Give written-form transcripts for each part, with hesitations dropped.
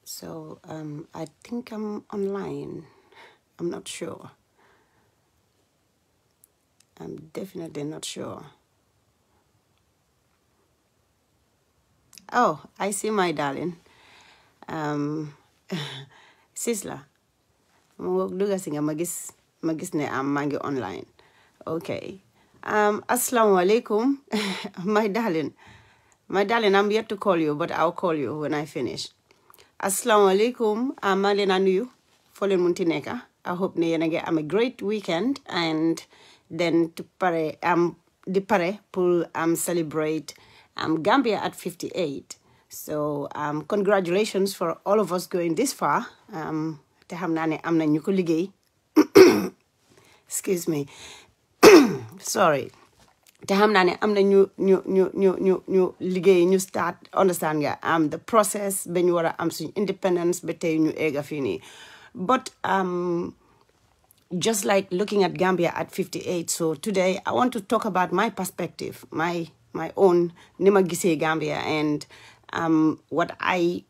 So I think I'm online. I'm not sure. I'm definitely not sure. Oh, I see my darling. Sisla. Duga singa magis ne am mangi online. Okay. Assalamu alaikum. My darling. My darling, I'm yet to call you, but I'll call you when I finish. Assalamu alaikum. Malena nuyu. Folen muntineka. I hope ne yena am a great weekend, and then to pare di pare pour celebrate Gambia at 58. So congratulations for all of us going this far. Te xam naa ne am na ñu ko liggéey. Excuse me. Sorry. Te xam naa ne am na ñu liggéey ñu start understand nga the process ba ñu war a am suñ independence ba tey ñu egga fii nii. But just like looking at Gambia at 58, so today I want to talk about my perspective, my own nima gisee Gambia, and what I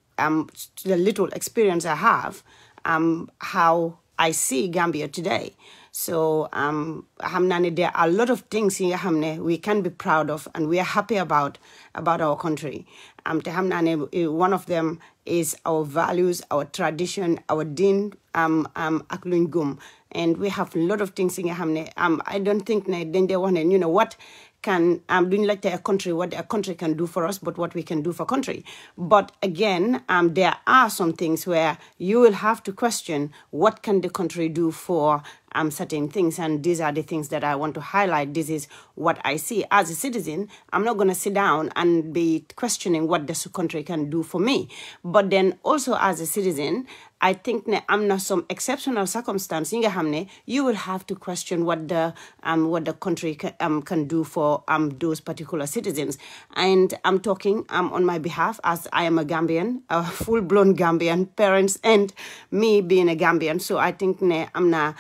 the little experience I have, how I see Gambia today. So there are a lot of things we can be proud of and we are happy about our country. One of them is our values, our tradition, our deen, aklungum. And we have a lot of things I don't think they want to, you know, what can doing like a country, what a country can do for us, but what we can do for country. But again, there are some things where you will have to question what can the country do for certain things, and these are the things that I want to highlight. This is what I see as a citizen. I'm not going to sit down and be questioning what the country can do for me, but then also as a citizen, I think I'm not some exceptional circumstance. You will have to question what the country can do for those particular citizens. And I'm talking on my behalf as I am a Gambian, a full-blown Gambian, parents and me being a Gambian. So I think I'm not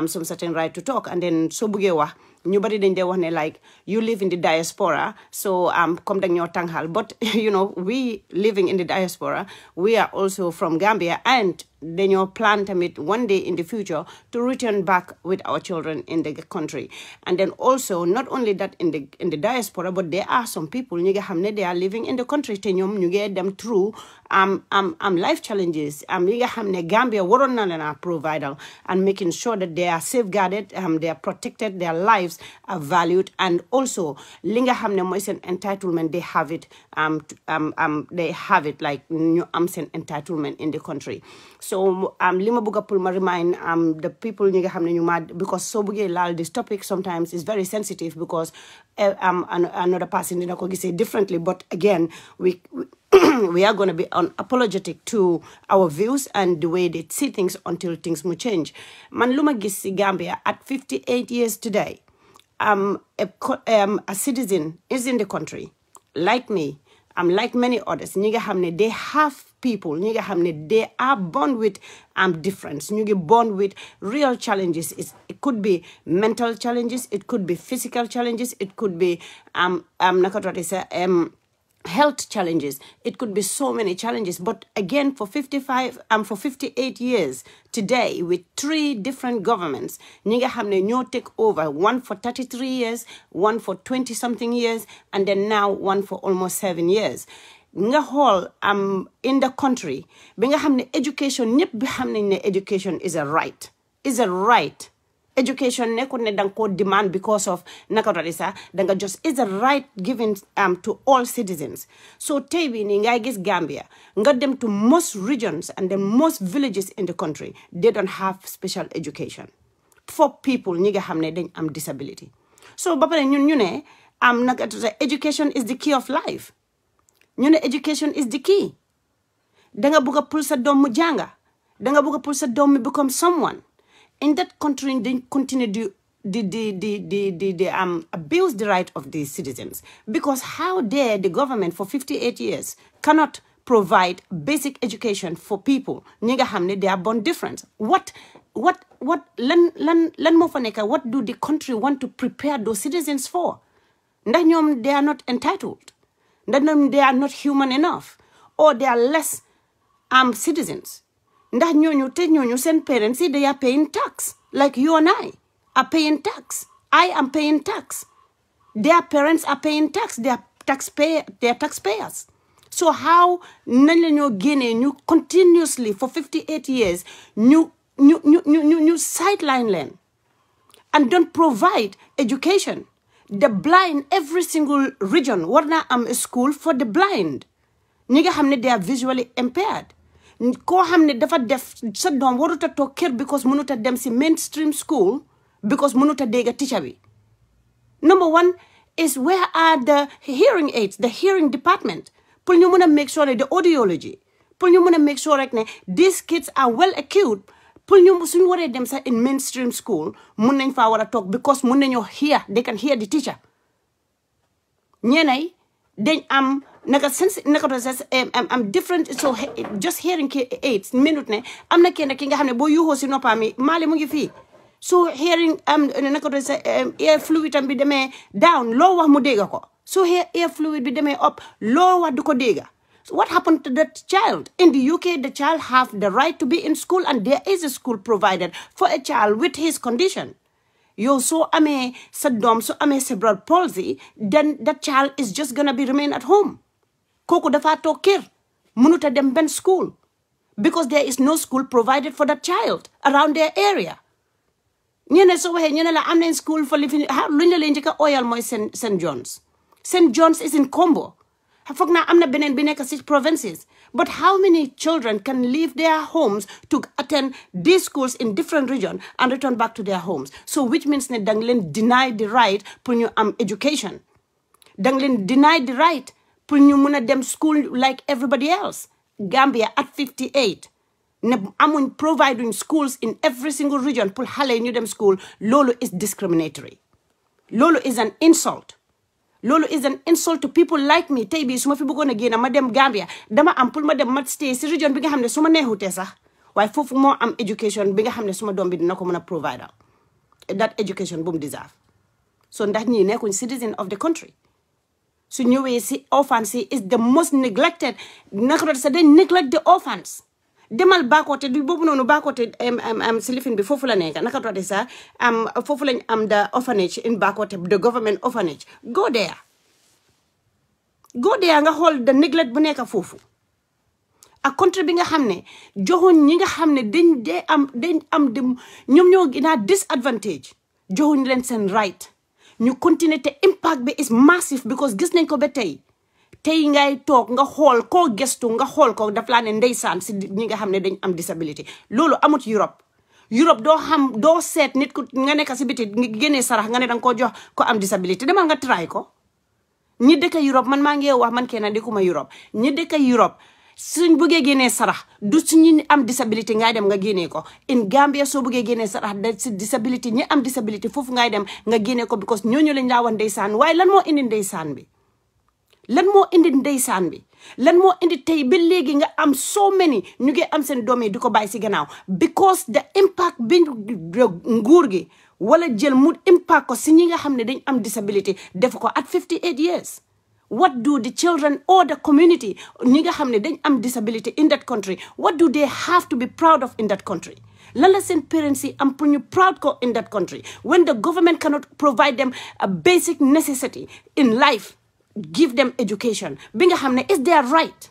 some certain right to talk. And then so bugewa. Nobody then they want like you live in the diaspora, so come down your tanghal. But you know, we living in the diaspora, we are also from Gambia, and then you plan to meet one day in the future to return back with our children in the country. And then also not only that in the diaspora, but there are some people they are living in the country. You get them through life challenges. Gambia waron provider and making sure that they are safeguarded, they are protected, their lives are valued, and also linga hamne moisen entitlement, they have it like new amsen entitlement in the country. So lima buga pulma remind the people ñi nga xamne ñu mad, because so buge lal this topic sometimes is very sensitive, because another person dina ko gisee differently, but again we are going to be unapologetic to our views and the way they see things until things will change. Man luma gis si Gambia at 58 years today, a citizen is in the country like me, like many others. They have people, they are born with difference. You born with real challenges. It could be mental challenges, it could be physical challenges, it could be health challenges. It could be so many challenges. But again, for 58 years today, with 3 different governments, ñi ñoo take over, one for 33 years, one for 20-something years, and then now one for almost 7 years. Nga hall in the country, bi nga education, ñepp bi xamne education is a right. Is a right. Education nekut ne dang ko demand because of nakatorisa danga just is a right given to all citizens. So tay bi ni ngay gis Gambia nga dem to most regions and then most villages in the country, they don't have special education for people ñi nga xamne dañ am disability. So ba pare ñun ñu ne education is the key of life. ñu ne education is the key. Danga buga pul sa dom mu janga, danga buga pul sa dom mu become someone. In that country, they continue to abuse the right of these citizens. Because how dare the government for 58 years cannot provide basic education for people? They are born different. What lan moo fa nekk, what do the country want to prepare those citizens for? Ndax ñoom they are not entitled, ndax ñoom they are not human enough, or they are less citizens. Ndax ñooñu seen parents yi they are paying tax like you and I are paying tax. I am paying tax. Their parents are paying tax. They are taxpayers. So how nañ la ñoo génnee ñu continuously for 58 years ñu sideline leen and don't provide education. The blind, every single region war naa am a school for the blind. ñi nga xam ne they are visually impaired. Koo xam ne dafa def sa doom warut a toog kër because mënut a dem si mainstream school because mënut a dégg teacher bi. Number one is where are the hearing aids, the hearing department? Pour ñu mën a make sure the audiology. Pour ñu mën a make sure rek ne these kids are well equipped. Pour ñu suñu waree dem sax in mainstream school mun nañ faa war a toog because mun nañoo hear, they can hear the teacher. ñeenay dañ am different, so just hearing aids minute ne am na kenn ki nga xam ne boo yuuxoo si noppaam yi maale mu ngi fii. So hearing air fluid am bi demee down loo wax mu dégg ko. So air fluid bi demee up loo wax du ko dégg. So what happened to that child? In the UK, the child have the right to be in school, and there is a school provided for a child with his condition. Yo, so ame sa doom, so ame cerebral palsy, then that child is just gonna be remain at home. Koko dafa toog kër mënuta dem benn school because there is no school provided for that child around their area. ñene so waxee ñene la am nañ school for living luñ la leen njëkk a oyal mooy St. John's. St. John's is in Combo. Foog naa am na beneen bi nekk 6 provinces. But how many children can leave their homes to attend these schools in different regions and return back to their homes? So which means ne dang leen deny the right pour ñu am education. Dang leen deny the right pour ñu mun a dem school like everybody else. Gambia at 58. ne amuñ providing schools in every single region pour xale ñu dem school. Lolo is discriminatory. Lolo is an insult. Lolo is an insult to people like me. Tey bi suma fi bëggoon a génn ma dem Gambia dama am pour ma dem ma stay si region bi nga xam ne suma neexutee sax waaye foofu moo am education bi nga xam ne suma doom bi dina ko mën a provide that education bu mu deserve. So ndax ñii nekkuñ citizen of the country. Su ñëwee si orphans is the most neglected. Naka doon sax dañ neglect the orphans. Demal Bakote bi boobu noonu Bakote si lifin bi foofu la nekk naka doon sax foofu lañ am the orphanage in Bakote, the government orphanage. Go there nga xool the neglect bu nekk foofu. A country bi nga xam ne joxuñ ñi nga xam ne dañ am ñoom ñoo gën a disadvantage joxuñ leen seen right. ñu continuer te impact bi is massive because gis nañ ko ba tey ngay toog nga xool koo gestu nga xool ko daf laa ne ndeysaan si ñi nga xam ne dañ am disability. Loolu amut Europe doo seet nit ku nga nekk si biti nga génnee sarax nga ne danga koo jox ko am disability. Demal nga try ko. ñi dëkk Europe man maa ngi wax man kenn dëkkuma Europe ñi dëkk Europe suñ bëggee génnee sarax du suñu am disability ngay dem nga génnee ko. In Gambia soo bëggee génnee sarax da si disability ñi am disability foofu ngay dem nga génnee ko because ñooñu lañ laa wax ndeysaan. Waaye lan moo indi ndeysaan bi? Lan moo indi tey ba léegi nga am so many ñu ngi am seen doom yi di ko bàyyi si gannaaw because the impact bi nguur gi wala jël mu impact ko si ñi nga xam ne dañ am disability def ko at 58 years. What do the children or the community ñi nga xam ne dañ am disability in that country, what do they have to be proud of in that country? Lan la seen parents yi am pour ñu proud ko in that country when the government cannot provide them a basic necessity in life? Give them education. Bi nga xam ne is their right.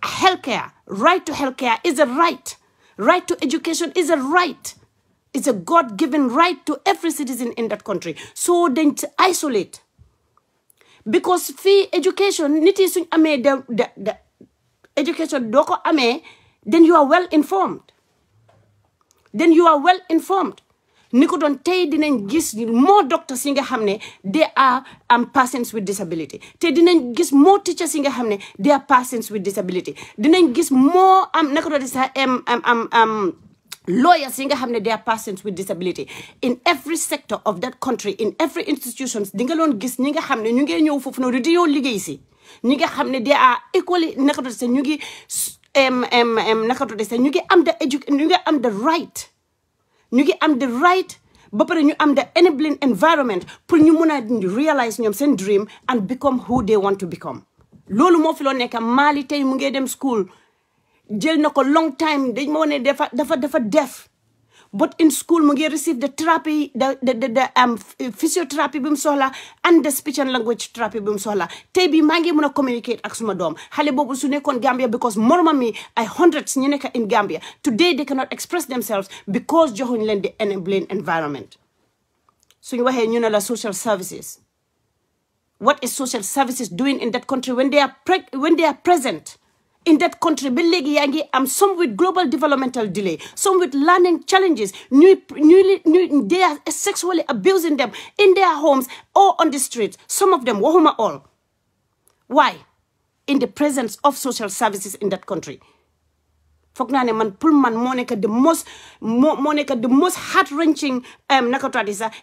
Healthcare, right to healthcare is a right. Right to education is a right. It's a God-given right to every citizen in that country. So then isolate. Because fee education, nit yi suñ amee the education doo ko amee, then you are well informed. Ni ko doon tey dinañ gis more doctors yi nga xam ne they are persons with disability. Tey dinañ gis more teachers yi nga xam ne they are persons with disability. Dinañ gis more naka doon sax lawyers yi nga xam ne they are persons with disability. In every sector of that country, in every institutions di nga loon gis ñi nga xam ne ñu ngi ñëw foofu noonu di yow liggéey si ñi nga xam ne they are equally naka doon sax ñu ngi naka doon sax ñu ngi am the right ñu ngi am the right ba pare ñu am the enabling environment pour ñu mun a realize ñoom seen dream and become who they want to become. loolu moo fi loo nekk Mali tey mu ngi dem school jël na ko long time dañ moo ne dafa def but in school mu ngi receive the therapy the physiotherapy bi mu soxla and the speech and language therapy bi mu soxla tey bi maa ngi mën a communicate ak suma doom xale boobu su nekkoon Gambia because moromam mi ay hundreds ñu nekk in Gambia today they cannot express themselves because joxuñ leen the enabling environment. suñu waxee ñu ne la social services. What is social services doing in that country when they are present in that country? Ba léegi yaa ngi am some with global developmental delay, some with learning challenges. They are sexually abusing them in their homes or on the streets. Some of them, waxuma all. Why? In the presence of social services in that country. Foog naa ne man pour man moo nekk the most heart-wrenching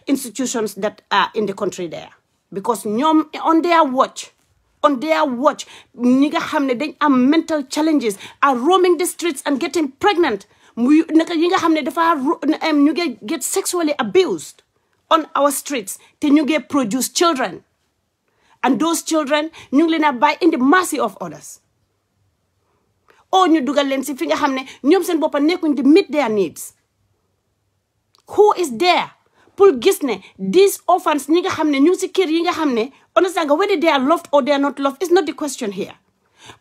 institutions that are in the country there. Because ñoom on their watch ñi nga xam ne dañ am mental challenges are roaming the streets and getting pregnant muy naka yi nga xam ne dafa ñu ngi get sexually abused on our streets te ñu ngi produce children and those children ñu ngi leen a bàyyi in the mercy of others o ñu dugal leen si fi nga xam ne ñoom seen boppa nekkuñ di meet their needs. Who is there pour gis ne these orphans ñi nga xam ne ñu si kër yi nga xam ne understand nga whether they are loved or they are not loved is not the question here.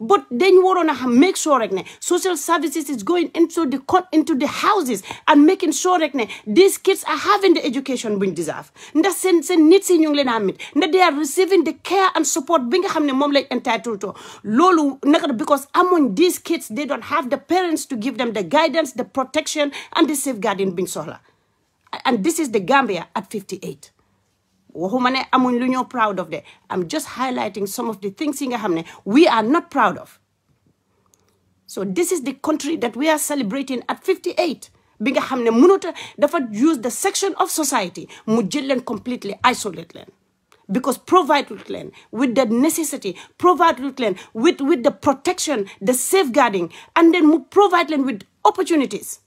But dañ waroon a make sure rek ne social services is going into the houses and making sure rek ne these kids are having the education buñ deserve ndax seen nit si ñu ngi leen a mit ndax they are receiving the care and support bi nga xam ne moom lañ entitled to loolu naka because among these kids they don't have the parents to give them the guidance, the protection and the safeguarding biñ soxla. And this is the Gambia at 58. waxuma ne amuñ lu ñoo proud of de. I'm just highlighting some of the things yi nga xam ne we are not proud of. So this is the country that we are celebrating at 58. bi nga xam ne mënuta dafa use the section of society mu jël leen completely isolate leen. Because provide leen with the necessity, provide leen with the protection, the safeguarding, and then mu provide leen with opportunities.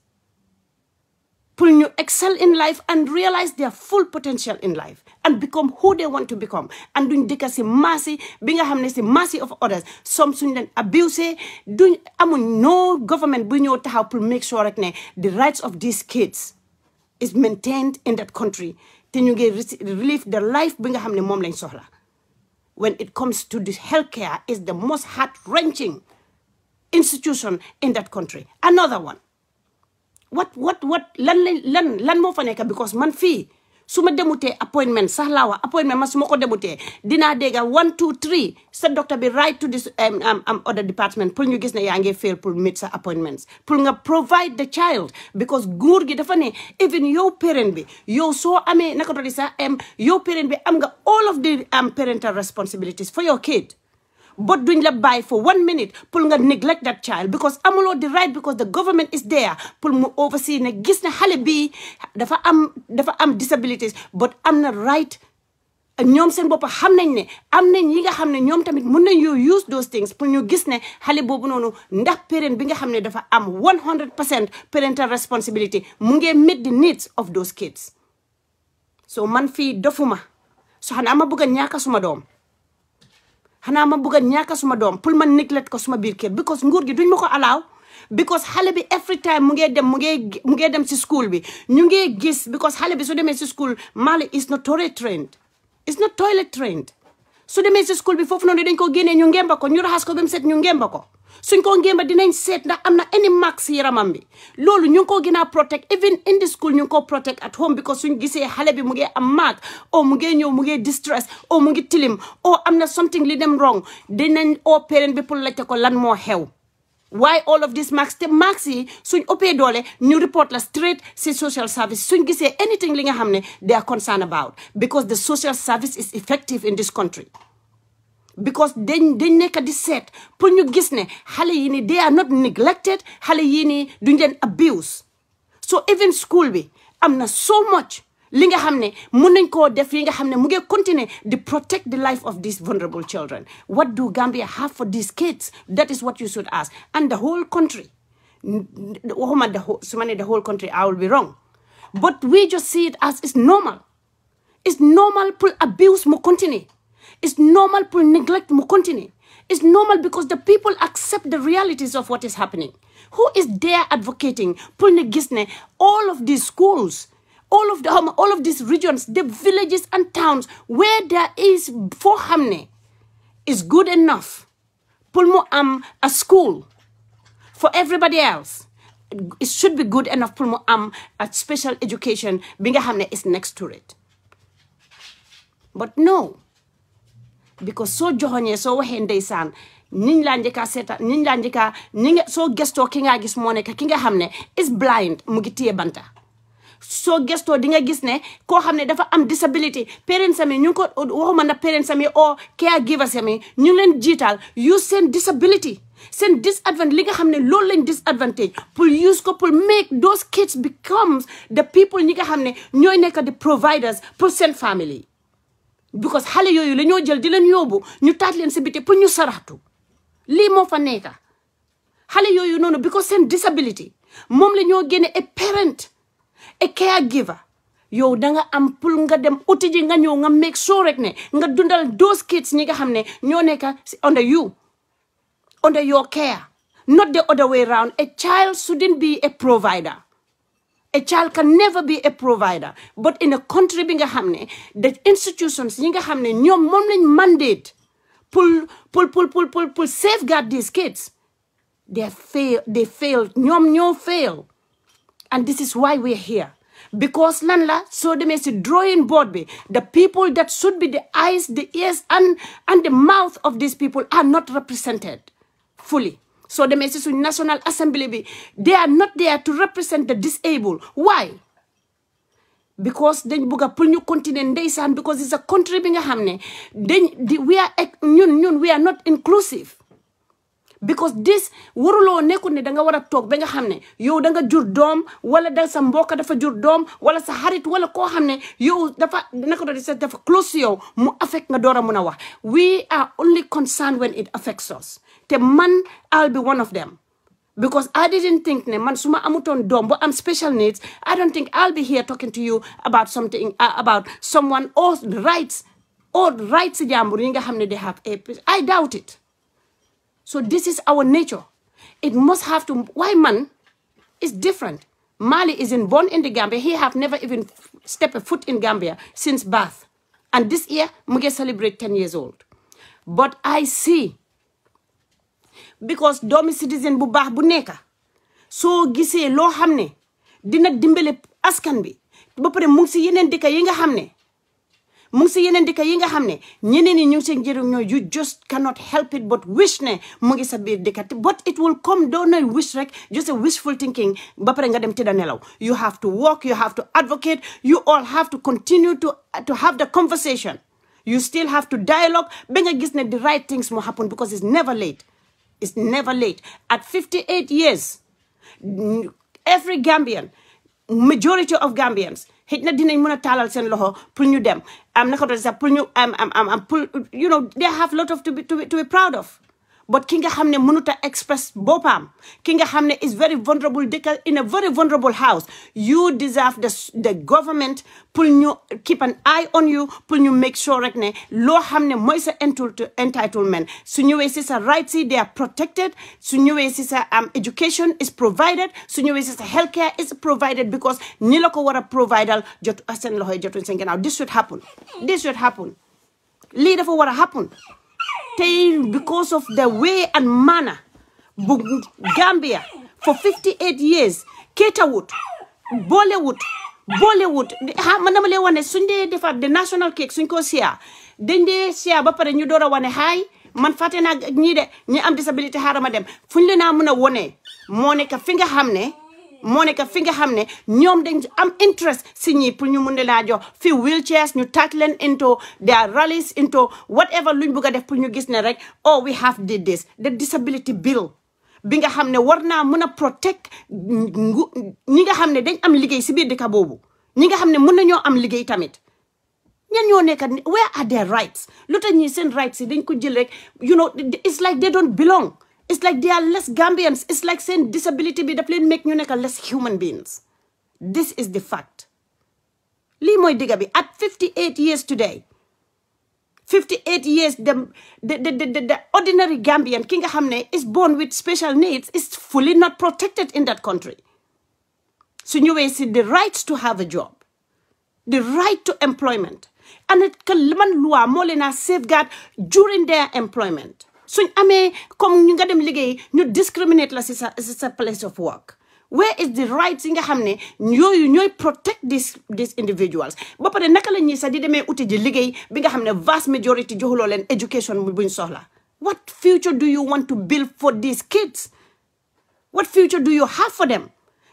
Pour ñu excel in life and realize their full potential in life and become who they want to become. And duñ dëkk si mercy bi nga xam ne si mercy of others. Some suñ leen abuse duñ amuñ no government bu ñëw taxaw pour make sure rek ne the rights of these kids is maintained in that country. Te ñu ngi relieve the life bi nga xam ne moom lañ soxla. When it comes to the healthcare is the most heart-wrenching institution in that country. Another one. What lan moo fa nekk because man fii su ma demutee appointment sax laa wax appointment man su ma ko demutee dinaa dégga 1 2 3 sa docteur bi right to this other department pour ñu gis ne yaa ngi fail pour meet sa appointments pour nga provide the child because nguur gi dafa ne even yow parent bi yow soo amee naka todi sax yow parent bi am nga all of the parental responsibilities for your kid. But duñ la bàyyi for 1 minute pour nga neglect that child because amuloo the right because the government is there pour mu oversee ne gis na xale bi dafa am disabilities but am na right ñoom seen bopp xam nañ ne am nañ yi nga xam ne ñoom tamit mën nañ use those things pour ñu gis ne xale boobu noonu ndax parent bi nga xam ne dafa am 100% parental responsibility mu ngi meet the needs of those kids. So man fii dofuma so xanaa ma bëgg a ñaaka suma doom xanaa ma bëgg a ñaaka suma doom pour ma neglect ko suma biir kër because nguur gi duñ ma ko allow because xale bi every time mu ngee dem si school bi ñu ngee gis because xale bi su demee si school Mali is not toilet trained su demee si school bi foofu noonu dañ ko génnee ñu ngemba ko ñu raxas ko ba mu set ñu ngemba ko suñ ko ngemba dinañ seet ndax am na any marks si yaramam bi loolu ñu ngi ko gën a protect even in the school ñu ngi ko protect at home because suñ gisee xale bi mu ngi am mark o mu ngi ñëw mu ngi distress o mu ngi tilim o am na something li dem wrong dinañ o parent bi pour laajte ko lan moo xew. Why all of these marks te marks yi suñ ëppee doole ñu report la straight si social service suñ gisee anything li nga xam ne they are concerned about because the social service is effective in this country. Because dañ nekk di seet pour ñu gis ne xale yi ni they are not neglected xale yi ni duñ leen abuse. So even school bi am na so much li nga xam ne mun nañ koo def yi nga xam ne mu ngi continuer to protect the life of these vulnerable children. What do Gambia have for these kids? That is what you should ask. And the whole country, waxuma su ma ne the whole country I will be wrong. but we just see it as it's normal. It's normal pour abuse mu continue. It's normal pour neglect mu continue. It's normal because the people accept the realities of what is happening. Who is there advocating pour ne gis ne all of these schools, all of these regions, the villages and towns where there is for hamne is good enough. Pour mo a school for everybody else. It should be good enough pour mo a special education binga hamne is next to it. But no, because so joxoñe so waxe ndeysaan niñ la njëkka seeta niñ la njëkka ñi nga soo gestoo ki nga gis moo nekk ki nga xam ne is blind mu ngi téye banta soo gestoo di nga gis ne koo xam ne dafa am disability parents ami ñu ko waxuma na parents ami o caregivers ami ñu leen jiital use seen disability seen disadvantage li nga xam ne loolu lañ disadvantage pour use ko pour make those kids becomes the people ñi nga xam ne ñooy nekk the providers pour seen family. Because xale yooyu la ñoo jël di leen yóbbu ñu taat leen si biti pour ñu saraxtu lii moo fa nekka xale yooyu noonu because seen disability moom la ñoo génne a parent a caregiver yow danga am pour nga dem uti ji nga ñëw nga make sure rek ne nga dundal those kids ñi nga xam ne ñoo nekka under you under your care not the other way around. A child shouldn't be a provider. A child can never be a provider. But in a country binga hamne, the institutions yinga hamne ñom mom lañ mandate pull safeguard these kids. They fail. Ñom fail. And this is why we're here. Because lanla so they may see drawing board be the people that should be the eyes, the ears, and the mouth of these people are not represented fully. So the message to National Assembly, they are not there to represent the disabled. Why? Because then buga pull new continent ndeysaan because it's a country binga hamne. Then we are not inclusive. Because this warulo nekku ne danga wara tok benga xamne yow danga jur dom wala dal sa mbokk dafa jur dom wala sa xarit wala ko xamne yow dafa nako do di dafa close yow mu affect nga dora muna wax. We are only concerned when it affects us. Te man I'll be one of them. Because I didn't think ne man suma amuton dom but I'm special needs. I don't think I'll be here talking to you about something about someone or rights jambur yi nga xamne they have a I doubt it. So this is our nature. It must have to. Why man is different. Mali isn't born in the Gambia. He have never even stepped a foot in Gambia since birth. And this year, Muge celebrate 10 years old. But I see, because domi citizen bu baax bu neka, so gisee lo xamne dina dimbele askan bi ba pare mu ngi ci yeneen dëkk yi nga xamne mu ngi ci yeneen dëkk yi nga xamne ñeneen ñi ñu ngi seen njëriñ ñoo you just cannot help it but wish ne mu ngi sa biir dëkk but it will come down no wish rek just a wishful thinking ba pare nga dem tëdda nelaw. You have to work, you have to advocate, you all have to continue to have the conversation. You still have to dialogue ba nga gis ne the right things mo happen because it's never late. It's never late. At 58 years, every Gambian, majority of Gambians, hit na dinañ mëna talal sen loxo pour ñu dem naka do sa pour ñu you know they have a lot of to be proud of. But ki nga xamne mënuta express bopam, ki nga xamne is very vulnerable in a very vulnerable house, you deserve the government pour ñu keep an eye on you, pour ñu make sure rek ne lo xamne moy sa entitlement su ñëwé ci sa rights they are protected, su ñëwé ci sa education is provided, su ñëwé ci sa healthcare is provided because ñi la ko wara providal jot sen loxoy jotu sen gannaaw. This should happen. Lii dafa wara happen. Because of the way and manner Gambia for 58 years Keitawut Bollywood manama le wane sunde defa the national cake suñ ko sia dende sia ba pare ñu doora wane hay man faté na ñi de ñi am disability harama dem fuñ le na mëna woné mo nek fi nga xamné ñom dañ am interest si ñi pour ñu mëne la jox fi wheelchairs ñu tak leen into their rallies into whatever luñ bëgg def pour ñu gis ne rek oh we have did this the disability bill bi nga xamne warna mëna protect ñi nga xamne dañ am liggéey ci biir dëkk bobu ñi nga xamne mëna ñoo am liggéey tamit ñan ñoo nekk where are their rights lutax ñi seen rights dañ ko jël rek you know it's like they don't belong. It's like they are less Gambians. It's like saying disability be the plane make you less human beings. This is the fact. Lii mooy digga bi at 58 years today. 58 years, the ordinary Gambian, ki nga xamne, is born with special needs, is fully not protected in that country. So ñëwee si the rights to have a job, the right to employment, and it can man loi moo leen a safeguard during their employment. Suñ amee comme ñu nga dem liggéey ñu discriminate la si sa place of work. Where is the rights yi nga xam ne ñooy protect these individuals ba pare naka la ñuy sax di demee uti ji liggéey bi nga xam ne vast majority joxuloo leen education buñ soxla. What future do you want to build for these kids? What future do you have for them?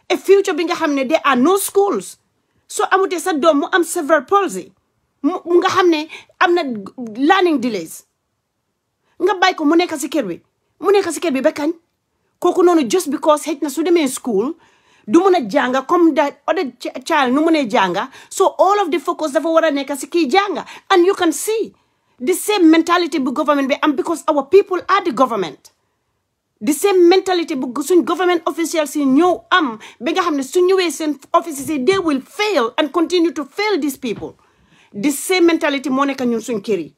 A future bi nga xam ne there are no schools. So amute sa doom mu am cerebral palsy mu nga xam ne am na learning delays nga bàyyi ko mu nekk si kër bi ba kañ kooku noonu just because xëj na su demee school du mun a jànga comme that other child nu munee jànga, so all of the focus dafa war a nekk si kii jànga. And you can see the same mentality bu government bi am because our people are the government. The same mentality bu suñ government officials yi ñëw am ba nga xam ne su ñëwee seen offices yi they will fail and continue to fail these people. The same mentality moo nekk ñun suñ kër yi.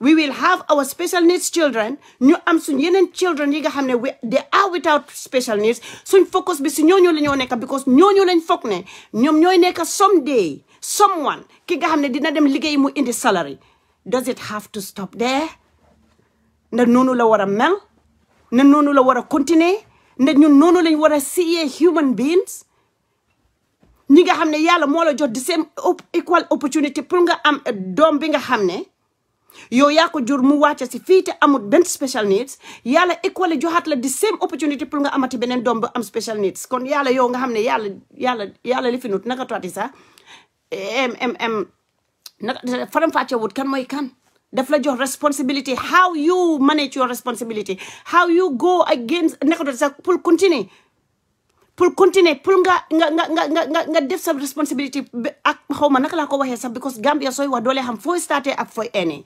We will have our special needs children. Ñu am suñ yeneen children yi nga xam ne they are without special needs. Suñ focus bi si ñooñu la ñoo nekk because ñooñu lañ foog ne ñoom ñooy nekk someday someone ki nga xam ne dina dem liggéey mu indi salary. Does it have to stop there? Ndax noonu la war a mel? Ndax noonu la war a continuer? Ndax ñun noonu lañ war a see human beings? ñi nga xam ne yàlla moo la jox the same equal opportunity pour nga am doom bi nga xam ne yow yaa ko jur mu wàcce si fii te amul benn special needs yàlla equally joxaat la the same opportunity pour nga amati beneen doom bu am special needs. Kon yàlla yow nga xam ne yàlla li fi nut naka tooti sax naka faram fàcce wut kan mooy kan. Daf la jox responsibility, how you manage your responsibility, how you go against naka tooti sax pour continuer pour nga def sa responsibility ak xaw ma naka laa ko waxee sax because Gambia sooy wax doole xam fooy starté ak fooy ene.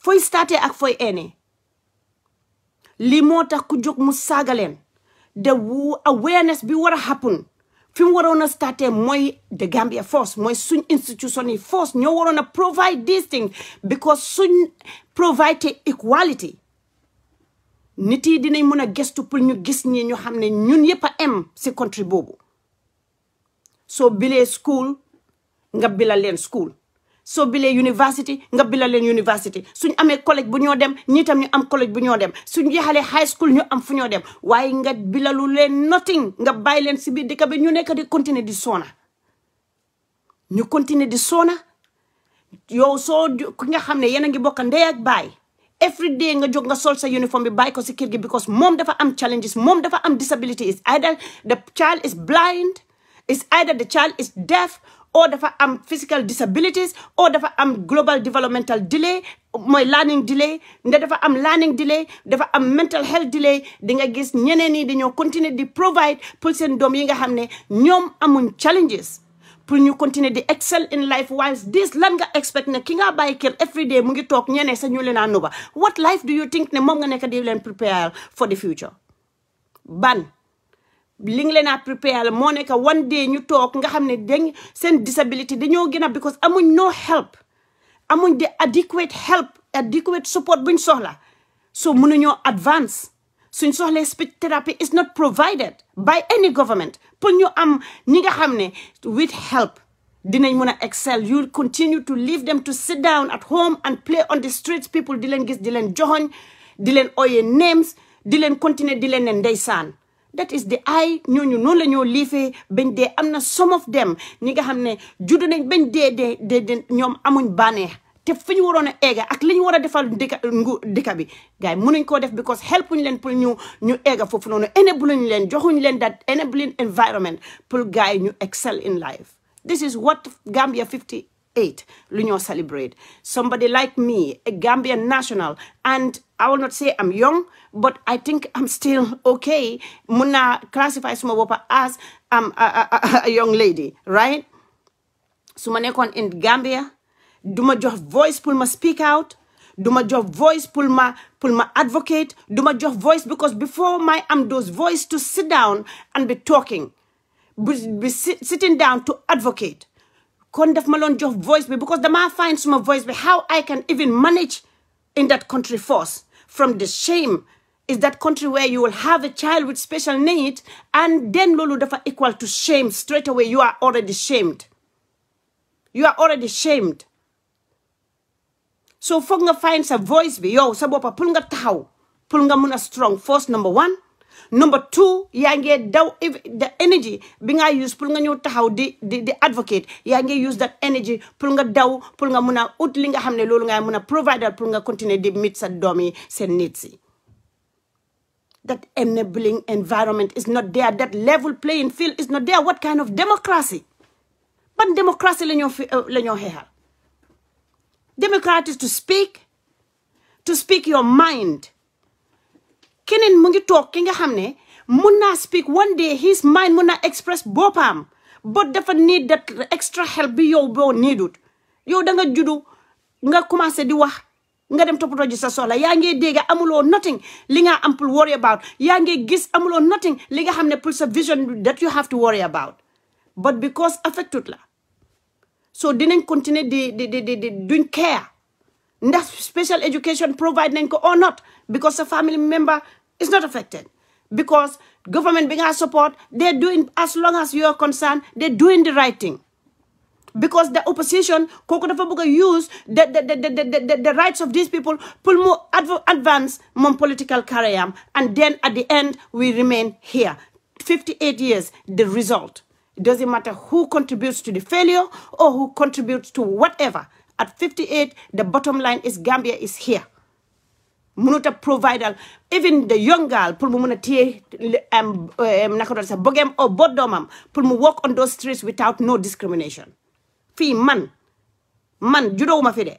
Fooy starté ak fooy ene. Lii moo tax ku jóg mu saaga leen. The awareness bi war a happen fi mu waroon a starté mooy the Gambia force mooy suñ institution yi force ñoo waroon a provide these things because suñ provide equality. Nit yi dinañ mën a gestu pour ñu gis ñi ñu xam ne ñun yëpp a am si country boobu. Soo bilee school nga bila leen school. Soo bilee university nga bila leen university. Suñ amee college bu ñoo dem ñi tam ñu am college bu ñoo dem. Suñ jeexalee high school ñu am fu ñoo dem. Waaye nga bilalu leen nothing nga bàyyi leen si biir dëkk bi ñu nekk di continuer di soona. Ñu continuer di soona. Yow soo ki nga xam ne yéen a ngi bokk ndey ak baay. Every day nga jóg nga sol sa uniform bi bàyyi ko si kër gi because moom dafa am challenges moom dafa am disability. It's either the child is blind, it's either the child is deaf, or dafa am physical disabilities, or dafa am global developmental delay mooy learning delay nda dafa am learning delay dafa am mental health delay. Di nga gis ñeneen ñi dañoo continuer di provide pour seen doom yi nga xam ne ñoom amuñ challenges pour ñu continuer di excel in life whilst this lan nga expect ne ki nga bàyyi kër every day mu ngi toog ñeneen sa ñu leen a nuba. What life do you think ne moom nga nekk di leen prepare for the future? Ban li nga leen a prepare moo nekk one day ñu toog nga xam ne dañ seen disability dañoo gën a because amuñ no help amuñ the adequate help adequate support buñ soxla so mënuñoo advance. Suñ soxlee speech therapy is not provided by any government pour ñu am ñi nga xam ne with help dinañ mën a excel. You continue to leave them to sit down at home and play on the streets. People di leen gis di leen joxoñ di leen oye names di leen continuer di leen ne ndeysaan. That is the eye ñooñu noonu la ñoo liifee bañ dee am na some of them ñi nga xam ne juddu nañ bañ dee ñoom amuñ bànneex te fi ñu waroon a eega ak li ñu war a defal dëkk bi gars yi mënuñ koo def because helpuñ leen pour ñu eega foofu noonu enabluñ leen joxuñ leen that enabling environment pour gars yi ñu excel in life. This is what Gambia 58 lu ñoo celebrate. Somebody like me, a Gambian national, and I will not say I'm young, but I think I'm still okay. Mun naa classify suma boppa as a young lady, right? Su ma nekkoon in Gambia duma jox voice pour ma speak out, duma jox voice pour ma advocate, duma jox voice because before my am those voice to sit down and be talking be sitting down to advocate kon def ma loon jox voice bi because dama find suma voice bi how I can even manage in that country first from the shame is that country where you will have a child with special needs and then lolu dafa equal to shame straight away. You are already shamed. You are already shamed. So foog nga find sa voice bi yow sa boppa pour nga taxaw pour nga mun a strong first number 1. Number 2, yaa ngi daw the energy bi nga use pour nga ñëw taxaw di advocate yaa ngi use that energy pour nga daw pour nga mun a ut li nga xam ne loolu nga mun a provide pour nga continuer di meet sa doom yi seen needs yi. That enabling environment is not there. That level playing field is not there. What kind of democracy? But democracy la ñoo xeexal. Democracy is to speak your mind. Keneen mu ngi toog ki nga xam ne mun naa speak one day his mind mun naa express boppam but dafa need that extra help bi yow boo needut yow da nga juddu nga commencé di wax nga dem toppatoo ji sa soxla yaa ngi dégg amuloo nothing li nga am pour worry about yaa ngi gis amuloo nothing li nga xam ne pour sa vision that you have to worry about but because affected la so dinañ continuer di duñ care ndax special education provide nañ ko or not because a family member is not affected because government bi nga support they're doing as long as you are concerned they're doing the right thing because the opposition kooku dafa bëgg a use the rights of these people pour mu advance mon political career and then at the end we remain here 58 years the result it doesn't matter who contributes to the failure or who contributes to whatever. At 58, the bottom line is Gambia is here. Munuta provider, even the young girl, pour mu muna tie bogem or bodomam, pour mu walk on those streets without no discrimination. Fi man judo ma fi de.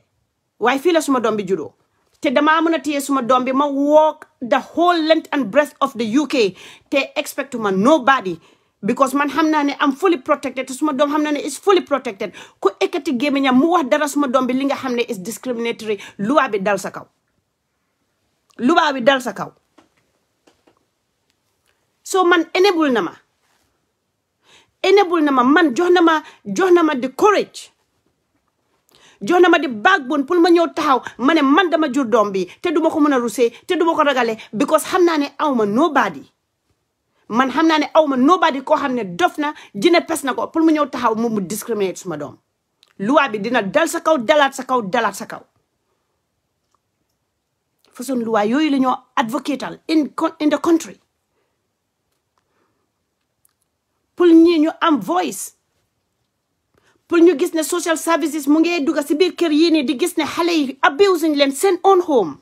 Why feel suma dombi judo? Te dama muna tie suma dombi ma walk the whole length and breadth of the UK. Te expect to man nobody. Because man xam naa ne am fully protected te suma doom xam naa ne is fully protected ku ekkati gémmiñam mu wax dara suma doom bi li nga xam ne is discriminatory luwa bi dal sa kaw so man enable na ma man jox na ma the courage jox na ma the backbone pour ma ñëw taxaw ma ne man dama jur doom bi te duma ko mën a rusee te duma ko ragale because xam naa ne awma nobody man xam naa ne awma nobody koo xam ne dof na dina pes na ko pour mu ñëw taxaw mu discriminate suma doom loi bi dina dal sa kaw dalaat sa kaw façon loi yooyu la ñoo advocatal in the country pour ñi ñu am voice pour ñu gis ne social services mu ngi dugg si biir kër yi nii di gis ne xale yi abusing leen seen own home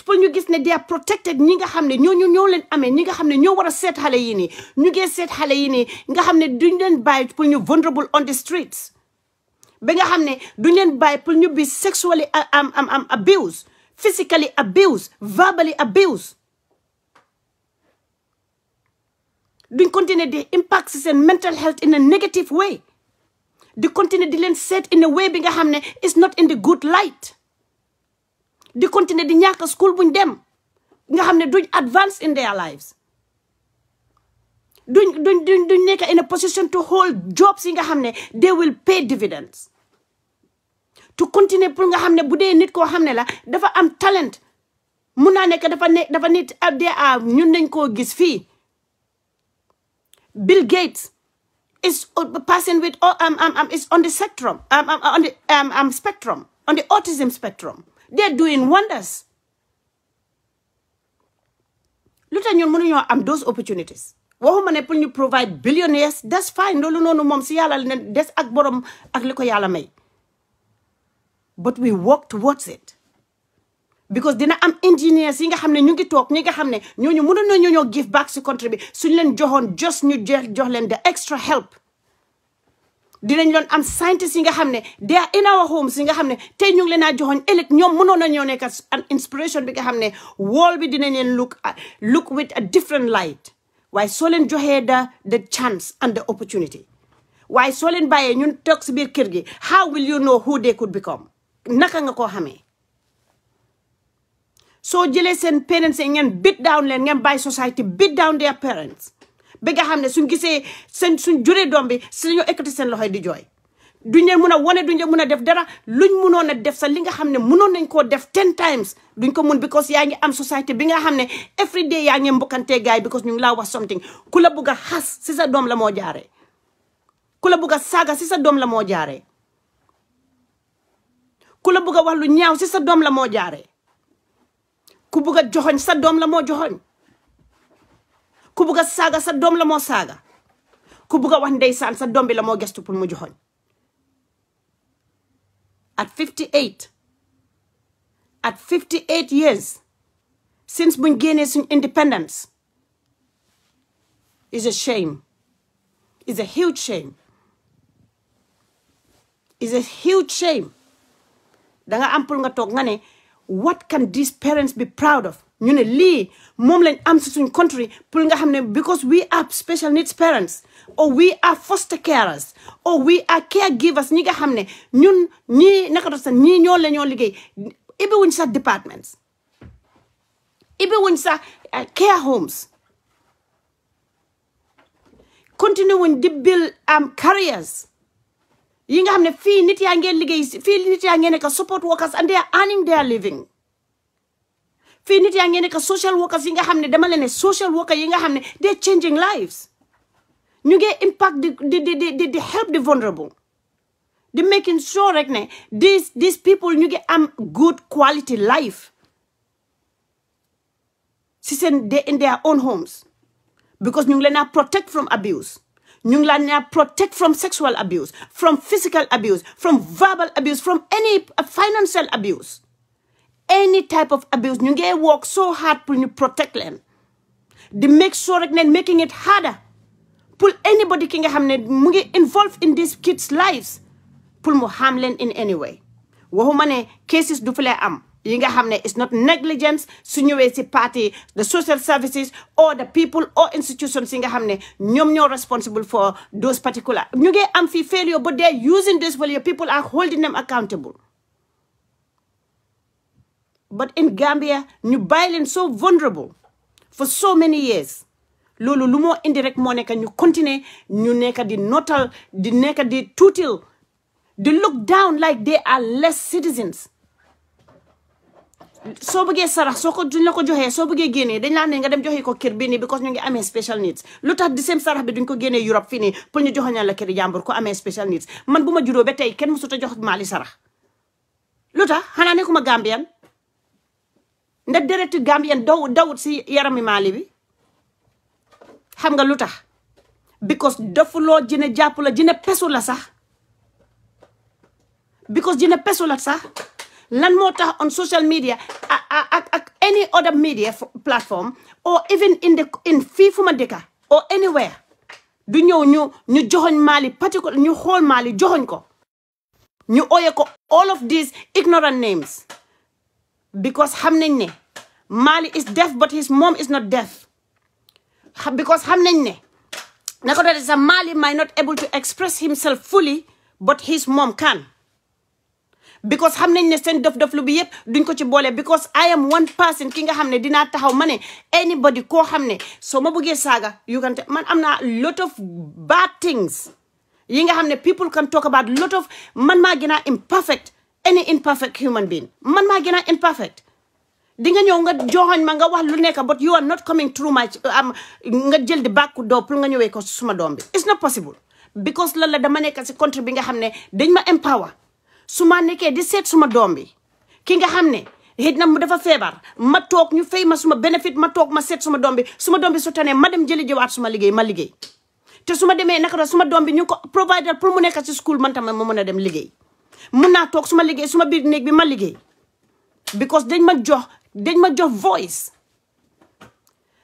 pour ñu gis ne they are protected ñi nga xam ne ñoo leen amee ñi nga xam ne ñoo war a seet xale yi nii ñu ngi seet xale yi nii nga xam ne duñ leen bàyyi pour ñu vulnerable on the streets ba nga xam ne duñ leen bàyyi pour ñu be sexually abused physically abused verbally abused duñ continuer di impact seen mental health in a negative way di continuer di leen seet in a way bi nga xam ne is not in the good light di continuer di ñàkk school buñ dem nga xam ne duñ advance in their lives duñ nekk in a position to hold jobs yi nga xam ne they will pay dividends to continuer pour nga xam ne bu dee nit koo xam ne la dafa am talent mun naa nekk dafa nit ñun nañ koo gis fii Bill Gates is a person with is on the spectrum on the autism spectrum. They're doing wonders. Lu tax ñun mënuñoo am those opportunities. Waxuma ne pour ñu provide billionaires, that's fine. Loolu noonu moom si yàlla ne des ak borom ak li ko yàlla may. But we work towards it. Because dina am engineers yi nga xam ne ñu ngi toog ñi nga xam ne ñooñu mënoon na ñoo give back si country bi suñ leen joxoon just ñu jox leen the extra help. Dinañ loon am scientists yi nga xam ne they are in our homes yi nga xam ne tey ñu ngi leen a joxoon ëllëg ñoom mënoon na ñoo nekk an inspiration bi nga xam ne wall bi dinañ leen look with a different light. Waaye soo leen joxee the chance and the opportunity. Waaye soo leen bàyyee ñun toog si biir kër gi how will you know who they could become? Naka nga koo xamee. So jëlee seen parents yi ngeen beat down leen ngeen bàyyi society beat down their parents ba nga xam ne suñ gisee suñ juree doom bi si la ñoo ekkati seen loxoy di jooy duñ leen mun a wane duñ leen mun a def dara luñ munoon a def sa li nga xam ne munoon nañ koo def 10 times duñ ko mun because yaa ngi am société bi nga xam ne every day yaa ngi mbokkantee gaay because ñu ngi laa wax something ku la bugg a xas si sa doom la moo jaaree ku la bugg a saaga si sa doom la moo jaaree ku la bugg a wax lu ñaaw si sa doom la moo jaaree ku bugg a joxoñ sa doom la moo joxoñ ku bugg a saaga sa doom la moo saaga ku bugg a wax ndeysaan sa doom bi la moo gestu pour mu joxoñ at 58 years since buñ génnee suñ independence is a shame is a huge shame is a huge shame danga am pour nga toog nga ne what can these parents be proud of ñu ne lii moom lañ am si suñ country pour nga xam ne because we are special needs parents or we are foster carers or we are caregivers ñi nga xam ne ñun ñii naka doon sax ñii ñoo la ñoo liggéey ibi wuñ sax departments ibi wuñ sax care homes continue wuñ di build careers yi nga xam ne fii nit yaa ngeen liggéey fii nit yaa ngeen nekk support workers and they are earning their living fii nit yaa ngeen nekk social workers yi nga xam ne dama leen ne social worker yi nga xam ne they are changing lives ñu ngi impact di help the vulnerable di making sure rek ne these people ñu ngi am good quality life si seen in their own homes because ñu ngi leen a protect from abuse ñu ngi leen a protect from sexual abuse from physical abuse from verbal abuse from any financial abuse any type of abuse ñu ngi work so hard pour ñu protect leen di make sure rek ne making it harder pour anybody ki nga xam ne mu ngi involved in these kids lives pour mu harm leen in any way waxuma ne cases du fi lay am yi nga xam ne it's not negligence su ñëwee si party the social services or the people or institutions yi nga xam ne ñoom ñoo responsible for those particular ñu ngi am fii failure but they're using this failure people are holding them accountable but in Gambia ñu bàyyi leen so vulnerable for so many years loolu lu moo indi rek moo nekk ñu continuer ñu nekk di notal di nekk di tuutil di look down like they are less citizens soo bëggee sarax soo ko duñ la ko joxee soo bëggee génnee dañ laa ne nga dem joxe ko kër bi nii because ñu ngi amee special needs lu tax di seen sarax bi duñ ko génnee Europe fii nii pour ñu joxoñal la kër jàmbur ko amee special needs man bu ma juddoo ba tey kenn mësut a jox Mali sarax lu tax xanaa nekkuma Gambian ndax deretu Gambian dawut si yarami Mali bi xam nga lu tax because dofuloo jine jàpp la jine pesu la sax because jine pesu la sax lan moo tax on social media ak any other media platform or even in fii fu ma dëkka or anywhere du ñëw ñu joxoñ Mali particular ñu xool Mali joxoñ ko ñu ooye ko all of these ignorant names because xam nañ ne Mali is deaf but his mom is not deaf because xam nañ ne naka doon sax Mali might not able to express himself fully but his mom can because xam nañ ne seen dof lu bi yëpp duñ ko ci boole because I am one person ki nga xam ne dinaa taxaw ma ne anybody koo xam ne soo ma bëggee saaga you can man am naa lot of bad things yi nga xam ne people can talk about lot of man maa gën a imperfect any imperfect human being man maa gën a imperfect di nga ñëw nga joxoñ ma nga wax lu nekk but you are not coming through my nga jël di bàkku doo pour nga ñëwee ko suma doom bi it's not possible because lan la dama nekk si country bi nga xam ne dañ ma empower su ma nekkee di seet suma doom bi ki nga xam ne xëy na mu dafa feebar ma toog ñu fay ma suma bénéfice ma toog ma seet suma doom bi su tanee ma dem jëli jiwaat suma liggéey ma liggéey te su ma demee naka la suma doom bi ñu ko provider pour mu nekk si school man tamit ma mën a dem liggéey mun naa toog suma liggéey suma biir néeg bi ma liggéey because dañ ma jox voice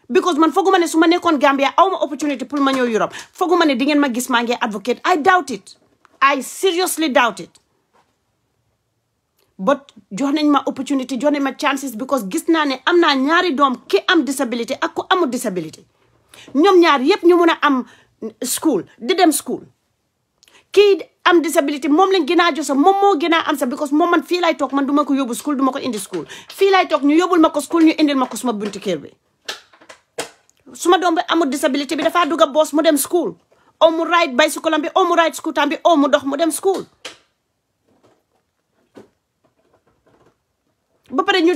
because man fooguma ne su ma nekkoon Gambia aw ma opportunity pour ma ñëw Europe fooguma ne di ngeen ma gis maa ngi advocate I doubt it I seriously doubt it but jox nañ ma opportunity jox nañ ma chances because gis naa ne am naa ñaari doom ki am disability ak ku amul disability ñoom ñaar yépp ñu mun a am school di dem school kii am disability moom lañ gën a jox sax moom moo gën a am sax because moom man fii lay toog man du ma ko yóbbu school du ma ko indi school fii lay toog ñu yóbbul ma ko school ñu indil ma ko suma bunti kër bi suma doom bi amul disability bi dafa dugga boss mu dem school o mu ride bicycle am bi o mu ride scooter am bi o mu dox mu dem school ba pare ñu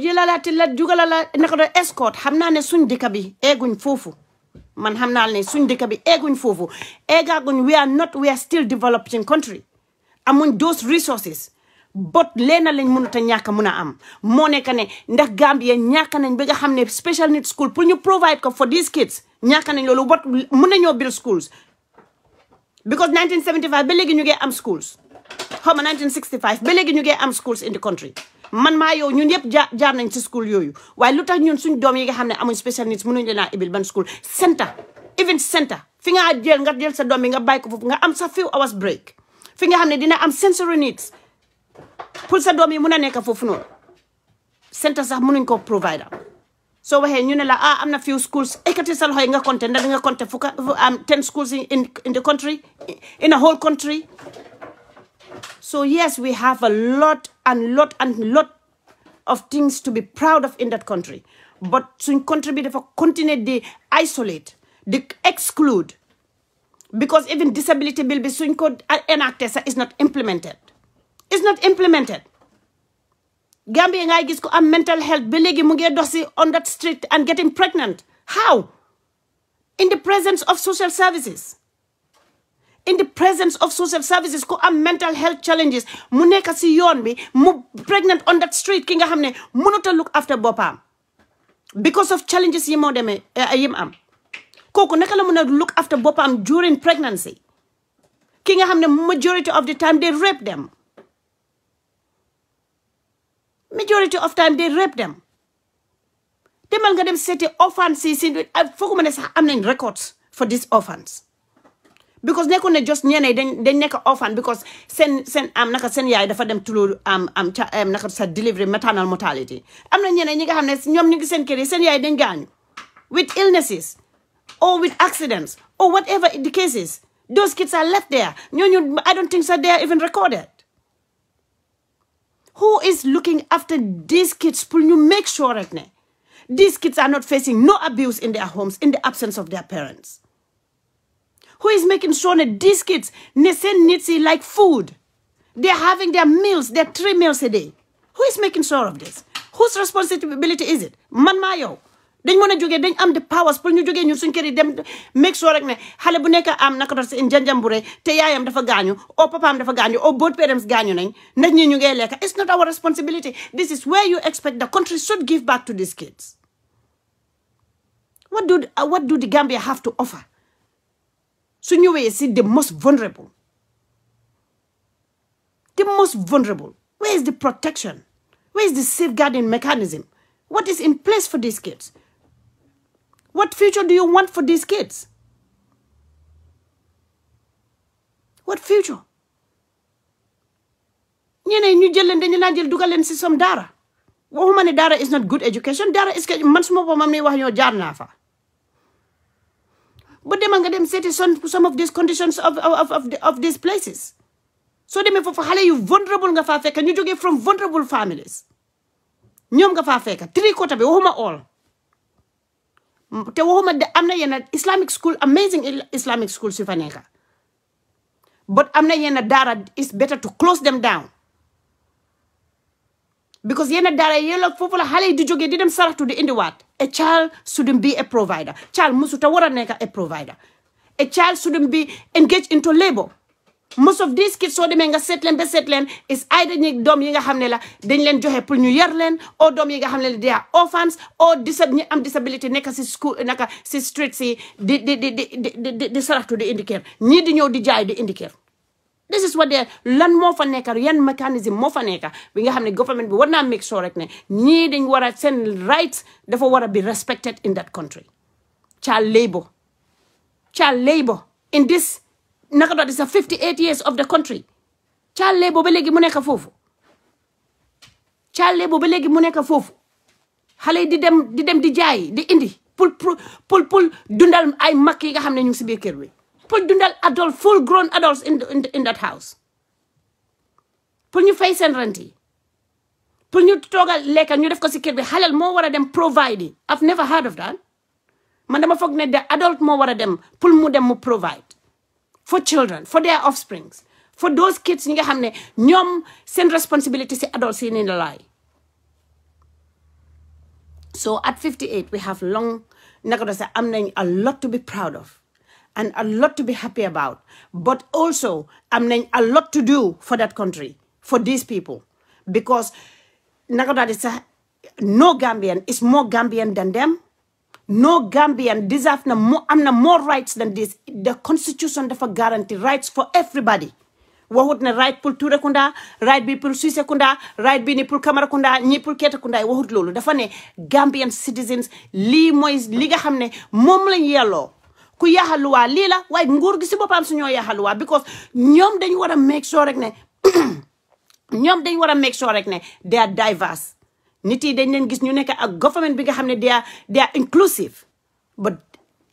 jëlalaati la jugalala naka do escort xam naa ne suñ dëkk bi eeguñ foofu man xam naa ne suñ dëkk bi eeguñ foofu eegaaguñ we are still developing country amuñ those resources but leena lañ mënut a ñàkk mun a am moo nekk ne ndax Gambia ñàkk nañ ba nga xam ne special needs school pour ñu provide ko for these kids ñàkk nañ loolu but mun nañoo build schools because 1975 ba léegi ñu ngi am schools xaw ma 1965 ba léegi ñu ngi am schools in the country man maa yow ñun yëpp jaar nañ ci school yooyu waaye lu tax ñun suñ doom yi nga xam ne amuñ special needs mënuñ leen a ibil ban school center even center fi nga jël sa doom bi nga bàyyi ko foofu nga am sa few hours break fi nga xam ne dina am sensory needs pour sa doom yi mun a nekk foofu noonu center sax mënuñ ko provider soo waxee ñu ne la am na few schools ekkati sa loxo yi nga compter ndax nga compter fukka 10 schools in the country in a whole country. So yes, we have a lot of things to be proud of in that country. But suñ country bi dafa continue di isolate, di exclude. Because even disability bill bi suñ ko enacted sa is not implemented. It's not implemented. Gambia ngay gis ko am mental health ba léegi mu ngi dox si on that street and getting pregnant. How? In the presence of social services. In the presence of social services ko am mental health challenges mu nekk si yoon bi mu pregnant on that street ki nga xam ne mënut a look after boppam because of challenges yi moo demee yim am kooku naka la mën a look after boppam during pregnancy ki nga xam ne majority of the time they rape them demal nga dem seeti orphans yi si fooguma ne sax am nañ records for these orphans because nekku ne just ñeneen dañ nekk orphan because seen naka seen yaay dafa dem tulu naka sa delivery maternal mortality am na ñeneen ñi nga xam ne ñoom ñu ngi seen kër yi seen yaay dañ gaañu with illnesses or with accidents or whatever the case is. Those kids are left there. I don't think so they are even recorded. Who is looking after these kids pour ñu make sure rek ne these kids are not facing no abuse in their homes in the absence of their parents? Who is making sure that these kids needs like food? They're having their meals, their 3 meals a day. Who is making sure of this? Whose responsibility is it? Man maa yow dañ mën a jógee dañ am the powers pour ñu jógee ñun suñ kër yi dem make sure rek ne xale bu nekk am naka doon si Janjanbureh te yaayam dafa gaañu o papaam dafa gaañu o both parents gaañu nañ ndax ñi ñu ngee lekk. It's not our responsibility. This is where you expect the country should give back to these kids. What do the Gambia have to offer? So you will see the most vulnerable. The most vulnerable. Where is the protection? Where is the safeguarding mechanism? What is in place for these kids? What future do you want for these kids? What future? ñeneen ñu jël leen dañu laa jël dugal leen si som daara waxuma ne daara is not good education. Daara is que man suma boppam ni wax ñoo jaar naa fa. But demal nga dem seeti some of these conditions of these places. So demee foofu xale yu vulnerable nga faa fekk ñu jógee from vulnerable families. ñoom nga faa fekk 3/4 bi waxuma all. te waxuma de am na yenn Islamic school amazing Islamic schools yu fa nekk. But am na yenn daara is better to close them down. Because yenn daara yella foofu la xale yi di jógee di dem saraxtu di indiwaat. A child shouldn't be a provider. Child musuta war a nekk a provider. A child shouldn't be engaged into labor. Most of these kids soo demee nga seet leen ba seet leen is either ñi doom yi nga xam ne la dañ leen joxe pour ñu yar leen o doom yi nga xam ne la they are orphans o ñi am disability nekk si school naka si street si di saraxtu di indi kër ñii di ñëw di jaay di indi kër. This is what they lan moo fa nekk yan mécanisme moo fa nekk bi nga xam ne government bi war naa make sure rek ne ñii dañ war a seen rights dafa war a be respected in that country. Child labor in this naka doon is a 58 years of the country. Child labor ba léegi mu nekk foofu. Xale yi di dem di jaay di indi pour dundal ay mag yi nga xam ne ñu ngi si biir kër bi. Pour dundal adult full grown adults in that house. Pour ñu fay seen rent yi. Pour ñu toogal lekka ñu def ko si kër bi xaleel moo war a dem provide yi. I've never heard of that. man dama foog ne the adult moo war a dem pour mu dem mu provide for children, for their offsprings, for those kids ñi nga xam ne ñoom seen responsibility si adults yi ni la laay. So at 58 we have long naka do sa am nañ a lot to be proud of and a lot to be happy about, but also am nañ a lot to do for that country, for these people, because naka do sa no Gambian is more Gambian than them. No Gambian deserve na more, am na more rights than this. The constitution dafa guarantee rights for everybody. Waxut ne right pour Touray Kunda, right bi pour Ceesay Kunda, right bi ni pour Camara Kunda, ñi pour Keita Kunda, waxut loolu. Dafa ne Gambian citizens lii mooy li nga xam ne moom lañ yelloo. Ku yaxaluwaa lii la waaye nguur gi si boppam su ñoo yaxaluwaa because ñoom dañ war a make sure rek ne ñoom dañ war a make sure rek ne they are diverse. Nit yi dañ leen gis ñu nekk ak government bi nga xam ne they are inclusive, but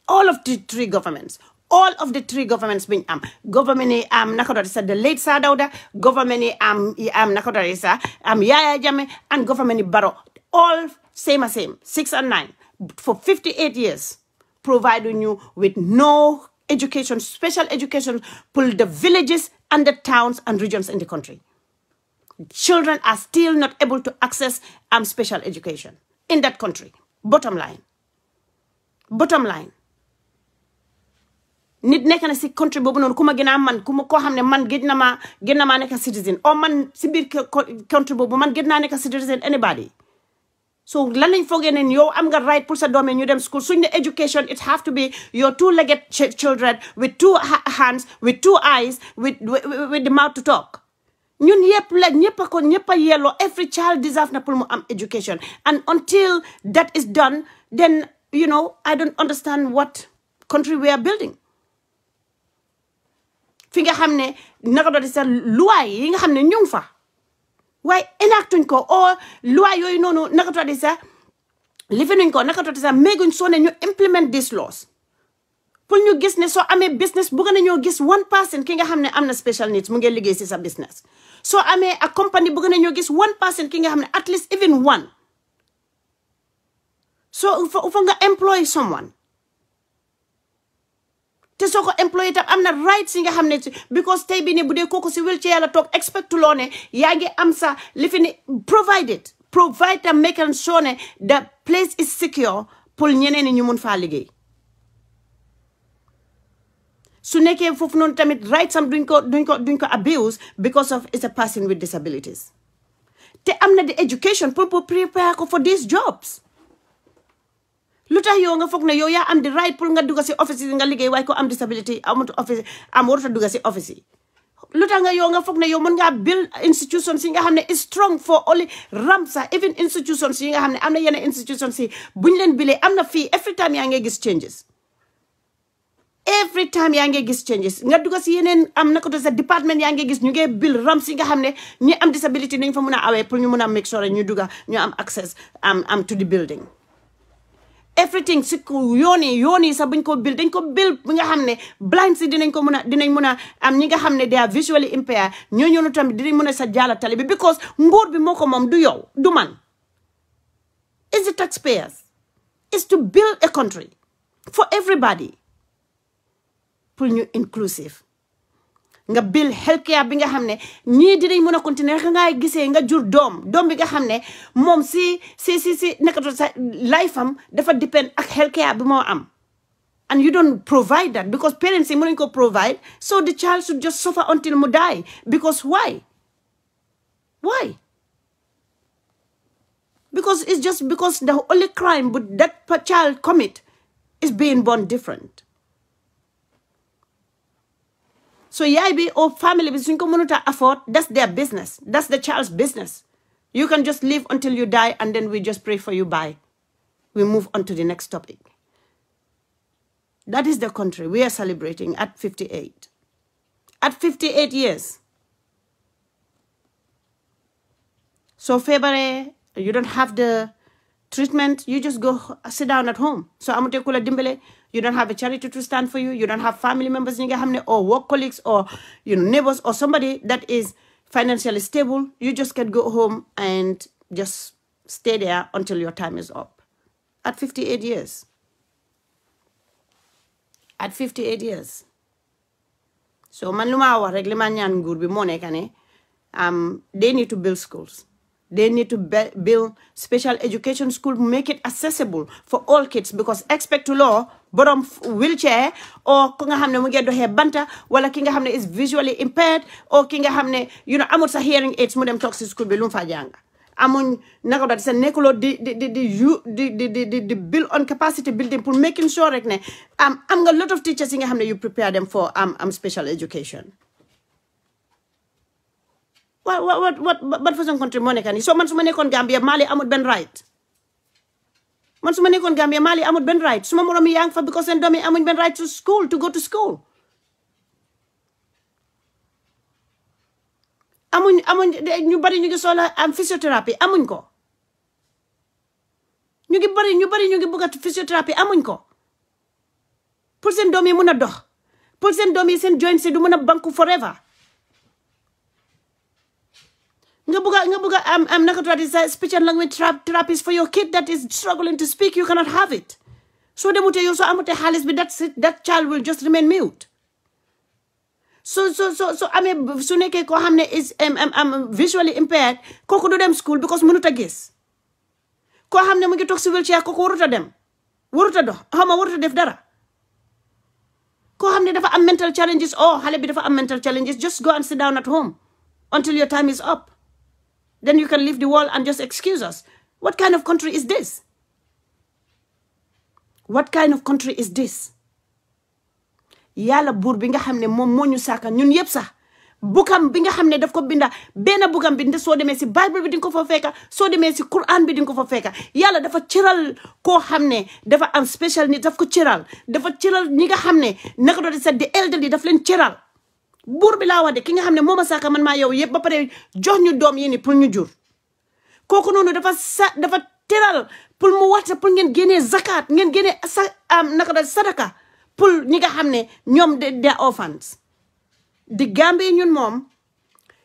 all of the three governments biñ am government yi naka doon sa the late Sir Dawda, government yi naka doon sa Yaya Jammeh, and government yi Barrow, all same 6 and 9 for 58 years providing you with no education, special education for the villages and the towns and regions in the country. Children are still not able to access special education in that country. Bottom line. Nit nekk na si country boobu noonu ku ma gën a man ku ma koo xam ne man gën na maa nekk citizen or man si biir country boobu man gën naa nekk citizen anybody. So lan lañ foogee ne yow am nga right pour sa doome ñu dem school suñ ne education it have to be your two-legged children with two hands, with two eyes, with the mouth to talk. ñun yëpp la ñëpp a yelloo, every child deserves na pour mu am education, and until that is done then I don't understand what country we are building. Fi nga xam ne naka doon sa loi yi nga xam ne ñu ngi fa waaye enactuñ ko o loi yooyu noonu naka doon sa lifinuñ ko naka doon sa méeguñ soo ne ñu implement these laws pour ñu gis ne soo amee business bëgg nañoo gis one person ki nga xam ne am na special needs mu ngi liggéey si sa business. Soo amee a company bëgg nañoo gis one person ki nga xam ne at least even one. So ufa nga employ someone te soo ko employé tam am na rights yi nga xam ne because tey bii ne bu dee kooku si wheelchair la toog expect loo ne yaa ngi am sa li fi ne provide tam make sure ne the place is secure pour ñeneen ñi ñu mun faa liggéey. Su nekkee foofu noonu tamit rights am duñ ko abuse because of it's a person with disabilities. Te am na the education pour prepare ko for these jobs. Lu tax yow nga foog ne yow yaa am the right pour nga dugg si office yi nga liggéey waaye ko am disability amut office warut a dugg si office yi. Lu tax nga yow nga foog ne yow mën ngaa build institutions yi nga xam ne is strong for only Ramsa, even institutions yi nga xam ne am na yenn institutions yi buñ leen bilee am na fii every time yaa ngi gis changes. Every time yaa ngi gis changes nga dugg si yeneen am na ko sa department yaa ngi gis ñu ngi build ramps yi nga xam ne ñi am disability nañ fa mun a awee pour ñu mun a make sure ñu dugga ñu am access to the building. Everything si yoon yi sax buñ ko build dañ ko build bi nga xam ne blind si dinañ mun a am ñi nga xam ne they are visually impaired ñooñu tamit dinañ mun a sa jaala tali bi because nguur bi moo ko moom du yow du man. It's the taxpayers. It's to build a country for everybody. Pour ñu inclusive nga build healthcare bi nga xam ne ñii dinañ mën a continuer nga gisee nga jur doom bi nga xam ne moom si nekkatu sa life am dafa depend ak healthcare bi moo am, and you don't provide that because parents yi mënuñ ko provide, so the child should just suffer until mu die. Because why? Because it's just because the only crime would that child commit is being born different. So yaay bi or family bi suñ ko mënuta afford, that's their business. That's the child's business. You can just live until you die and then we just pray for you, bye. We move on to the next topic. That is the country we are celebrating at 58. At 58 years. So February, you don't have the treatment, you just go sit down at home. So amute kula dimbele. You don't have a charity to stand for you. You don't have family members or work colleagues or neighbors or somebody that is financially stable. You just can go home and just stay there until your time is up. At 58 years. at 58 years. So man luma wax rek li ma ñaan nguur bi moo nekk ne they need to build schools. They need to build special education school, make it accessible for all kids, because expect to law borom wheelchair or ki nga xam ne mu ngi doxee banta wala ki nga xam ne is visually impaired or ki nga xam ne amul sa hearing aids mu dem toog si school bi lu mu fa jàng amuñ naka doon sa nekkuloo di build on capacity building pour making sure rek ne am nga lot of teachers yi nga xam ne you prepare them for special education. What façon country moo nekk nii so man su ma nekkoon Gambia Mali amul benn right man su ma nekkoon Gambia Mali amul benn right suma moroom yi yaa ngi fa because seen doom yi amuñ benn right to school to go to school amuñ ñu bari ñu ngi soxla physiothérapie amuñ ko ñu ngi bëgg a physiothérapie amuñ ko pour seen doom yi mun a dox pour seen doom yi seen joints du mun a banku forever nga bëgg a naka tuuti sa speech and language therapist for your kid that is struggling to speak you cannot have it soo demutee yow soo amutee xaalis bi that child will just remain mute so amee su nekkee koo xam ne is visually impaired kooku du dem school because mënut a gis koo xam ne mu ngi toog si wheelchair kooku warut a dem warut a dox warut a def dara koo xam ne dafa am mental challenges xale bi dafa am mental challenges just go and sit down at home until your time is up. Then you can leave the world and just excuse us. What kind of country is this? What kind of country is this? Yàlla buur bi nga xam ne moom moo ñu sàkka ñun yëpp sax bukam bi nga xam ne daf ko binda benn bukam bi soo demee si Bible bi di nga ko fa fekka soo demee si Quran bi di nga ko fa fekka yàlla dafa cëral koo xam ne dafa am special ni daf ko cëral dafa cëral ñi nga xam ne naka doon sa the elderly daf leen cëral buur bi laa wax de ki nga xam ne moom a saaka man maa yow yëpp ba pare jox ñu doom yi ni pour ñu jur kooku noonu dafa teral pour mu waxte pour ngeen génnee zakat ngeen génnee naka da sadaka pour ñi nga xam ne ñoom they orphans the Gambia ñun moom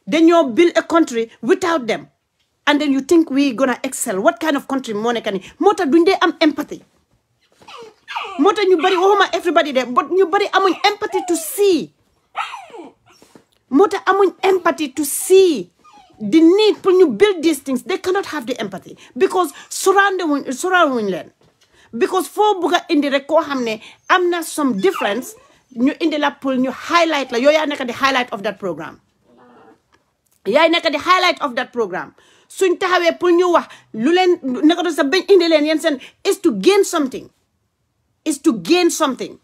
dañoo build a country without them and then you think we gonna excel what kind of country moo nekk ni moo tax duñ dee am empathy moo tax ñu bari waxuma everybody de but ñu bari amuñ empathy to see moo tax amuñ empathy to see the need pour ñu build these things they cannot have the empathy because surround wuñ leen because foo bugg a indi rek koo xam ne am na some difference ñu indi la pour ñu highlight la yow yaa nekk di highlight of that programme yaay nekk di highlight of that programme suñ taxawee pour ñu wax lu leen naka doon sa bañ indi leen yéen seen is to gain something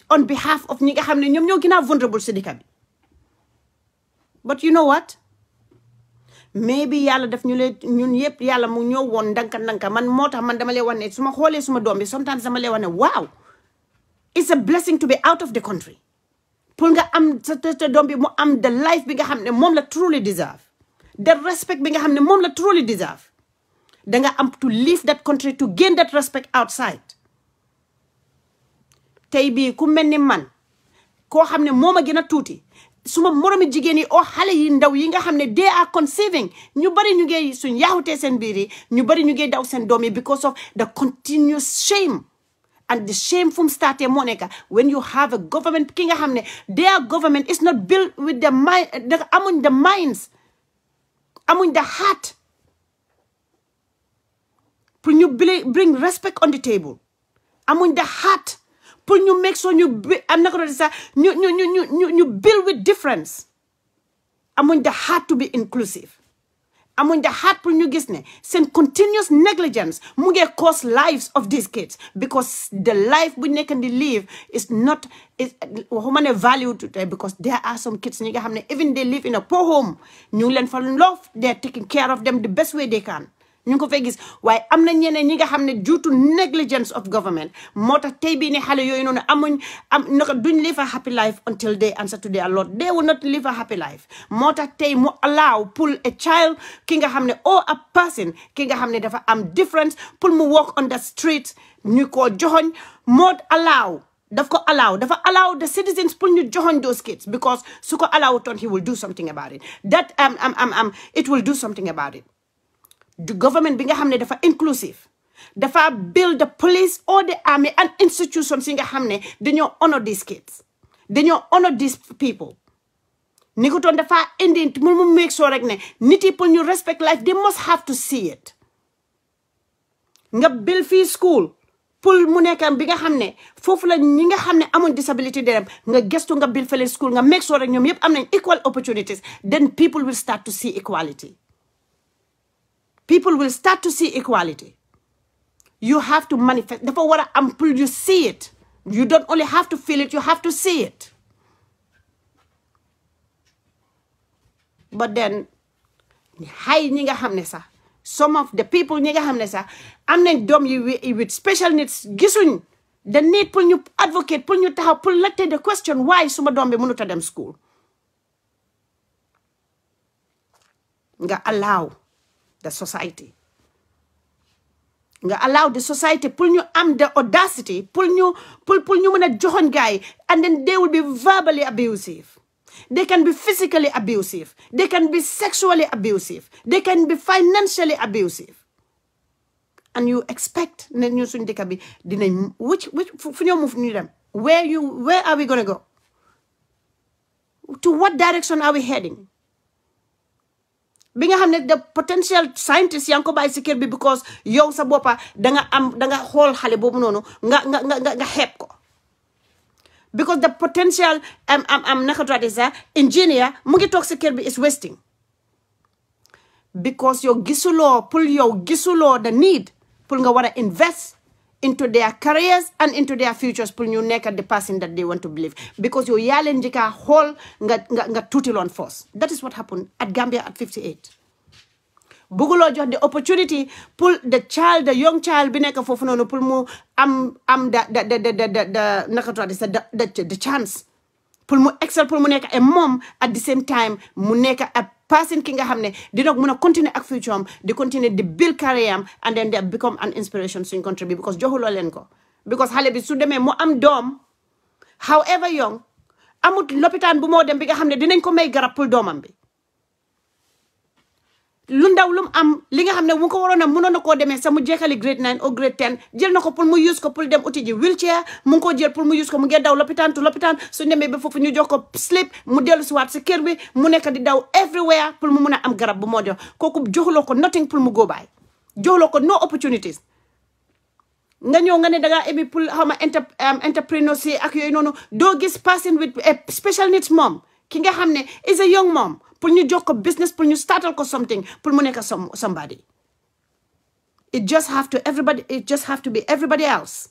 on behalf of ñi nga xam ne ñoom ñoo gën a vulnerable si dëkk bi but you know what maybe yàlla daf ñu leen ñun yëpp yàlla mu ñoo woon ndanka man moo tax man dama lay wax ne su ma xoolee suma doom bi sometimes dama lay wax ne waaw it's a blessing to be out of the country pour nga am sa doom bi mu am the life bi nga xam ne moom la truly deserve the respect bi nga xam ne moom la truly deserve danga am to leave that country to gain that respect outside tey bii ku mel ni man koo xam ne moom a gën a tuuti suma moromi jigéen yi xale yi ndaw yi nga xam ne they are conceiving ñu bari ñu ngi suñ yaawutee seen biir yi ñu bari ñu ngi daw seen doom yi because of the continuous shame and the shame fu mu starté moo nekk when you have a government ki nga xam ne their government is not built with the mind amuñ the minds amuñ the heart pour ñu bring respect on the table amuñ the heart pour ñu make sure ñu am na ko doon sax ñu build with difference amuñ the heart to be inclusive amuñ the heart pour ñu gis ne seen continuous negligence mu ngi cause lives of these kids because the life bu nekk di live is not waxuma ne value today because there are some kids ñi nga xam ne even they live in a poor home ñu ngi leen fa love they are taking care of them the best way they can ñu ngi ko fay gis waaye am na ñeneen ñi nga xam ne due to negligence of government moo tax tey bii ne xale yooyu noonu naka duñ live a happy life until they answer to their Lord they will not live a happy life moo tax tey mu allow pour a child ki nga xam ne a person ki nga xam ne dafa am difference pour mu walk on the street ñu ko joxoñ moo dafa allow the citizens pour ñu joxoñ those kids because su ko allow toon he will do something about it it will do something about it the government bi nga xam ne dafa inclusive dafa build the police or the army and institutions yi nga xam ne dañoo honor these kids dañoo honor these people ni ko toon dafa indi mu make sure rek ne nit yi pour ñu respect life they must have to see it nga build fii school pour mu nekk bi nga xam ne foofu la ñi nga xam ne amuñ disability dem nga gestu nga build fële school nga make sure rek ñoom yëpp am nañ equal opportunities then people will start to see equality. People will start to see equality. You have to manifest. Therefore, what until you see it, you don't only have to feel it, you have to see it. But then, some of the people am nañ doom yi with special needs gisuñ the need pour ñu advocate pour ñu taxaw pour laajte the question why suma doom bi mënut a dem school. Nga allow the society. Nga allow the society pour ñu am the audacity pour ñu mën a joxoñ gaay and then they will be verbally abusive. They can be physically abusive. They can be sexually abusive. They can be financially abusive. And you expect ne ñu suñ dëkk bi dinañ which fu ñoo move ñu dem where are we going to go? To what direction are we heading? Bi nga xam ne the potential scientists yaa ngi ko bàyyi si kër bi because yow sa boppa danga xool xale boobu noonu nga xeeb ko because the potential engineer mu ngi toog si kër bi is wasting because yow gisuloo the need pour nga war a invest into their careers and into their futures pour ñu nekk the person that they want to believe because yow yaa leen njëkka xool nga tuutiloon force. That is what happened at Gambia at 58. Buguloo jox the opportunity pour the young child bi nekk foofu noonu pour mu am the chance pour mu excel pour mu nekk a mom at the same time mu nekk a person ki nga xam ne dina mën a continuer ak future am di continuer di build career am and then they become an inspiration suñ country bi because joxuloo leen ko because xale bi su demee mu am doom however young amut lopitaan bu moo dem bi nga xam ne dinañ ko may garab pour doomam bi lu ndaw lu am li nga xam ne mu ko waroon a mënoon na koo demee sax mu jeexali grade 9 ou grade 10 jël na ko pour mu use ko pour dem uti ji wheelchair mu ngi ko jël pour mu use ko mu ngi daw lopitaan to lopitaan su demee ba foofu ñu jox ko slip mu dellu si waat si kër bi mu nekk di daw everywhere pour mu mun a am garab bu moo jox kooku joxuloo ko nothing pour mu go by joxuloo ko no opportunities nga ñëw nga ne dangaa émi pour xaw ma entrepreneurship ak yooyu noonu doo gis person with a special needs mom ki nga xam ne is a young mom pour ñu jox ko business pour ñu startal ko something pour mu nekk somebody. It just have to be everybody else.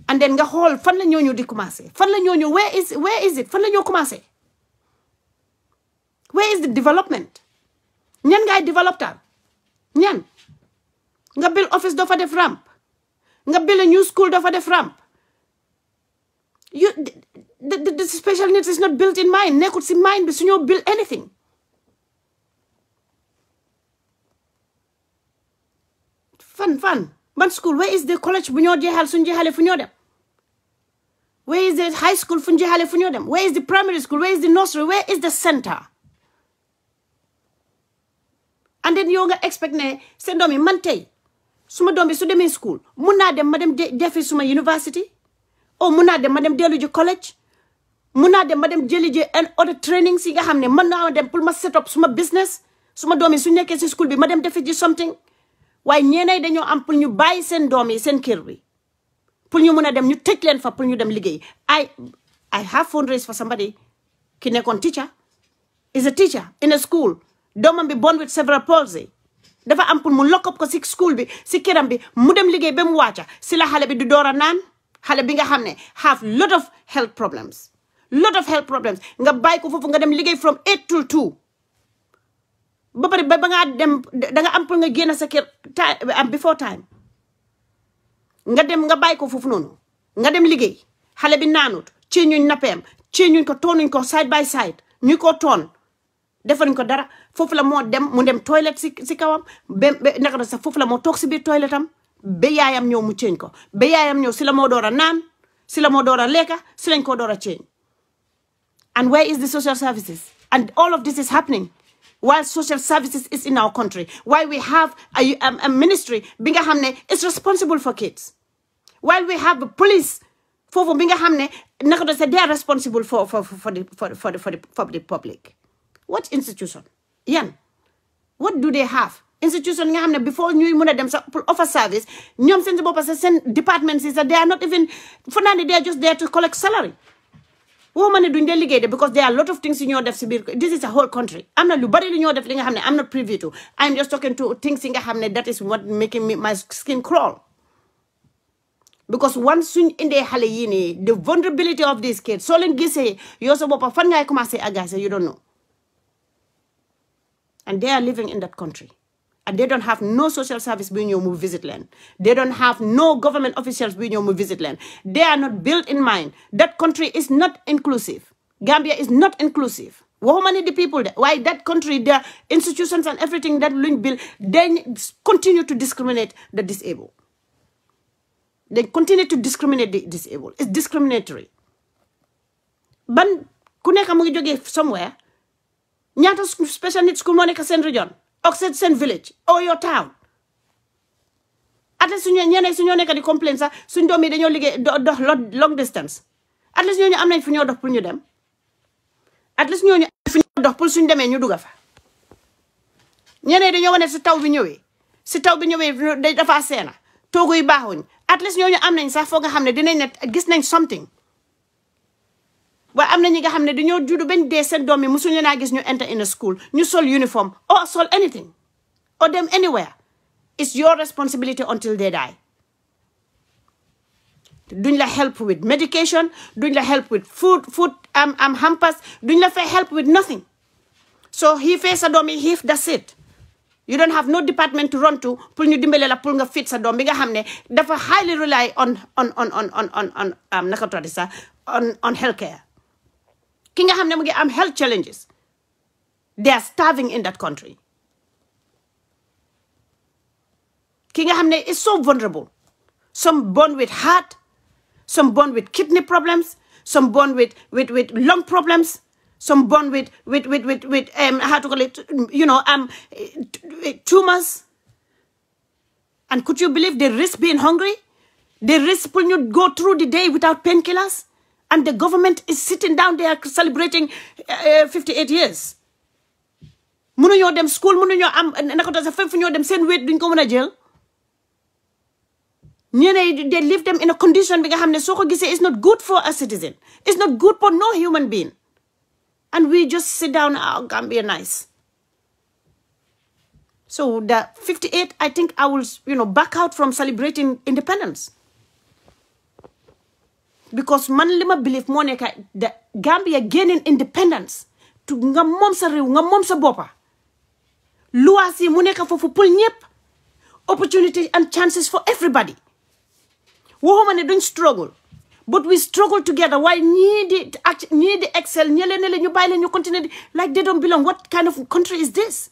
And then nga xool fan la ñooñu di commencé fan la ñooñu where is it fan la ñoo commencé where is the development ñan ngay develop tal ñan nga build office doo fa def ramp nga build a new school doo fa def ramp the special needs is not built in mind nekkut si mind bi suñoo build anything fan ban school where is the college bu ñoo jeexal suñu jeexale fu ñoo dem where is the high school fu ñu jeexale fu ñoo dem where is the primary school where is the nursery where is the center and then yow nga expect ne seen doom yi man tey suma doom bi su demee school mun naa dem ma dem defi suma university o mun naa dem ma dem dellu ji college mun naa dem ma dem jëli ji and other training si nga xam ne mën naa dem pour ma set up suma business suma doom yi su nekkee si school bi ma dem defi ji something waaye ñeenay dañoo am pour ñu bàyyi seen doom yi seen kër bi pour ñu mun a dem ñu tëj leen fa pour ñu dem liggéey I have fundraised for somebody ki nekkoon teacher is a teacher in a school doomam bi born with cerebral palsy dafa am pour mu lock up ko si school bi si këram bi mu dem liggéey ba mu wàcca si la xale bi di door a naan xale bi nga xam ne have lot of health problems nga bàyyi ko foofu nga dem liggéey from 8 till 2 ba pare ba nga dem danga am pour nga génn sa kër am before time nga dem nga bàyyi ko foofu noonu nga dem liggéey xale bi naanut ci ñuñ nappeem ci ñuñ ko toonuñ ko side by side ñu ko toon defaruñ ko dara foofu la moo dem mu dem toilette si kawam ba naka la sax foofu la moo toog si biir toilette am ba yaayam ñëw mu ceeñ ko ba yaayam ñëw si la moo door a naan si la moo door a lekka si lañ ko door a ceeñ and where is the social services and all of this is happening while social services is in our country, while we have a ministry bi nga xam ne is responsible for kids, while we have police foofu bi nga xam ne naka do say they are responsible for the public. What institution? Yan. What do they have? Institution nga xam ne before ñuy mën a dem sa offer service ñoom seen bopp sa seen departments is that they are not even for now they are just there to collect salary. Woman duñ dee liggéey de because there are a lot of things ñoo def si biir. This is a whole country. Am na lu bari lu ñoo def li nga xam ne I'm not privy to. I'm just talking to things yi nga xam ne that is what making my skin crawl. Because once suñ indee xale yi nii the vulnerability of these kids soo leen gisee yow sa boppa fan ngay commencé agacé you don't know. And they are living in that country. And they don't have no social service being your move visit land. They don't have no government officials being your move visit land. They are not built in mind. That country is not inclusive. Gambia is not inclusive. How many the people there? Why that country, their institutions and everything that Link build, they continue to discriminate the disabled. They continue to discriminate the disabled. It's discriminatory. Ban kuneka mo joge somewhere. Nyato special needs school money ka sen region. Oxford Sen village or your town. At least suñu nekk di complain sax suñ doom yi dañoo liggéey dox long distance. At least ñooñu am nañ fu ñoo dox pour ñu dem. At least ñooñu fu ñoo dox pour suñ demee ñu dugga fa. Ñeneen dañoo wane si taw bi ñëwee. Si taw bi ñëwee dafa seena. Toogu yi baaxuñ. At least ñooñu am nañ sax foo nga xam ne dinañ ne gis nañ something. Waaye am na ñi nga xam ne dañoo juddu bañ dee seen doom yi musuñu naa gis ñu enter in a school ñu sol uniform or sol anything or them anywhere. It's your responsibility until they die. Duñ la help with medication, duñ la help with food hampers, duñ la fa help with nothing. So he face a doom yi xiif, that's it. You don't have no department to run to pour ñu dimbale la pour nga fit sa doom bi nga xam ne dafa highly rely on naka tuddi sax on healthcare. Ki nga xam ne mu ngi am health challenges. They are starving in that country. Ki nga xam ne is so vulnerable. Some born with heart, some born with kidney problems, some born with lung problems, some born with how to call it, tumors. And could you believe they risk being hungry? They risk when you go through the day without painkillers? And the government is sitting down there celebrating 58 years. Mënuñoo dem school, mënuñoo am naka doon sa fépp fu ñoo dem seen wéet duñ ko mën a jël. Ñeneen they leave them in a condition bi nga xam ne soo ko gisee is not good for a citizen. It's not good for no human being. And we just sit down, oh, Gambia nice. So the 58, I think I will, back out from celebrating independence. Because man lima believe moo nekk the Gambia gaining independence to nga moom sa réew nga moom sa boppa luwaas yi mu nekk foofu pour ñëpp opportunity and chances for everybody waxuma ne duñ struggle but we struggle together while ñii di excel ñele ne la ñu bàyyi leen ñu continue like they don't belong. What kind of country is this?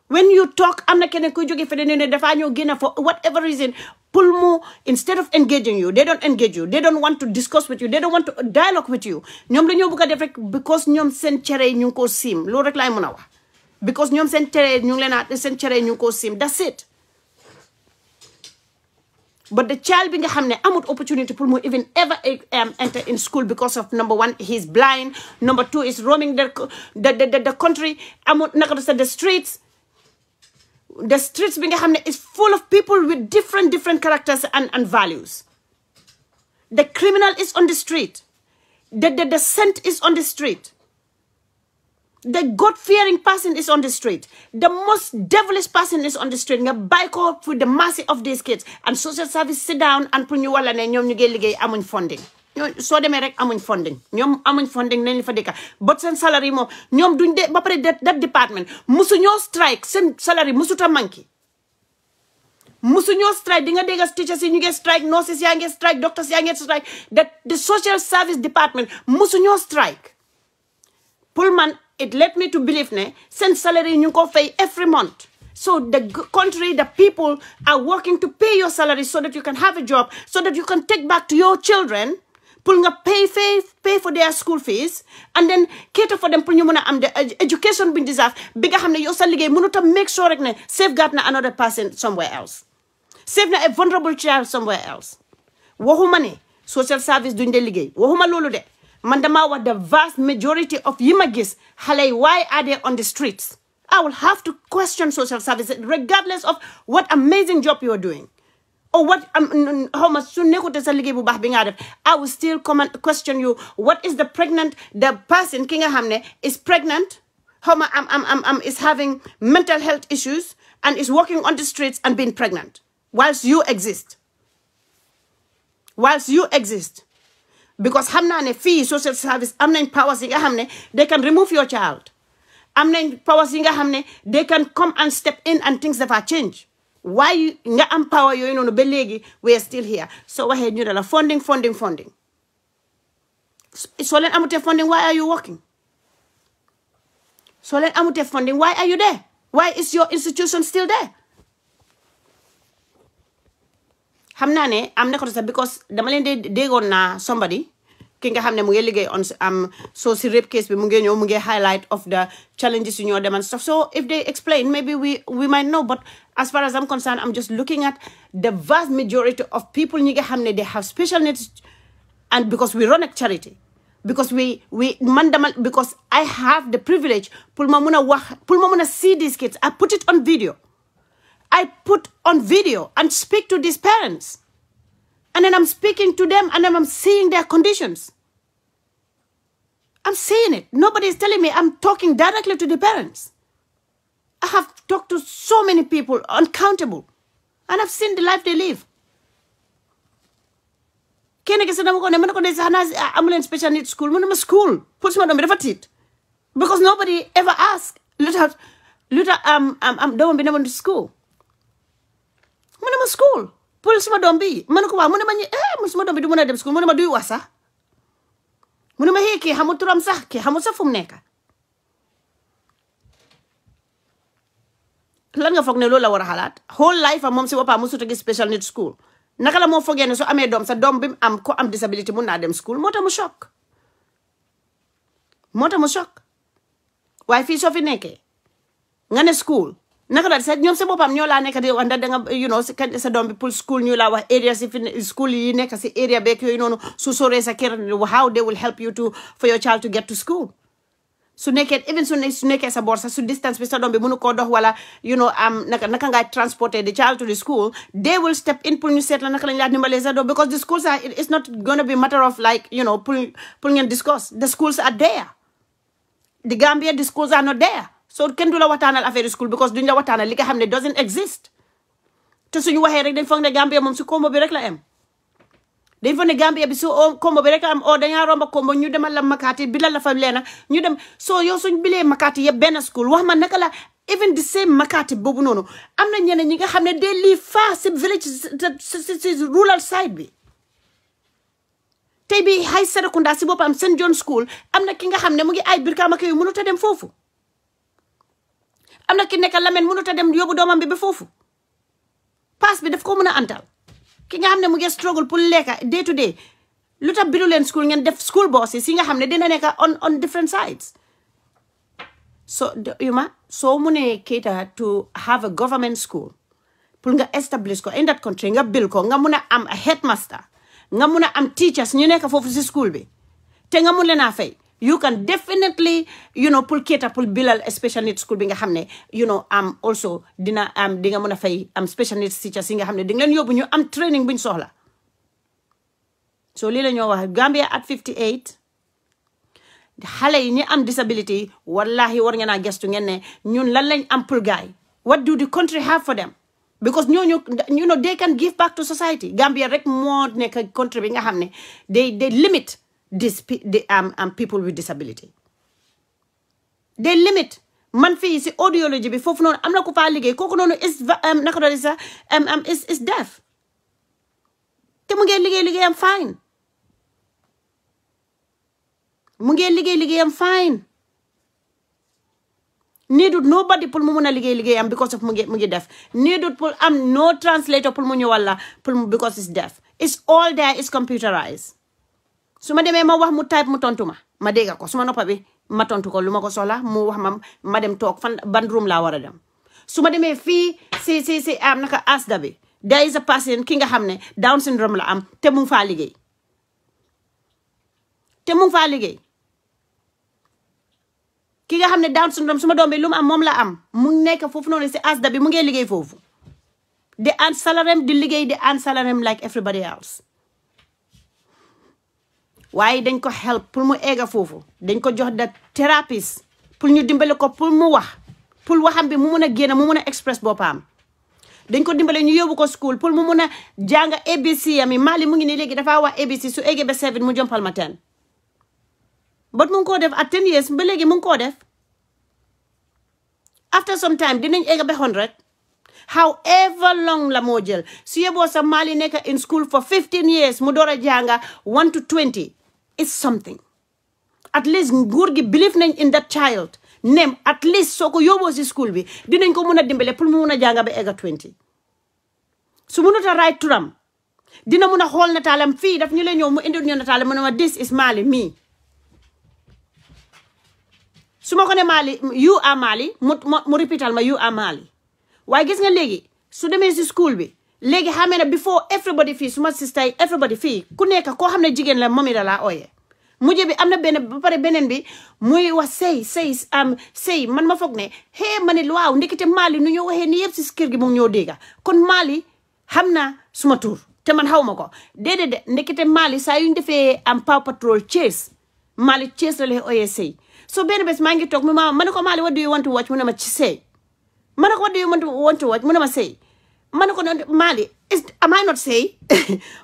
When you talk am na keneen kuy jóge feneen ne dafa ñoo génn for whatever reason Pulmo, instead of engaging you, they don't engage you. They don't want to discuss with you. They don't want to dialogue with you. Ñoom dañoo bëgg a def rek because ñoom seen cere ñu ngi ko siim loolu rek laay mën a wax. Because ñoom seen cere ñu ngi leen a seen cere ñu ngi ko siim that's it. But the child bi nga xam ne amut opportunity pour mu even ever enter in school because of number one, he's blind. Number two, is roaming the country. Amut naka do sa the streets. The streets bi nga xam ne is full of people with different characters and values. The criminal is on the street. The saint is on the street. The God-fearing person is on the street. The most devilish person is on the street. Nga bike up with the mercy of these kids. And social service sit down and pour ñu wala ne ñoom ñu ngi liggéey amuñ funding. Soo demee rek amuñ funding. Ñoom amuñ funding nañ la fa dëkka. But seen salary moom ñoom duñ de ba pare that department musu ñoo strike seen salary musuta manki. Musu ñoo strike di nga dégg teachers yi ñu ngi strike, nurses yaa ngi strike, doctors yaa ngi strike. That the social service department musu ñoo strike. Pullman, it led me to believe ne send salary ñu ko pay every month. So the country, the people are working to pay your salary so that you can have a job, so that you can take back to your children pour nga pay for their school fees and then cater for them pour ñu mën a am the education buñ deserve bi nga xam ne yow sa liggéey mënut a make sure rek ne safeguard na another person somewhere else save na a vulnerable child somewhere else waxuma ne social service duñ de liggéey waxuma loolu de man dama wax the vast majority of yi ma gis xale yi why are they on the streets I will have to question social services regardless of what amazing job you are doing or what how much su nekkute sa liggéey bu baax bi nga def I will still come and question you what is the person ki nga xam ne is pregnant how ma is having mental health issues and is walking on the streets and being pregnant whilst you exist because xam naa ne fii social service am nañ powers yi nga xam ne they can remove your child am nañ powers yi nga xam ne they can come and step in and things that are change why nga am power yooyu noonu ba léegi we are still here so waxee ñu ne la funding soo leen amutee funding why are you working soo leen amutee funding why are you there why is your institution still there xam naa ne am na ko sax because dama leen déggoon naa somebody ki nga xam ne mu ngi liggéey on so si rape case bi mu ngi ñëw mu ngi highlight of the challenges yu ñoo dem and stuff so if they explain maybe we might know but as far as I'm concerned I'm just looking at the vast majority of people ñi nga xam ne they have special needs and because we run a charity because because I have the privilege pour ma mun a see these kids I put it on video and speak to these parents. And then I'm speaking to them and then I'm seeing their conditions. I'm seeing it. Nobody is telling me. I'm talking directly to the parents. I have talked to so many people, uncountable. And I've seen the life they live. I'm in special needs school. I'm in school. Because nobody ever asked. I'm don't to school. I'm school. Pul sama doom bi man ko wa mu ne ma sama doom bi du mën a dem school mu ne ma duy wax sax mu ne ma kii xamul turam sax kii xamul sax fu mu nekk lan nga foog ne loolu la war a xalaat whole life moom si boppam mosut a gis special needs school naka la moo foogee ne su amee doom sa doom bi am ko am disability mun naa dem school moo tax mu choc waaye fii soo fi nekkee nga ne school naka la sa ñoom sa boppam ñoo laa nekk di wax da nga you know sa doom bi pour school ñu laa wax area si school yi nekk si area beeg yooyu noonu su soree sa kër how they will help you for your child to get to school su nekkee even su nekkee sa boor sax su distance bi sa doom bi mënu koo dox wala you know naka ngay transporter the child to the school they will step in pour ñu seet la naka lañ laa dimbalee sa doom because the schools are it's not gonna be matter of like you know pour ngeen discuss the schools are there the Gambia the schools are not there so kenn du la waxtaanal affaire school because duñ la waxtaanal li nga xam ne doesn't exist te suñu waxee rek dañ foog ne Gambia moom si combo bi rek la am dañ foog ne Gambia bi su combo bi rek am dañaa romba combo ñu demal la Makati bi la fa leena ñu dem so yow suñ bilee Makati yëpp benn school wax ma naka la even the same Makati boobu noonu am na ñeneen ñi nga xam ne they live far si village si rural side bi tey bi High Serekunda si boppam St John School am na ki nga xam ne mu ngi ay Brikama yu mënut a dem foofu am na ki nekk Lamen mënut a dem yóbbu doomam bi ba foofu pass bi daf ko mën a antal ki nga xam ne mu ngi struggle pour lekka day to day lu tax biru leen school ngeen def school bosses yi nga xam ne dina nekk on different sides so soo mënee cater to have a government school pour nga establish ko in that country nga bil ko nga mun a am a headmaster nga mun a am teachers ñu nekk foofu si school bi te nga mun leen a fay you can definitely pour cater pour bilal special needs school bi nga xam ne also dina di nga mën a fay special needs teachers yi nga xam ne di nga leen yóbbu ñu am training buñ soxla so lii la ñoo wax Gambia at 58 xale yi ñi am disability wallahi war ngeen a gestu ngeen ne ñun lan lañ am pour gaay what do the country have for them because ñooñu they can give back to society Gambia rek moo nekk country bi nga xam ne they limit people with disability they limit man fii si audiology bi foofu noonu am na ku faa liggéey kooku noonu is deaf te mu ngee liggéeyam fine mu ngee liggéeyam fine needut nobody pour mu mun a liggéeyam because of mu ngi def needut pour am no translator pour mu ñëwal la because it's deaf it's all there is computerized su ma demee ma wax mu type mu tontu ma dégg ko su ma noppa bi ma tontu ko lu ma ko soxla mu wax ma dem toog fan ban room laa war a dem su ma demee fii si am naka asda bi there is a person ki nga xam ne Down syndrome la am te mu ngi faa liggéey ki nga xam ne Down syndrome suma doom bi lu mu am moom la am mu nekk foofu noonu si asda bi mu ngi liggéey foofu di an salarem di liggéey di an salarem like everybody else waaye dañ ko help pour mu egga foofu dañ ko jox da therapist pour ñu dimbale ko pour mu wax pour waxam bi mu mun a génn mu mun a express boppam dañ ko dimbale ñu yóbbu ko school pour mu mun a jàng ABC ami Mali mu ngi nii léegi dafa wax ABC su eggee ba 7 mu jompal ma 10 but mu ngi koo def at 10 years ba léegi mu ngi koo def after some time dinañ egga ba 100 however long la moo jël su yeboo sa Mali nekk in school for 15 years mu door a jànga 1 to 20 is something at least nguur gi believe nañ in that child nem at least soo ko yóbboo si school bi dinañ ko mun a dimbale pour mu mun a jànga ba egga 20 su munut a write turam dina mun a xool nataalam fii daf ñu la ñëw mu indi ñu nataalam mu ne ma this is Mali me su ma ko ne Mali you are Mali mu repeatal ma you are Mali waaye gis nga léegi su demee si school bi léegi xamee na before everybody fii suma sister yi everybody fii ku nekk koo xam ne jigéen la momi da laa ooyee mujj bi am na benn ba pare beneen bi muy wax sëy man ma foog ne ma ne waaw ndekete Mali nu ñu waxee ni yëpp si kër gi mu ngi ñoo dégga kon Mali xam naa suma tur te man xaw ma ko déedéet ndekete Mali saa yuñ defee am Paw Patrol Chase Mali Chase la lay ooyee sëy so benn bés maa ngi toog ma ne ko Mali what do you want to watch mu ne ma ci sëy ma ne ko what do you want to watch mu ne ma sëy ma ne ko Mali am I not say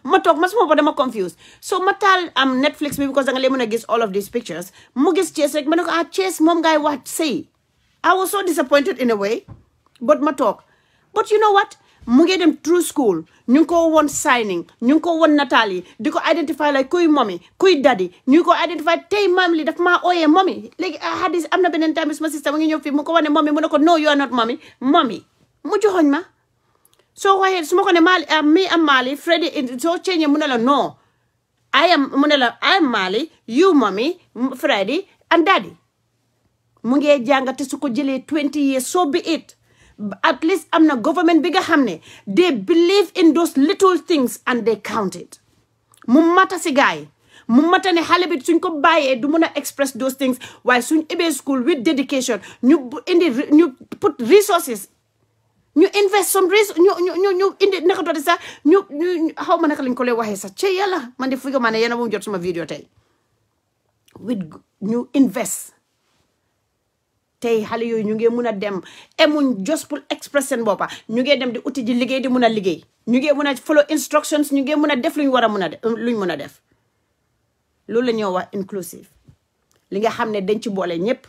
ma toog ma suma ba dama confused so ma taal am Netflix bi because da nga leen mën a gis all of these pictures mu gis Chase rek ma ne ko Chase moom ngay wax say I was so disappointed in a way but ma toog but you know what mu ngi dem through school ñu ngi ko woon signing ñu ngi ko woon nataal yi di ko identify like kuy mommy kuy daddy ñu ngi ko identify tey maam li daf maa ooyee mommy léegi hadis am na beneen time suma sister mu ngi ñëw fii mu ko wane mommy mu ne ko no you are not mommy mu joxoñ ma soo waxee su ma ko ne Mali me am Mali Freddy soo ceeñee mu ne la no I am Mali you mommy Freddy and daddy mu ngi jàngate su ko jëlee 20 years so be it at least am na government bi nga xam ne they believe in those little things and they count it mu mata si gaay mu mata ne xale bi suñ ko bàyyee du mun a express those things waaye suñ ebee school with dedication ñu put resources ñu invest some ñu indi naka doon sax ñu xaw ma naka lañ ko lay waxee sax ci yàlla man de figa ma ne yéena bu mu jot suma vidéo tey with ñu invest tey xale yooyu ñu ngi mun a dem emuñ just pour express seen boppa ñu ngi dem di uti ji liggéey di mun a liggéey ñu ngi mun a follow instructions ñu ngi mun a def luñ war a mun a def luñ mun a def loolu la ñoo wax inclusive li nga xam ne dañ ci boole ñëpp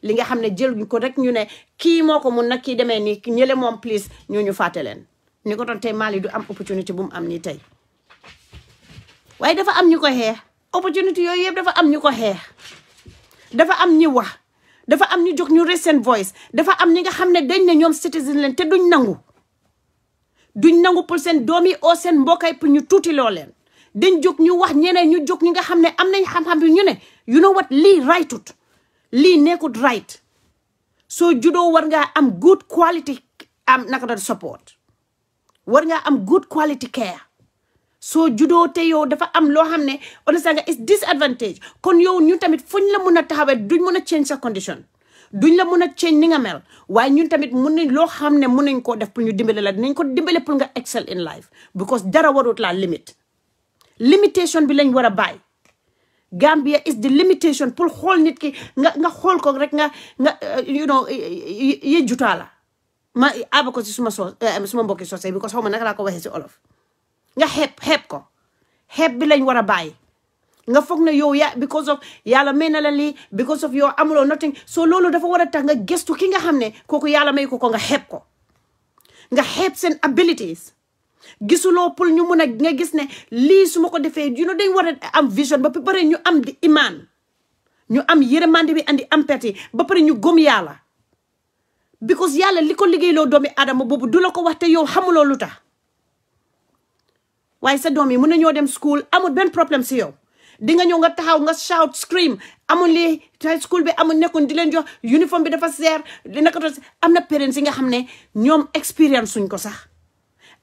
li nga xam ne jël ko rek ñu ne kii moo ko mun nag kii demee nii ñële moom please ñu fàtte leen ni ko doon tey Mali du am opportunité bu mu am nii tey waaye dafa am ñu ko xeex opportunité yooyu yëpp dafa am ñu ko xeex dafa am ñu wax dafa am ñu jóg ñu raise seen voice dafa am ñi nga xam ne dañ ne ñoom citizen leen te duñ nangu pour seen doom yi oo seen mbokkay pour ñu tuuti loo leen dañ jóg ñu wax ñeneen ñu jóg ñi nga xam ne am nañ xam-xam bi ñu ne you know what lii rightut lii nekkut right soo judoo war ngaa am good quality naka doon support war ngaa am good quality care soo judoo te yow dafa am loo xam ne understand nga is disadvantage kon yow ñu tamit fuñ la mun a taxawee duñ mun a change sa condition duñ la mun a change ni nga mel waaye ñun tamit mun nañ loo xam ne mun nañ koo def pour ñu dimbale la dinañ ko dimbale pour nga excel in life because dara warut la limitation bi lañ war a bàyyi Gambia is the limitation pour xool nit ki nga xool ko rek nga you know ye jutaa la ma aba ko si suma mbokki soosey because xaw ma naka laa ko waxee si olof nga xeeb ko xeeb bi lañ war a bàyyi nga foog ne yow because of yàlla may na la lii because of yow amuloo nothing so loolu dafa war a tax nga gestu ki nga xam ne kooku yàlla may ko nga xeeb ko nga xeeb seen abilities gisuloo pour ñu mun a nga gis ne lii su ma ko defee you know dañ war a am vision ba pare ñu am di iman ñu am yërmande bi andi empathie ba pare ñu gëm yàlla because yàlla li ko liggéeyloo doomi adama boobu du la ko wax te yow xamuloo lu tax waaye sa doom yi mun nañoo dem school amul benn problème si yow di nga ñëw nga taxaw nga shout scream amul lii high school bi amul nekkoon di leen jox uniforme bi dafa seer li naka am na parents yi nga xam ne ñoom expérience suñ ko sax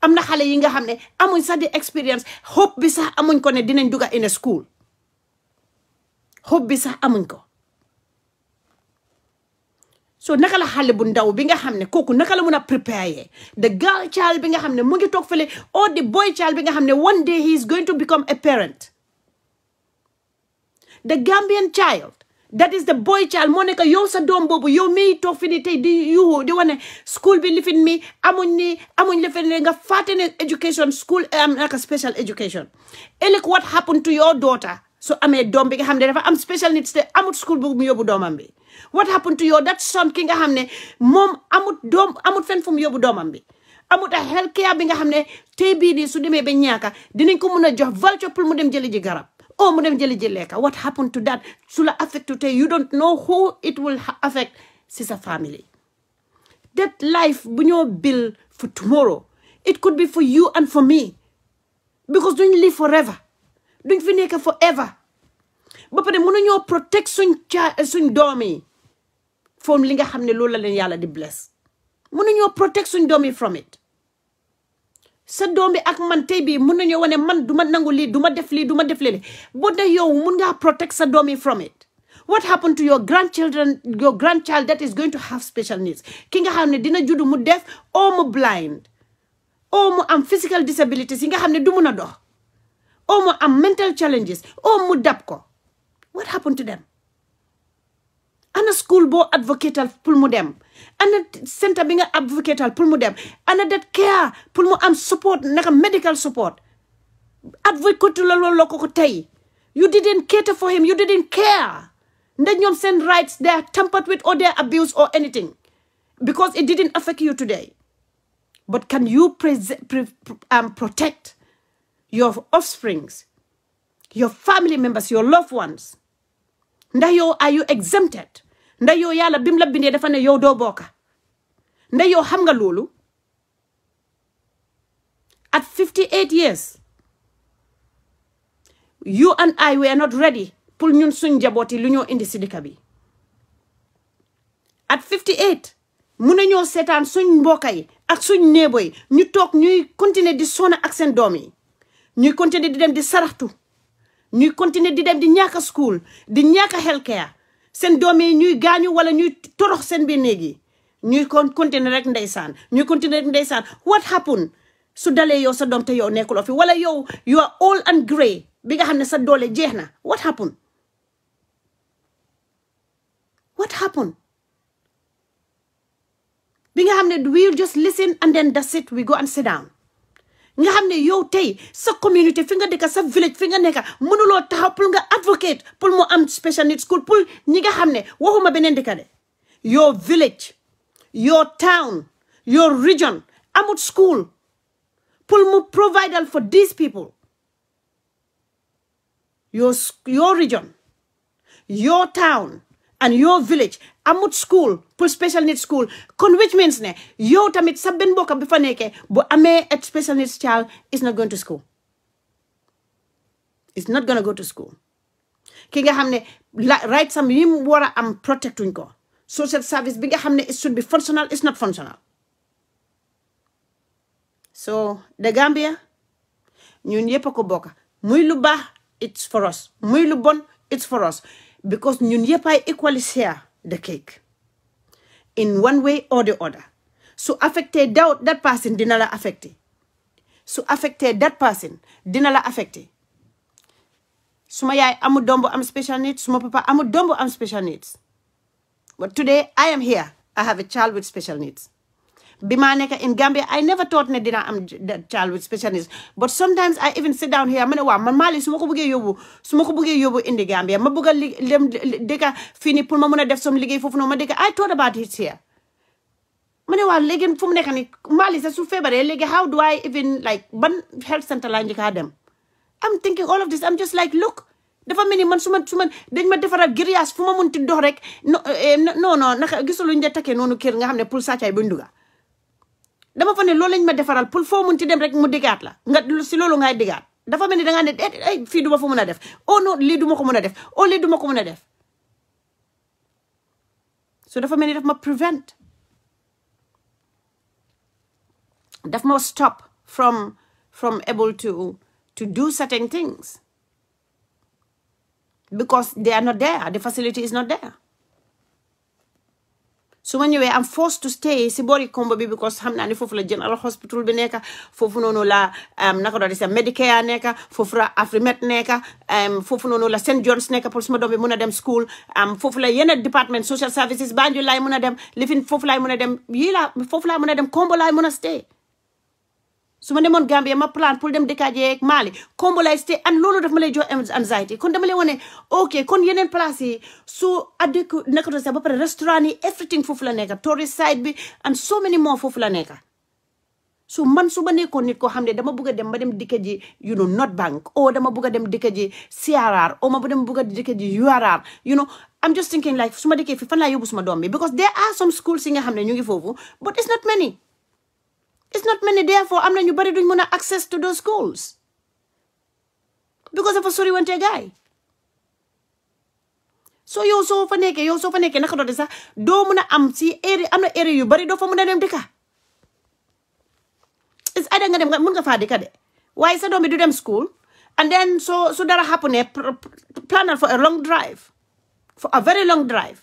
am na xale yi nga xam ne amuñ sax di expérience hope bi sax amuñ ko ne dinañ dugga in a school hope bi sax amuñ ko so naka la xale bu ndaw bi nga xam ne kooku naka la mun a prepare the girl child bi nga xam ne mu ngi toog fële or the boy child bi nga xam ne one day he is going to become a parent the Gambian child that is the boy child moo nekk yow sa doom boobu yow miy toog fi ni tey di yuuxu di wane school bi lifin mi amuñ lifin ne nga fàtte ne education school naka special education ëllëg what happened to your daughter so amee doom bi nga xam ne dafa am special needs te amut school bu mu yóbbu doomam bi what happened to your that son ki nga xam ne moom amut fen fu mu yóbbu doomam bi amut a health care bi nga xam ne tey bii nii su demee ba ñaaka dinañ ko mun a jox voucher pour mu dem jëli ji garab oh mu dem jëli ji lekka what happened to that su la affect tey you don't know who it will affect si sa family that life bu ñoo build for tomorrow it could be for you and for me because duñ live forever duñ fi nekk forever ba pare mënuñoo protect suñ doom yi from li nga xam ne loolu la leen yàlla di bless mënuñoo protect suñ doom yi from it sa doom bi ak man tey bii mën nañoo wane man duma nangu lii duma def lii duma def lii boo de yow mun ngaa protect sa doom yi from it what happened to your grandchild that is going to have special needs ki nga xam ne dina juddu mu def or mu blind or mu am physical disabilities yi nga xam ne du mun a dox or mu am mental challenges or mu dab ko what happened to them ana school boo advocatal pour mu dem ana centre bi nga advocatal pour mu dem ana that care pour mu am support naka medical support advocate la loolu ko tey you didn't cater for him you didn't care ndax ñoom seen rights they are tampered with or they are abused or anything because it didn't affect you today but can you protect your offsprings your family members your loved ones ndax yow are you exempted ndax yow yàlla bim la bindee dafa ne yow doo bokka ndax yow xam nga loolu at 58 years you and I were not ready pour ñun suñ njaboot yi lu ñoo indi si dëkk bi at 58 mun nañoo seetaan suñ mbokk yi ak suñ néebo yi ñu toog ñuy continuer di sona ak seen doom yi ñuy continuer di dem di saraxtu ñuy continuer di dem di ñàkk school di ñàkk health care seen doom yi ñuy gaañu wala ñuy torox seen biir néeg yi ñuy continuer rek ndeysaan ñuy continuer rek ndeysaan what happened su dalee yow sa doom te yow nekkuloo fi wala yow you are old and grey bi nga xam ne sa doole jeex na what happened bi nga xam ne we'll just listen and then that's it we go and sit down nga xam ne yow tey sa community fi nga dëkk sa village fi nga nekk mënuloo taxaw pour nga advocate pour mu am special needs school pour ñi nga xam ne waxuma beneen dëkk de your village your town your region amut school pour mu provide for these people your region your town and your village amut school pour special needs school kon which means ne yow tamit sa benn mbokk bi fa nekkee bu amee a special needs child is not going to school is not gonna go to school ki nga xam ne right sam yi mu war a am protectuñ ko social service bi nga xam ne it should be functional is not functional so the Gambia ñun yëpp a ko bokk muy lu baax it's for us muy lu bon it's for us because ñun yëpp ay equally share the cake in one way or the other su affecté that person dina la affecté su affecté that person dina la affecté suma yaay amul doom bu am special needs suma papa amul doom bu am special needs but today I am here I have a child with special needs bi ma nekk in Gambia I never thought ne dina am that child with special needs but sometimes I even sit down here ma ne waaw man Mali su ma ko bëggee yóbbu indi Gambia ma bëgg a dem dëkka fii nii pour ma mën a def som liggéey foofu noonu ma dëkka I thought about it here ma ne waaw léegi fu mu nekk ni Mali sax su feebaree léegi how do I even like ban health center laa njëkk a dem I'm thinking all of this I'm just like look dafa mel ni man su ma dañ ma defaral grillage fu ma munti dox rek non naka gisuluñ de takkee noonu kër nga xam ne pour sàccaay buñ duga dama fa ne loolu lañ ma defaral pour foo munti dem rek mu diggaat la nga si loolu ngay diggaat dafa mel ni da nga ne ay fii duma fa mën a def oh non lii duma ko mën a def oh lii duma ko mën a def so dafa mel ni daf ma prevent daf ma stop from able to do certain things because they are not there, the facility is not there. So when I'm forced to stay si bori Kombo bi because xam naa ne foofu la General Hospital bi nekka foofu noonu la naka doon di sa Medicare nekka foofu la Afrimet nekka foofu noonu la St John's nekka pour suma doom bi mun a dem school foofu la yeneen department social services Banjul laay mun a dem lifin foofu laay mun a dem foofu laay mun a dem Kombo laay mun a stay su ma demoon Gambia ma plan pour dem dëkkaajeeg Mali Kombo lay stay and loolu daf ma lay jox anxiety kon dama lay wane ok kon yeneen place yi su adek naka do sa ba pare restaurant yi everything foofu la nekka tourist side bi and so many more foofu la nekka so man su ba nekkoon nit koo xam ne dama bëgg a dem ba dem dikka ji North Bank o dama bëgg a dem dikka ji CRR o ma dem bëgg a dikka ji URR I'm just thinking like su ma dikkee fi fan laa yóbbu suma doom bi because there are some schools yi nga xam ne ñu ngi foofu but it's not many. It's not many, therefore, am na ñu bari duñ mën a access to those schools because of a 𝒒𝒐𝒊𝒏 guy. So yow soo fa nekkee naka doon sax doo mën a am si area am na area yu bari doo fa mën a dem dëkka. It's either nga dem nga mën nga faa dëkka de waaye sa doom bi du dem school and then so dara happen planal for a long drive, for a very long drive.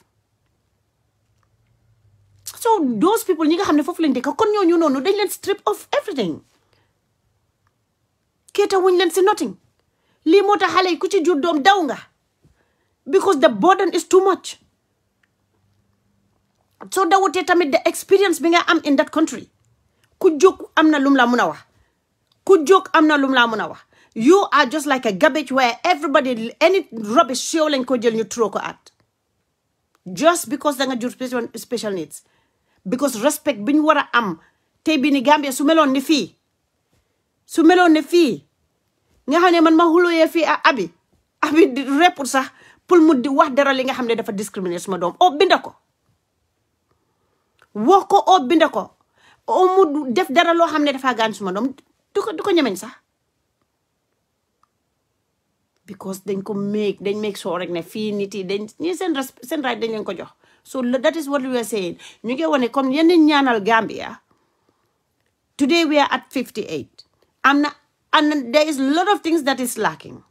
So those people ñi nga xam ne foofu lañ dëkk kon ñooñu noonu dañ leen strip of everything kéeta wuñ leen si nothing lii moo tax xale yi ku ci jur doom daw nga because the burden is too much so dawutee tamit the experience bi nga am in that country ku jóg am na lum la mun a wax ku jóg am na lum la mun a wax you are just like a garbage where everybody any rubbish show lañ ko jël ñu throw ko at just because da nga jur special needs because respect bi ñu war a am tey bii ni Gambia su meloon ni fii nga xam ne man ma xulóoyee fii abi di report sax pour mu di wax dara li nga xam ne dafa discriminer suma doom o binda ko wax ko o binda ko o mu def dara loo xam ne dafa gaañ suma doom du ko ñemeñ sax because dañ make sure rek ne fii nit yi ñi seen right dañ leen ko jox. So that is what we are saying. ñu ngi wane comme yeneen ñaanal Gambia. Today we are at 58. And there is a lot of things that is lacking.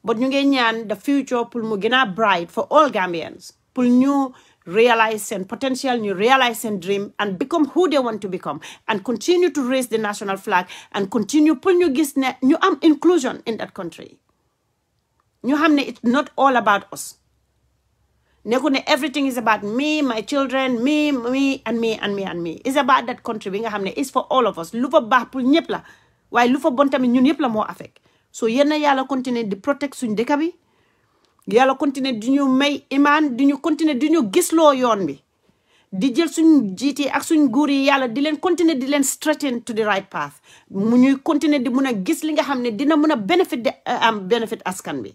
But ñu ngi ñaan the future pour mu gën a bright for all Gambians. Pour ñu realize seen potential, ñu realize seen dream and become who they want to become. And continue to raise the national flag and continue pour ñu gis ne ñu am inclusion in that country. ñu xam ne it's not all about us. Nekune everything is about me, my children, me, and me, and me, and me. It's about that country bi nga xam ne it's for all of us. Lu fa baax pour ñëpp la waaye lu fa bon tamit ñun ñëpp la moo affect. So yéen a yàlla continuer di protect suñ dëkk bi yàlla continuer di ñu may imaan di ñu continuer di ñu gisloo yoon bi di jël suñ jiit yi ak suñ nguur yi yàlla di leen continuer di leen straighten to the right path mu ñuy continuer di mun a gis li nga xam ne dina mun a benefit askan bi.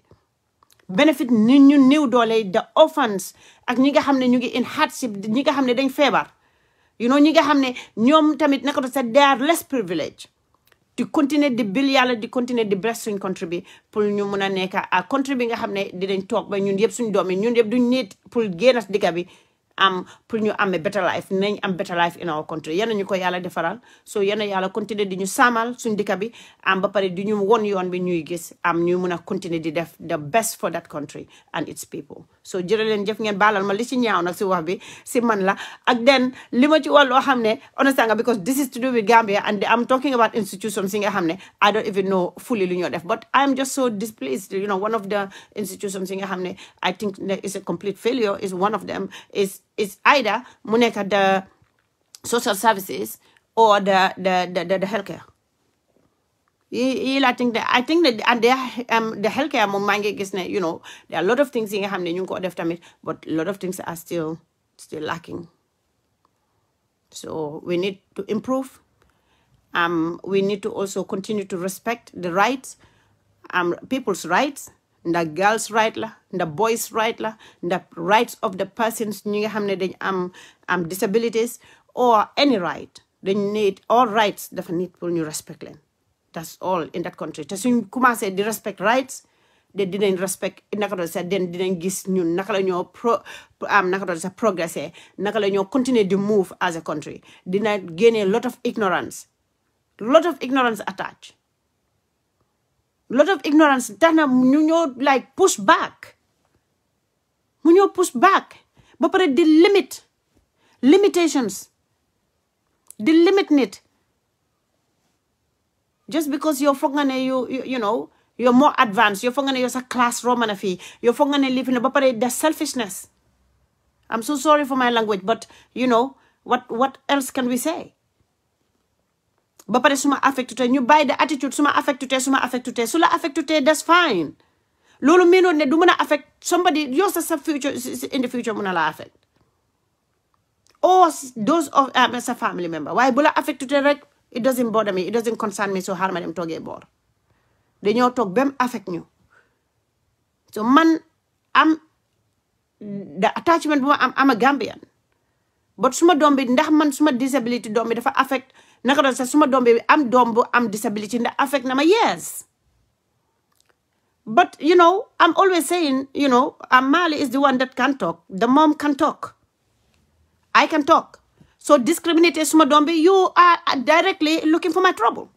Benefit nit ñu néew doole the orphans ak ñi nga xam ne ñu ngi in hardship ñi nga xam ne dañ feebar ñi nga xam ne ñoom tamit naka doon sax they are less privileged di continuer di bil yàlla di continuer di bless suñ country bi pour ñu mun a nekk a country bi nga xam ne dinañ toog ba ñun yëpp suñ doom yi ñun yëpp duñ nit pour génn dëkk bi pour ñu am better life nañ am better life in our country yéen ñu ko yàlla defaral so yéen yàlla continuer di ñu saamal suñ dëkk bi ba pare di ñu won yoon bi ñuy gis ñu mun a continuer di def the best for that country and its people so jërë leen jëf ngeen baalal ma li ci ñaaw nag si wax bi si man la ak den li ma ci wax loo xam ne understand nga because this is to do with Gambia and I'm talking about institutions yi nga xam ne I don't even know fully lu ñoo def but I'm just so displeased one of the institutions yi nga xam ne I think is a complete failure is one of them is either mu nekk the social services or the healthcare. I think that and the healthcare moom maa ngi gis ne there are a lot of things yi nga xam ne ñu ngi ko def tamit but a lot of things are still lacking. So we need to improve. We need to also continue to respect the rights, people's rights. The girls' right la, the boys' right la, the rights of the persons ñi nga xam ne dañ am disabilities or any right. They need all rights dafa need pour ñu respect leen. That's all in that country. Te suñ commencé di respect rights, they didn't respect naka doon sa den dinañ gis ñun naka la ñoo naka doon sa progressé naka la ñoo continuer di move as a country. Dina génne lot of ignorance attached. Lot of ignorance tax na ñu ñoo like push back. Mu ñoo push back ba pare di limitations di limit nit just because yow foog nga ne you know you're more advanced yow foog nga ne yow sa class romana fii yow foog nga ne lii fi ne ba pare the selfishness. I'm so sorry for my language, but you know what else can we say? Ba pare suma affecté ñu bàyyi the attitude suma affecté su la affecté that's fine. Loolu meenoon ne du mën a affect somebody yow sa future in the future mën a la affect or those of sa family member waaye bu la affecté rek it doesn't bother me, it doesn't concern me, so xaaral ma dem toogee boor. Dañoo toog bem affect ñu. So man am the attachment bu ma am a Gambian, but suma doom bi ndax man suma disability doom bi dafa affect naka doon sax suma doom bi am doom bu am disability ndax affect na ma yes. But, you know, I'm always saying, you know, Mali is the one that can talk. The mom can talk. I can talk. So discriminating suma doom bi, you are directly looking for my trouble.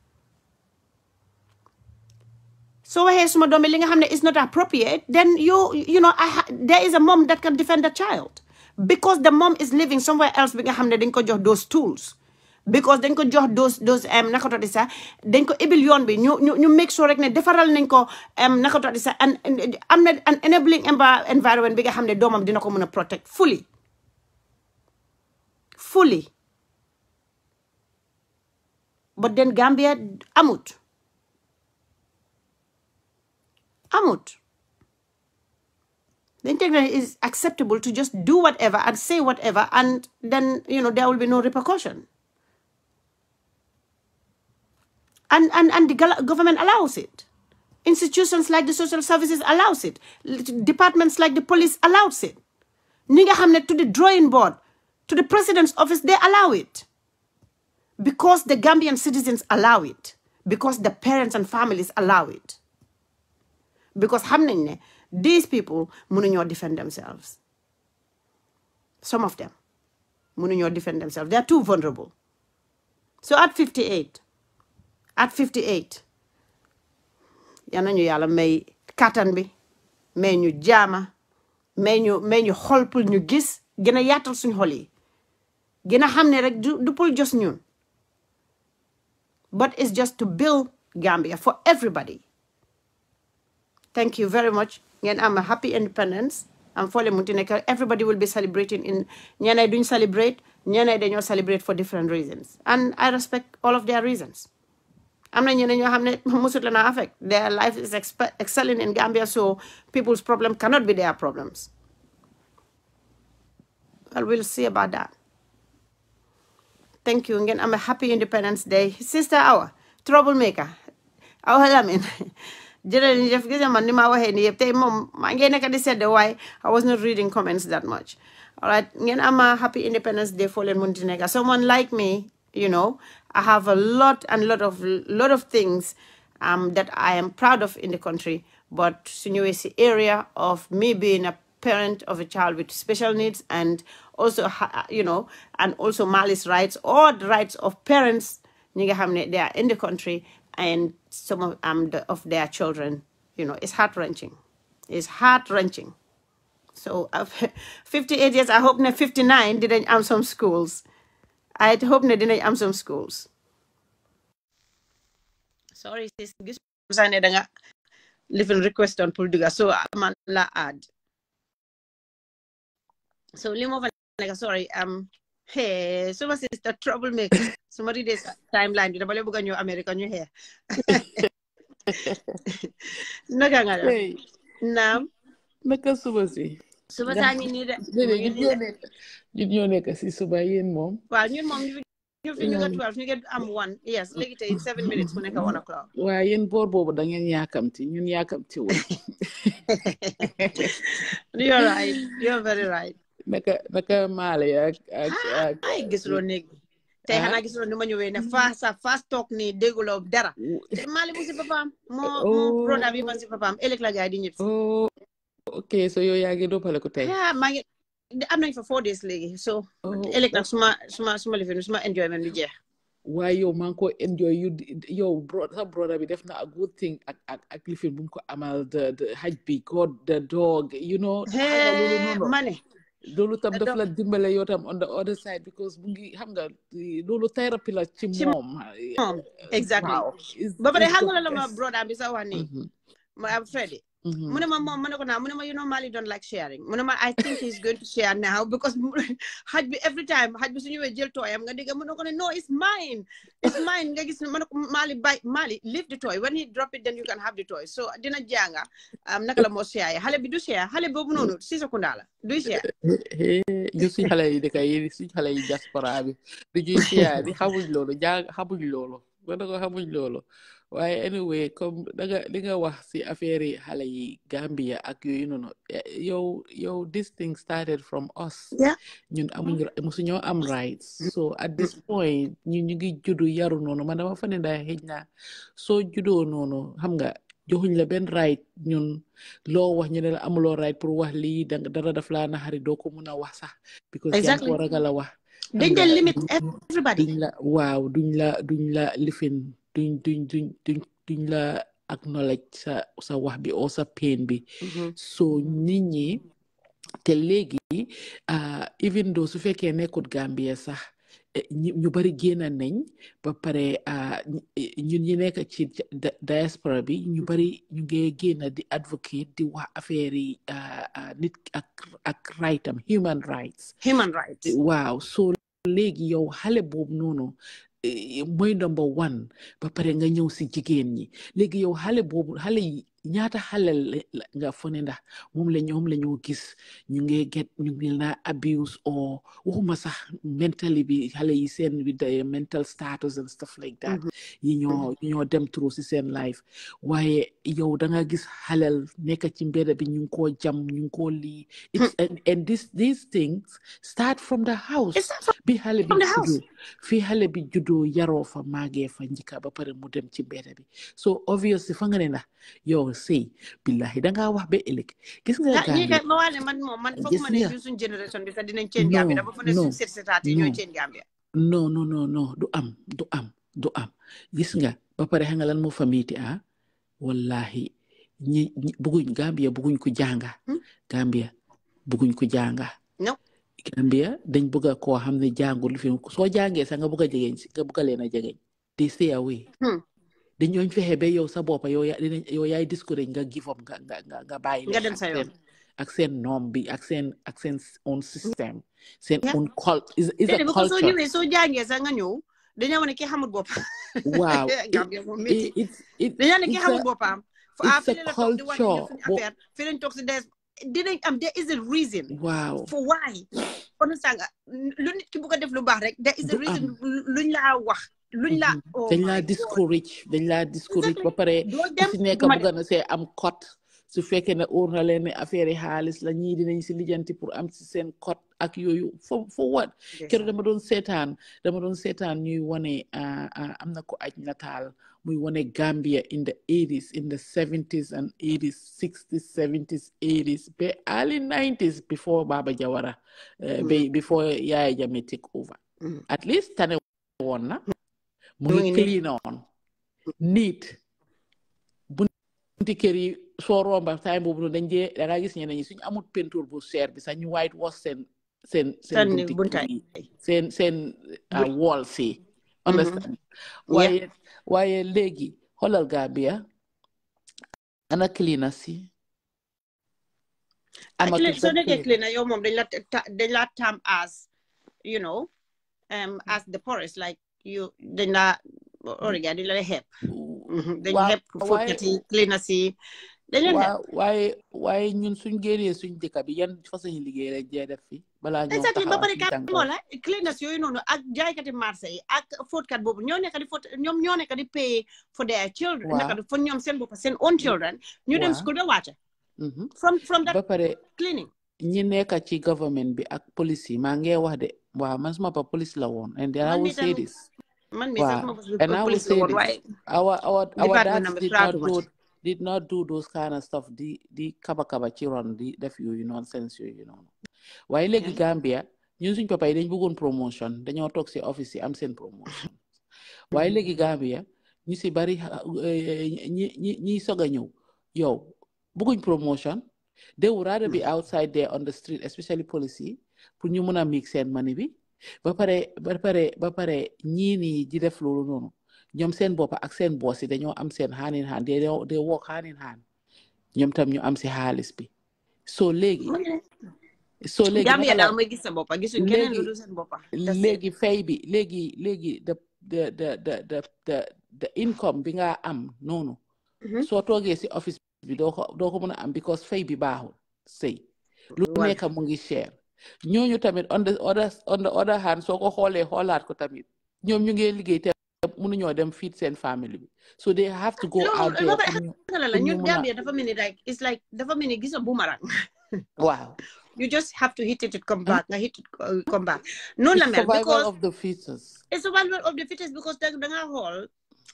So when suma doom bi li nga xam ne is not appropriate, then you know, there is a mom that can defend the child. Because the mom is living somewhere else bi nga xam ne dañ ko jox those tools. Because dañ ko jox those naka todi sa dañ ko ibil yoon bi ñu make sure rek ne defaral nañ ko naka todi sa am na an enabling environment bi nga xam ne doomam dina ko mën a protect fully. But then Gambia amut. Then think that it is acceptable to just do whatever and say whatever, and then you know there will be no repercussion. And the government allows it. Institutions like the social services allows it. Departments like the police allows it. Ni nga xamne to the drawing board, to the president's office, they allow it. Because the Gambian citizens allow it. Because the parents and families allow it. Because xam nañ ne these people mënuñoo defend themselves. Some of them mënuñoo defend themselves. They are too vulnerable. So at 58, yal nañu yàlla may kattan bi may ñu jaama may ñu xol pour ñu gis gën a yaatal suñu xol yi gën a xam ne rek du pour just ñun, but it's just to build Gambia for everybody. Thank you very much. Ngeen am a happy independence. I'm folle munti nekk everybody will be celebrating in ñeneen duñ celebrate ñeneen dañoo celebrate for different reasons, and I respect all of their reasons. am na ñeneen ñoo xam ne musut la na affect. Their life is excelling in Gambia, so people's problem cannot be their problems. Well, we'll see about that. Thank you. Ngeen am a happy Independence Day. Sister Awa, troublemaker. Awa Lamin. Jërëjëf gis nga man ni ma waxee nii yëpp tey moom maa ngi nekk di sedd waaye I was not reading comments that much. All right, ngeen am a happy Independence Day foo leen munti nekk. Someone like me, you know, I have a lot of things that I am proud of in the country, but suñu area of me being a parent of a child with special needs, and also, you know, and also Mali's rights or the rights of parents, ñi nga xam ne they are in the country, and some of their children, you know, it's heart-wrenching. It's heart-wrenching. So 58 years, I hope na 59 didn't am some schools. I hope na didn't am some schools. Sorry, sis. This person nga living request on Pulduga, so man la add. So limo sorry, hey, so my sister troublemaker. Somebody this timeline. Did I buga new American you here? No ganga. Hey, Nam. naka suba si. Suba sa ngi ni de. Ñun ñoo nekk si suba yéen moom. Waaw ñun moom ñu fi ñu nga 12 ñu get am 1. Yes, léegi tey 7 minutes mu nekk 1 o'clock. Waaw yéen boor boobu da ngeen yaakamti ñun yaakamti woon. You're right. You're very right. Naka Mali ak ay gis loo néeg bi. tey xanaa gis nga nu ma ñëwee ne fast talk ni dégguloo dara te Mali mu si papaam moo broda bi ma si papaam ëllëg la gaay di ñëpp oh ok so yow yaa ngi doppale ko tey maa ngi am nañ fa 4 days léegi so ëllëg nag suma lifin suma enjoyment bi jeex waaye yow maa ngi ko enjoy yow sa brother bi def na a good thing ak lifin bu mu ko amal the haj bi god the dog you know xam nga loolu noonu ma ne loolu tam daf la dimbale yow tam on the other side because mu ngi xam nga loolu therapy la ci moom exactly ba pare xam nga la ma broda bi sa wax ni ma Freddy mu ne ma moom mu ne ko naa mu ne ma you know Mali don't like sharing mu ne ma I think he's going to share now because xaj bi every time xaj bi su ñëwee jël tooyam nga dégg mu ne ko ne no it's mine nga gis ma ne ko Mali leave the toy when he drop it then you can have the toy so dina jànga naka la moo share xale bi du share xale boobu noonu si sekunda la du share ñu suñ xale yi dëkk yi suñ xale yi diaspora bi du ñuy share di xamuñ loolu xamuñ loolu waaye anyway comme li nga wax si affaire yi xale yi Gambia ak yooyu noonu yow this thing started from us ñun musuñoo am rights so at this point ñu ngi juddu yaru noonu man dama fa ne ndaa xëj na soo juddoo noonu xam nga joxuñ la benn right ñun loo wax ñu ne la amuloo right pour wax lii dara daf laa naxari doo ko mun a wax sax because yaa ko ragal a wax dañ de limit everybody duñ la lifin duñ la acknowledge sa wax bi o sa pain bi so nit ñi te léegi even though su fekkee nekkut Gambia sax ñu bari génn nañ ba pare ñun ñi nekk ci diaspora bi ñu bari ñu ngi génn di advocate di wax affaire yi nit ak rightam human rights waaw so léegi yow xale boobu noonu mooy number 1 ba pare nga ñëw si jigéen ñi léegi yow xale yi ñaata xale nga fone ndax moom la ñoo gis ñu ngi na abuse or waxuma sax mentally bi xale yi seen with the mental status and stuff like that yi ñoo dem through si seen life waaye yow da nga gis xalel nekk ci mbedd bi ñu ngi koo jam ñu ngi koo lii and these things start from the house bi xale bi juddoo yaroo fa màggee fa njëkka ba pare mu dem ci mbedd bi so obviously fa nga ne na yow sëy billahi dangaa wax ba ëllëg gis nga Gambia ma wax ne man foog ma ne ñun suñ génération bi sax dinañ change Gambia dama fa ne suñ setaate ñooy change Gambia non du am gis nga ba pare xam nga lan moo fa miiti wallahi ñi bëgguñ Gambia bëgguñ ko jànga Gambia bëgguñ ko jànga Gambia dañ bëgg a koo xam ne jàngul fi soo jàngee sax nga bëgg a jegeñ nga bëgg a leen a jegeñ they stay away dañooñ fexe ba yow sa boppa yow yaay discourage nga give up nga bàyyi nga dem sa yoon ak seen norme bi ak seen own system seen own cult is a culture soo ñëwee soo jàngee sax nga ñëw dañoo ne ki xamul boppam waaw dañoo ne ki xamul boppam it's a culture fi lañ toog si des dinañ am there is a reason waaw for why kon sanga lu nit ki bu ko def lu baax rek there is a reason luñ la wax dañ laa discourage ba pare ku si nekk bëgg na see am cote su fekkee ne óor na leen ne affaire yi xaalis la ñii dinañ si lijjanti pour am si seen cote ak yooyu for what keroog dama doon seetaan ñuy wane am na ko aj nataal muy wane Gambia in the 80s in the 70s and 80s 60s 70s 80s ba early 90s before Baba Jawara before Yaya Jammeh take over at least tane woon na mu ngi clean on neat bunti kër yi soo romba time boobu noonu dañ jee da nga gis ñeneen ñi suñu amul peinture bu cher bi sax ñu white wash seen bunti kër yi seen walls yi understand waaye léegi xoolal Gambia ana cleaner si soo nekkee cleaner yow moom dañ la tam as you know as the poorest like you dañ la origa dañ la xeeb dañ xeeb fóotkat yi cleaner si dañ leen def waaye ñun suñ génnee suñ dëkk bi yan façon liggéey la jee def fi balaa ñoo exactly ba pare kat moo la cleaners yooyu noonu ak jaaykati marché yi ak fóotkat boobu ñoo nekk di pay for their children nekk for ñoom seen bopp seen own children ñu dem school ba wàcca from that ba pare cleaning ñi nekk ci government bi ak police yi maa ngi wax de Wow, man suma papa police la woon, and then I man will mi say tam this. man mi sax Wow, sama and I will police la say woon this. waaye Our département dads na traatu ma ci. did not do those kind of stuff. The kaba kaba ci ron di def yooyu nonsense yooyu noonu. Waaye léegi Gambia ñun suñ papa yi dañ bëggoon promotion dañoo toog si office yi am seen promotion. Waaye léegi Gambia ñu si bari ñi soog a ñëw yow bëgguñ promotion. They would rather be outside there on the street, especially policy, pour ñu mën a make seen money bi. ba pare ñii nii di def loolu noonu ñoom seen boppa ak seen boss yi dañoo am seen hand in hand they work hand in hand ñoom tam ñu am si xaalis bi so léegi Gambia daal mooy gis sa boppa gisuñ keneen lu dul seen boppa léegi fay bi léegi the income bi nga am noonu soo toogee si office bi doo ko mën a am because fay bi baaxul sëy lu nekk mu ngi cher ñooñu tamit on the other hand soo ko xoolaat ko tamit ñoom ñu ngi liggéey te mënuñoo dem feed seen family bi so they have to go out there ñun Gambia dafa mel ni like it's like dafa mel ni gis nga boomerang waaw you just have to hit it come back nga hit it come back noonu la mel survival of the fittest it's survival of the fittest because da nga xool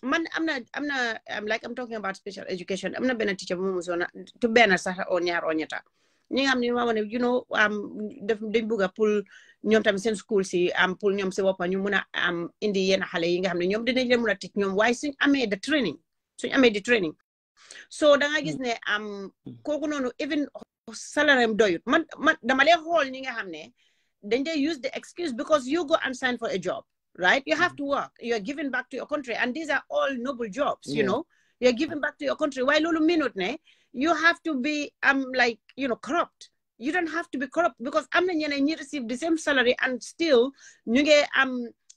man am na like I'm talking about special education am na benn teacher bu mu musoon tu benn sax o ñaar o ñetta ñi nga xam ne ma ne you know dañ bëgg a pour ñoom tamit seen school si pour ñoom si boppa ñu mun a indi yenn xale yi nga xam ne ñoom dinañ leen mun a tij ñoom waaye suñ amee the training so da nga gis ne kooku noonu even salary am doyut man dama lay xool ñi nga xam ne dañ dey use the excuse because you go and sign for a job right you have to work you're giving back to your country and these are all noble jobs you know you're giving back to your country waaye loolu minute ne you have to be like you know corrupt you don't have to be corrupt because am na ñeneen ñi receive the same salary and still ñu ngi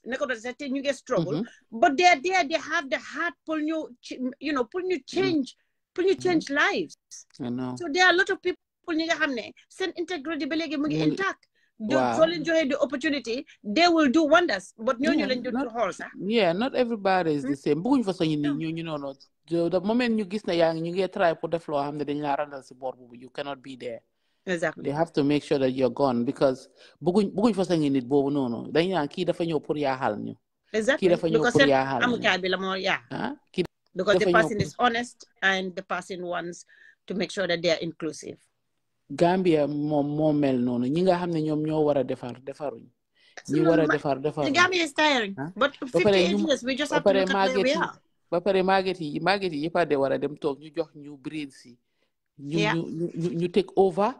nako do te ñu ngi struggle but they have the heart pour ñu you know pour ñu change lives I know so there are a lot of people ñi nga xam ne seen integrity ba léegi mu ngi intact soo leen joxe the opportunity they will do wonders but ñooñu lañ doon xool sax not everybody is the same bëgguñ fa sañu ni ñu noonu the moment ñu gis ne yaa ngi ñu ngi try pour def loo xam ne dañ laa randal si boor boobu you cannot be there exactly they have to make sure that you're gone because bëgguñ fa sañu nit boobu noonu dañ naan kii dafa ñëw pour yaaxal ñu exactly kii dafa ñëw pour yaaxal ñu amukaay bi la moo because the person is honest and the person wants to make sure that they are inclusive Gambia moo mel noonu ñi nga xam ne ñoom ñoo war a defaruñ ñi war a defaruñ Gambia is tiring but 58 years we just have to look at where we are ba pare màgget yi yëpp a de war a dem toog ñu jox ñu brain si ñu take over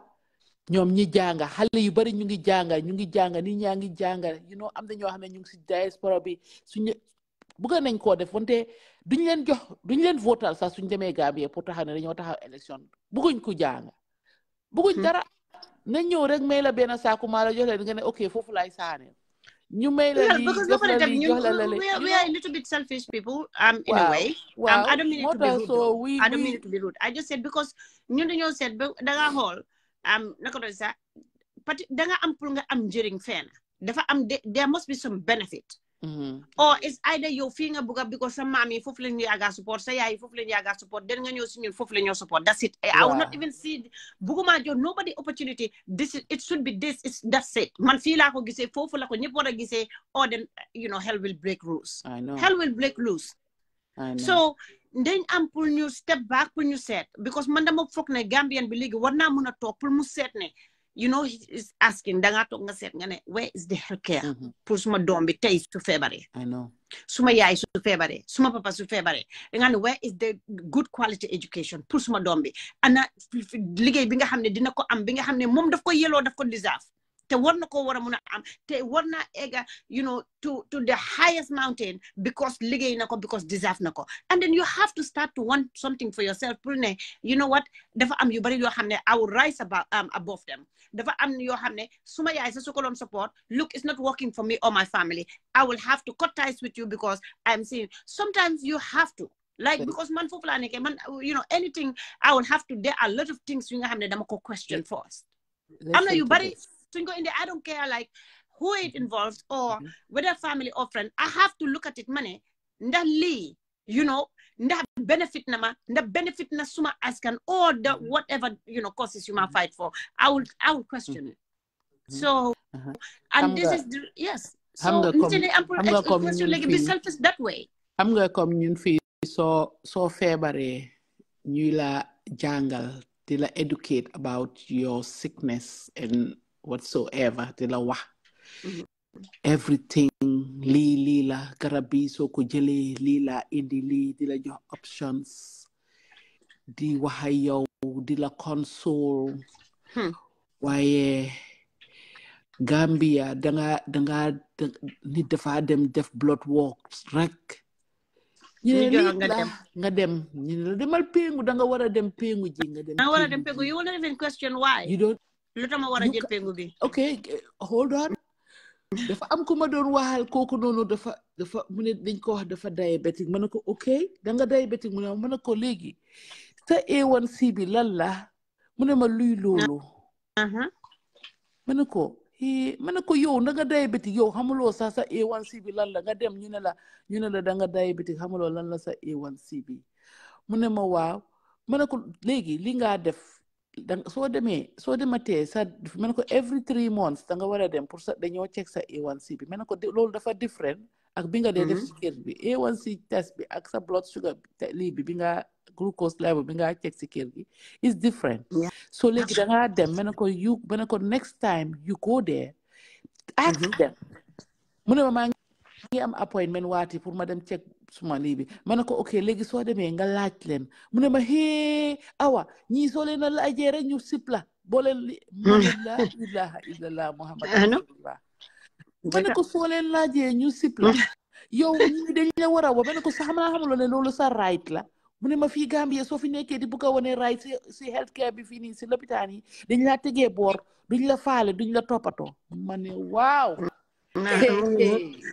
ñoom ñi jànga xale yu bari ñu ngi jànga nit ñaa ngi jànga you know am na ñoo xam ne ñu ngi si diaspora bi suñu bëgg nañ koo def wante duñ leen votal sax suñ demee Gambia pour taxaw ne dañoo taxaw élection bëgguñ ko jànga bëgguñ dara na ñëw rek may la benn saaku maa la jox leen nga ne ok foofu laay saane ñu may la lii def la lii jox la lale we are a little bit selfish people in a way I don't mean it to be rude I don't mean it to be rude I just said because ñun dañoo seet ba danga xool naka doon sax danga am pour nga am njëriñ fenn dafa am there must be some benefit or it's either yow fii nga bëgg because sa maam yi foofu lañu yaaga support sa yaay yi foofu lañu yaaga support den nga ñëw si ñun foofu lañu support that's it I will not even see bëgguma jox nobody opportunity it should be that's it man fii laa ko gisee foofu la ko ñëpp war a gisee or then you know hell will break loose hell will break loose so dañ am pour ñu step back pour ñu seet because man dama foog ne Gambian bi léegi war naa mën a toog pour mu seet ne you know he is asking danga toog nga seet nga ne where is the healthcare pour suma doom bi tey su feebaree suma yaay su feebaree suma papa su feebaree danga ne where is the good quality education pour suma doom bi ana liggéey bi nga xam ne dina ko am bi nga xam ne moom daf ko yeloo daf ko deserve te war na ko war a mun a am te war na egga you know to the highest mountain because liggéey na ko because deserve na ko and then you have to start to want something for yourself pour ne you know what dafa am yu bari yoo xam ne I will rise above them dafa am yoo xam ne suma yaay sa su ko doon support look it's not working for me or my family I will have to cut ties with you because I'm seeing sometimes you have to like because man foofu laa nekkee man you know anything I will have to there are a lot of things yu nga xam ne dama ko question first am na yu bari I don't care like who it involves or whether family or friend I have to look at it money ndax lii you know ndax benefit na ma ndax benefit na suma askan or the whatever you know causes you might fight for I will question it so and this is yes. So xam question léegi be selfish that way. xam nga comme ñun fii soo feebaree ñuy la jàngal di la educate about your sickness and whatsoever di la wax everything lii la garab bi soo ko jëlee lii la indi lii di la jox options di wax ak yow di la console waaye Gambia danga nit dafa dem def blood works rek ñu nga dem ñu la demal péngu danga war a dem péngu ji nga dem péngu you will not even question why you don't lu tama war a jël péngu bi okay hold on dafa am ku ma doon waxal kooku noonu dafa mu ne dañ ko wax dafa diabétique ma ne ko okay danga diabétique mu ne ma ne ko léegi sa A1C bi lan la mu ne ma luy loolu ma ne ko yow da nga diabétique yow xamuloo sax sa A1C bi lan la nga dem ñu ne la da nga diabétique xamuloo lan la sa A1C bi mu ne ma waaw ma ne ko léegi li nga def soo dematee sa ma ne ko every 3 months da nga war a dem pour sa dañoo check sa A1C bi ma ne ko loolu dafa different ak bi nga dee def ci kër bi A1C test bi ak sa blood sugar lii bi nga glucose level bi nga check ci kër gi is different so léegi da nga dem ma ne ko next time you go there ask them mu ne ma ngi am appointment waati pour ma dem check suma lii bi ma ne ko ok léegi soo demee nga laaj leen mu ne ma awa ñii soo leen a laajee rek ñu sipla boo leen ma ne la ilaha illallah muhammad rasulullah ma ne ko soo leen laajee ñu sipla yow ñii dañ la war a wa ma ne ko sax naa xamuloo ne loolu sa right la mu ne ma fii Gambia soo fi nekkee di bugg a wane right si health care bi fii nii si lopitaan yi dañ laa tegee boor duñ la faale duñ la toppatoo ma ne waaw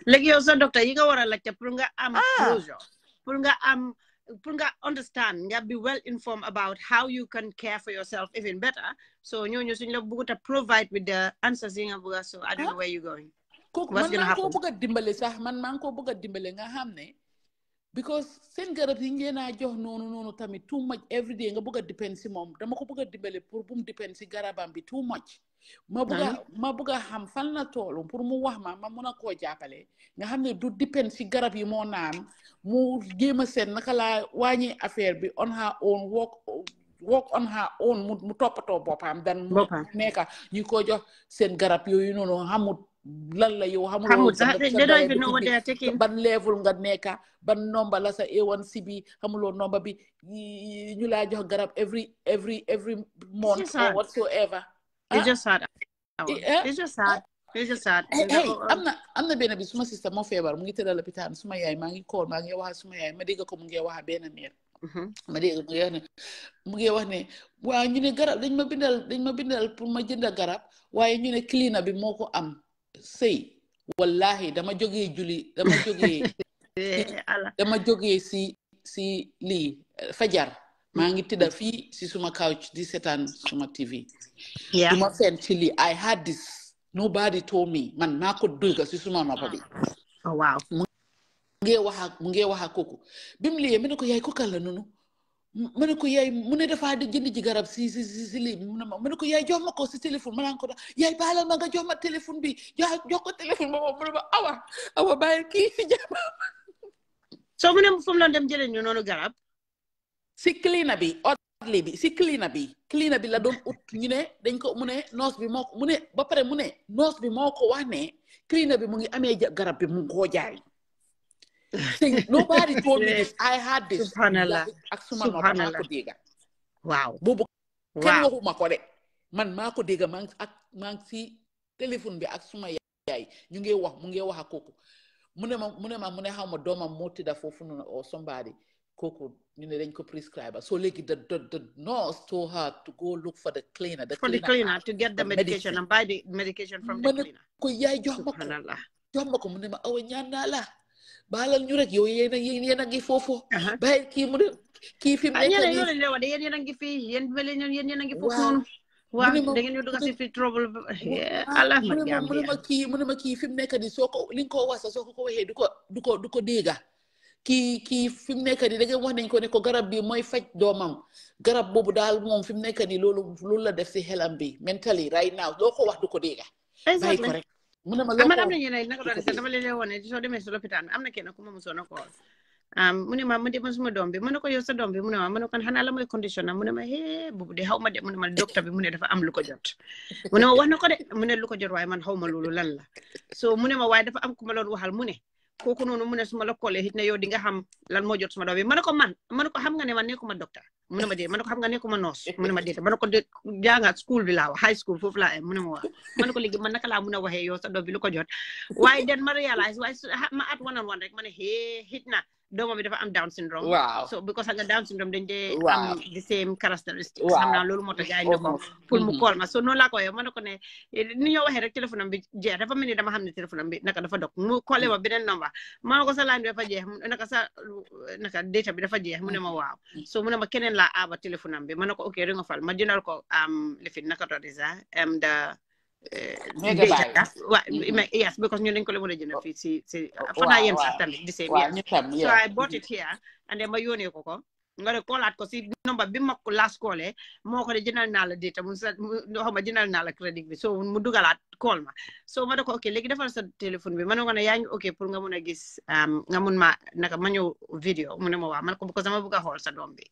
léegi yow sa docteur yi nga war a laajte pour nga am closure pour nga understand nga be well informed about how you can care for yourself even better so ñooñu suñ la bëggut a provide with the answers yi nga bëgg so I don't know where you going kooku man maa ngi ko bëgg a dimbale sax man maa ngi ko bëgg a dimbale nga xam ne because seen garab yi ngeen a jox noonu tamit too much every day nga bëgg a depend si moom dama ko bëgg a dimbale pour bu mu depend si garabam bi too much ma bëgg a xam fan la toolu pour mu wax ma mën a koo jàppale nga xam ne du depend si garab yi moo naan mu jéem a seet naka laa wàññi affaire bi on her own work on her own mu toppatoo boppam dan mu nekka ñu ko jox seen garab yooyu noonu xamut lan la yow xamuloo ban level nga nekka ban nomba la sa A1C bi xamuloo nomba bi ñu laa jox garab every month or whatsoever it's just sad hey am na benn bi suma sister moo feebar mu ngi tëddal lopitaan suma yaay maa ngi kool maa ngi wax suma yaay ma dégg ko mu ngi wax benn meer ma dégg mu ngi wax ne waaw ñu ne garab dañ ma bindal pour ma jënd garab waaye ñu ne clina bi moo ko am sëy wallahi dama jógee si lii fajar maa ngi tëdda fii si suma couch di seetaan suma TV duma fen ci lii I had this nobody told me man maa ko dégg si suma noppa bi waaw mu ngi wax ak kooku bi mu liyee ma ne ko yaay ko kan la noonu ma ne ko yaay mu ne dafa di jënd ji garab si lii ma ne ko yaay jox ma ko si téléphone ma naan ko yaay baalal ma nga jox ma téléphone bi jox ko téléphone ba moom mu ne ma awa bàyyi kii si jàmm soo mu ne fu mu la dem jëlee ñu noonu garab si clina bi ordli bi si clina bi la doon ut ñu ne dañ ko mu ne nurse bi moo ko mu ne ba pare mu ne nurse bi moo ko wax ne clina bi mu ngi amee garab bi mu ngi koo jaay nobody told me this I had this subhanallah ak suma noppa maa ko dégg waaw boobu kenn waxuma ko de man maa ko dégg maa ngi si téléphone bi ak suma yaay ñu ngi wax mu ngi wax ak kooku mu ne xaw ma doomam moo tëdda foofu noonu or somebody kooku ñu ne dañ ko prescribe so léegi the nurse told her to go look for the cleaner to get the medication and buy the medication from the cleaner ko yaay jox ma ko mu ne ma awa ñaan naa la baalal ñu rek yow yéen a ngi foofu bàyyi kii mu ne kii fi mu nekk nii yéen a ngi fii yéen a ngi foofu noonu waaw da ngeen ñu dugg si fi trouble Allah mu ne ma kii fi mu nekk nii soo ko li nga ko wax soo ko waxee du ko dégga kii fi mu nekk nii da ngeen wax nañ ko ne ko garab bi mooy faj doomam garab boobu daal moom fi mu nekk nii loolu la def si xelam bi mentally right now loo ko wax du ko dégga bàyyi ko rek mu ne ma man loo am ko na ñeneen naka doon sax dama leen woon ne soo demee si lopitaan bi am na kenn ku ma mosoon a kool mu ne ma demoon suma doom bi mu ne ko yow sa doom bi mu ne ma ne ko xanaa la mooy condition am mu ne ma boobu de xaw ma de mu ne ma docteur bi mu ne dafa am lu ko jot mu ne ma wax na ko de mu ne lu ko jot waaye man xaw ma loolu lan la so mu ne ma waaye dafa am ku ma doon waxal mu ne kooku noonu mu ne suma la koolee hit ne yow di nga xam lan moo jot suma doom bi ma ne ko xam nga ne man nekkuma docteur mu ne ma dee ma ne ko xam nga nekkuma noos mu ne ma dee ma ne ko jàngaat school bi laa wax high school foofu laa mu ne ma wax ma ne ko léegi man naka laa mun a waxee yow sa doom bi lu ko jot waaye den ma réalise waaye ma at one on one rek ma ne hit na doomam bi dafa am Down syndrome. waaw so because nga Down syndrome dañ dee waaw am the same characteristics. waaw xam naa loolu moo tax gars yi ne ko pour mu call ma so noonu laa ko yow ma ne ko ne ni ñoo waxee rek téléphone am bi jeex dafa mel ni dama xam ne téléphone am bi naka dafa dog mu collé ma beneen number ma ne ko sa line bi dafa jeex naka data bi dafa jeex mu ne ma waaw so mu ne ma keneen laa aaba téléphone am bi ma ne ko ok ring of fall ma jëndal ko lifin naka to disa yes, because ñu dañ ko la mën a jënd fii si fana yem sax tamit di same so I bought it here and then ma yónnee ko nga de koolaat ko si number bi ma ko last callé moo ko de jëndal naa la data mu xaw ma jëndal naa la crédit bi so mu dugalaat call ma so ma ne ko ok léegi defal sa téléphone bi ma ne ko ne yaa ngi ok pour nga mun a gis nga mun ma naka ma ñëw vidéo mu ne ma waaw ma ne ko because dama bëgg a xool sa doom bi